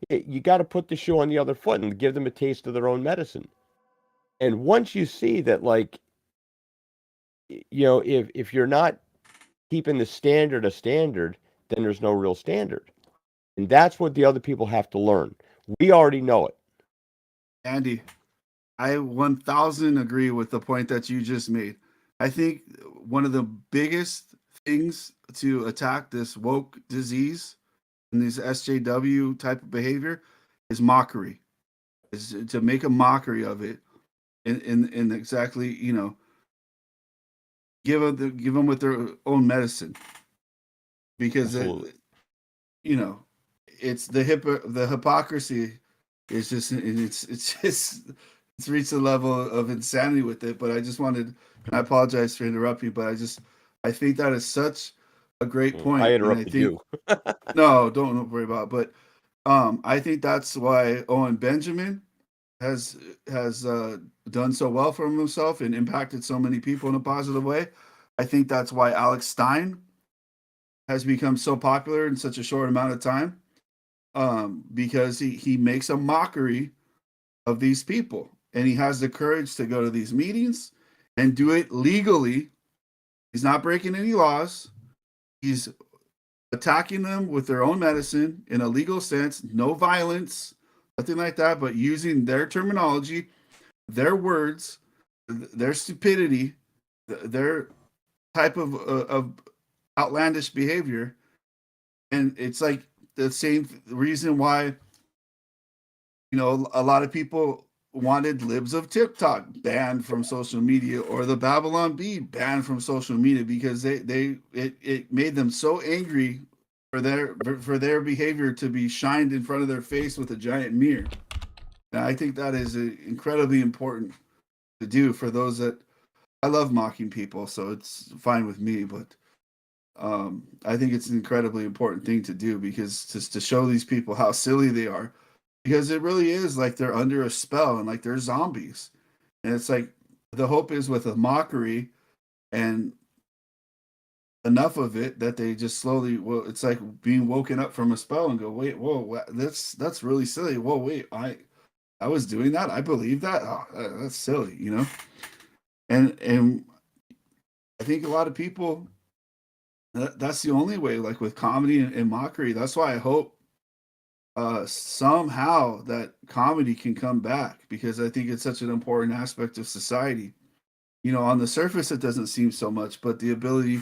you got to put the shoe on the other foot and give them a taste of their own medicine. And once you see that, like, if you're not keeping the standard a standard, then there's no real standard. And that's what the other people have to learn. We already know it. Andy, I 1000 agree with the point that you just made. I think one of the biggest things to attack this woke disease and this SJW type of behavior is mockery, is to make a mockery of it, in exactly, give them with their own medicine, because Absolutely. it's the hypocrisy is just, it's reached a level of insanity with it. But I just wanted, and I apologize for interrupting, but I think that is such a great point. I And I interrupted think, you. no, don't worry about it. But I think that's why Owen Benjamin has done so well for himself and impacted so many people in a positive way. I think that's why Alex Stein has become so popular in such a short amount of time, because he makes a mockery of these people, and he has the courage to go to these meetings and do it legally. He's not breaking any laws. He's attacking them with their own medicine in a legal sense, no violence, nothing like that, but using their terminology, their words, their stupidity, their type of outlandish behavior. And it's like the same reason why, a lot of people wanted Libs of TikTok banned from social media, or the Babylon Bee banned from social media, because it made them so angry for their behavior to be shined in front of their face with a giant mirror. And I think that is incredibly important to do for those that, I love mocking people, so it's fine with me, but I think it's an incredibly important thing to do, because just to show these people how silly they are, because it really is like they're under a spell and like they're zombies. And it's like, the hope is with a mockery and enough of it that they just slowly, well, it's like being woken up from a spell and go, wait, whoa, that's really silly. Whoa, wait, I was doing that. I believe that. Oh, that's silly, And I think a lot of people, that's the only way, like with comedy and mockery. That's why I hope somehow that comedy can come back, because I think it's such an important aspect of society. On the surface, it doesn't seem so much, but the ability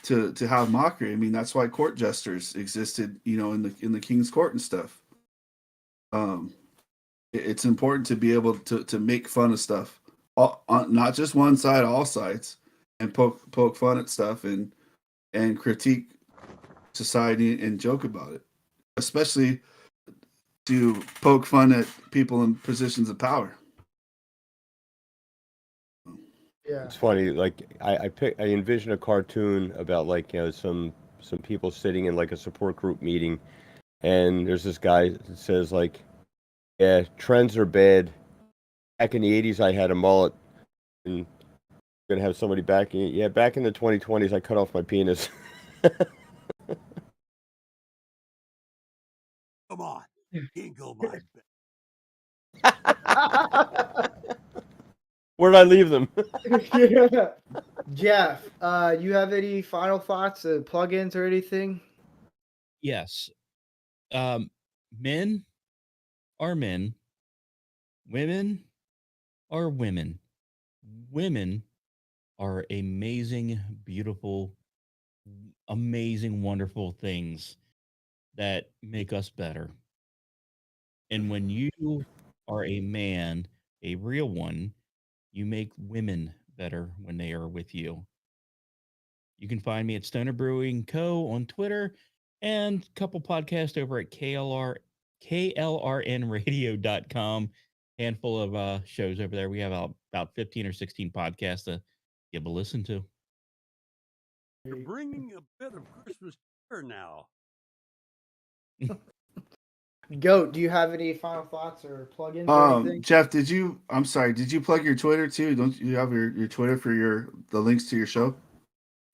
to have mockery. I mean, that's why court jesters existed, in the king's court and stuff. It's important to be able to make fun of stuff, not just one side, all sides, and poke fun at stuff and critique society and joke about it, especially to poke fun at people in positions of power. Yeah. It's funny, like I envision a cartoon about like some people sitting in like a support group meeting, and there's this guy that says like, yeah, trends are bad. Back in the '80s, I had a mullet, and gonna have somebody back. Yeah, back in the 2020s, I cut off my penis. Come on, tinkle my Where'd I leave them? Yeah. Jeff, you have any final thoughts, plugins or anything? Yes. Men are men. Women are women. Women are amazing, beautiful, amazing, wonderful things that make us better. And when you are a man, a real one, you make women better when they are with you. You can find me at Stoner Brewing Co. on Twitter and a couple podcasts over at KLRNradio.com. Handful of shows over there. We have about 15 or 16 podcasts to give a listen to. You're bringing a bit of Christmas cheer now. Goat, do you have any final thoughts or plugins or anything? Jeff, did you plug your Twitter too? Don't you have your Twitter for the links to your show?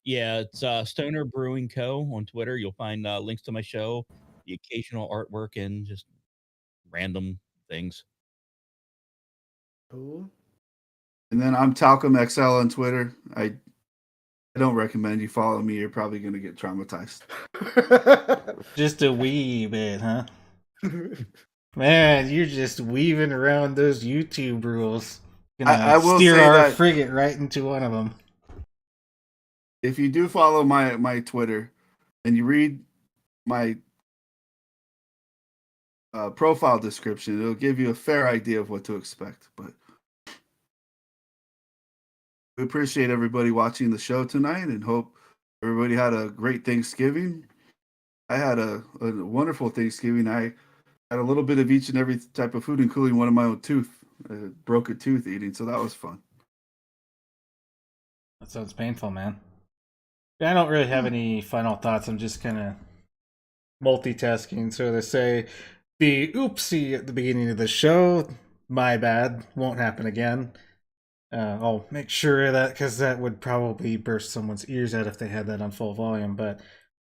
Yeah, it's Stoner Brewing Co. on Twitter. You'll find links to my show, the occasional artwork, and just random things. Cool. And then I'm Talcum XL on Twitter. I don't recommend you follow me. You're probably going to get traumatized. Just a wee bit, huh? Man, you're just weaving around those YouTube rules. Gonna I will steer say our that frigate right into one of them. if you do follow my Twitter and you read my profile description, it'll give you a fair idea of what to expect. But we appreciate everybody watching the show tonight and hope everybody had a great Thanksgiving. I had a wonderful Thanksgiving. I had a little bit of each and every type of food, including one of my own tooth. Broke a tooth eating, so that was fun. That sounds painful, man. I don't really have any final thoughts. I'm just kind of multitasking. So to say the oopsie at the beginning of the show, my bad, won't happen again. I'll make sure of that because that would probably burst someone's ears out if they had that on full volume. But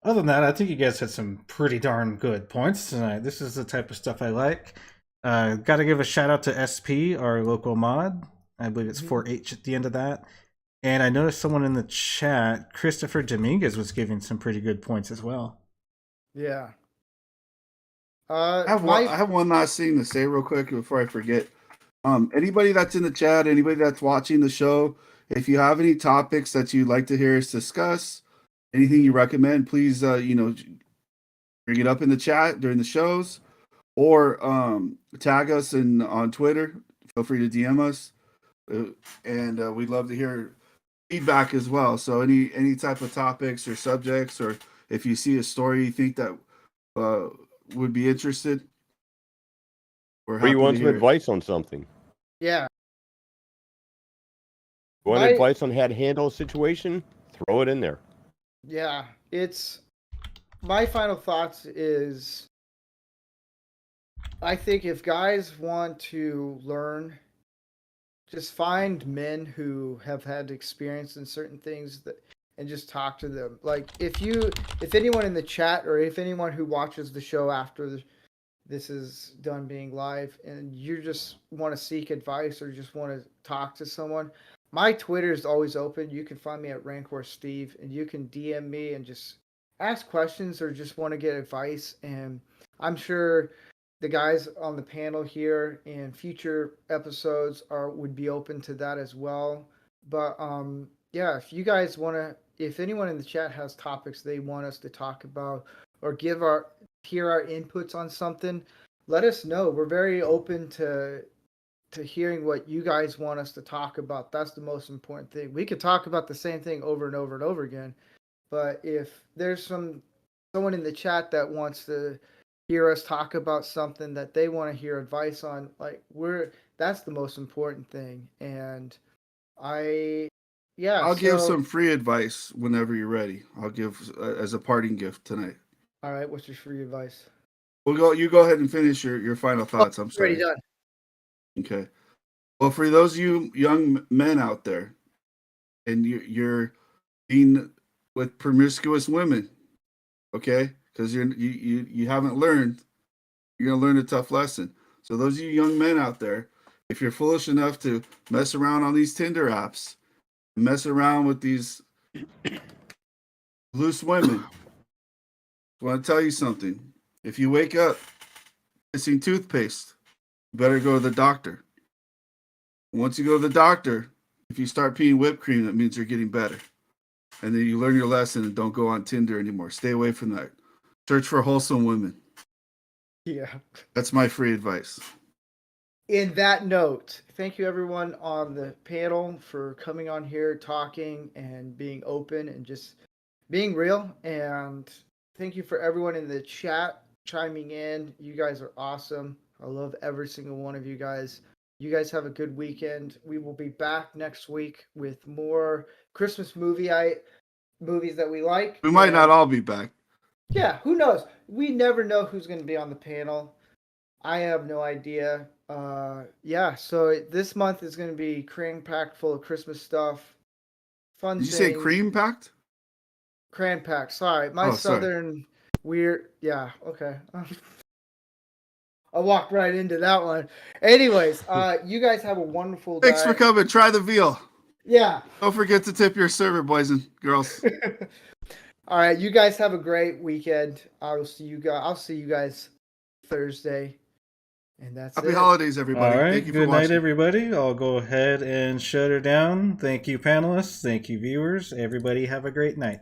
other than that, I think you guys had some pretty darn good points tonight. This is the type of stuff I like. Got to give a shout out to SP, our local mod. I believe it's 4H at the end of that. And I noticed someone in the chat, Christopher Dominguez, was giving some pretty good points as well. Yeah. I have one last thing to say real quick before I forget. Anybody that's in the chat, anybody that's watching the show, if you have any topics that you'd like to hear us discuss, anything you recommend, please bring it up in the chat during the shows, or tag us on Twitter. Feel free to DM us, and we'd love to hear feedback as well. So any type of topics or subjects, or if you see a story you think that would be interested, we're Or happy you to want some hear it. advice on something? Yeah. You want My- advice on how to handle a situation? Throw it in there. Yeah. It's my final thoughts is I think if guys want to learn, just find men who have had experience in certain things and just talk to them. Like if anyone in the chat or if anyone who watches the show after this is done being live and you just want to seek advice or just want to talk to someone, my Twitter is always open. You can find me at Rancor Steve and you can DM me and just ask questions or just want to get advice. And I'm sure the guys on the panel here in future episodes would be open to that as well. But yeah, if you guys want to, if anyone in the chat has topics they want us to talk about or hear our inputs on something, let us know. We're very open to hearing what you guys want us to talk about. That's the most important thing. We could talk about the same thing over and over and over again, but if there's someone in the chat that wants to hear us talk about something that they want to hear advice on, like that's the most important thing. And I yeah, I'll give so some free advice whenever you're ready. I'll give as a parting gift tonight. all right, what's your free advice? You go ahead and finish your final thoughts. I'm Already sorry. done. Okay. Well, for those of you young men out there, and you're being with promiscuous women, okay, because you haven't learned, you're gonna learn a tough lesson. So those of you young men out there, if you're foolish enough to mess around on these Tinder apps, mess around with these loose women, I want to tell you something. If you wake up missing toothpaste, you better go to the doctor. Once you go to the doctor, if you start peeing whipped cream, that means you're getting better. And then you learn your lesson and don't go on Tinder anymore. Stay away from that. Search for wholesome women. Yeah. That's my free advice. In that note, thank you everyone on the panel for coming on here, talking and being open and just being real. And thank you for everyone in the chat chiming in. You guys are awesome. I love every single one of you guys. You guys have a good weekend. We will be back next week with more Christmas movies that we like. We might not all be back. Yeah, who knows? We never know who's going to be on the panel. I have no idea. Yeah, so this month is going to be cram-packed full of Christmas stuff. Fun Did you say things. cream packed? Cram-packed. Sorry, my southern weird. Yeah, okay. I walked right into that one. Anyways, you guys have a wonderful day. Thanks for coming. Try the veal. Yeah. Don't forget to tip your server, boys and girls. All right, you guys have a great weekend. I'll see you guys Thursday. And that's Happy it. holidays, everybody. All right. Thank you for Good night, watching. everybody. I'll go ahead and shut her down. Thank you, panelists. Thank you, viewers. Everybody have a great night.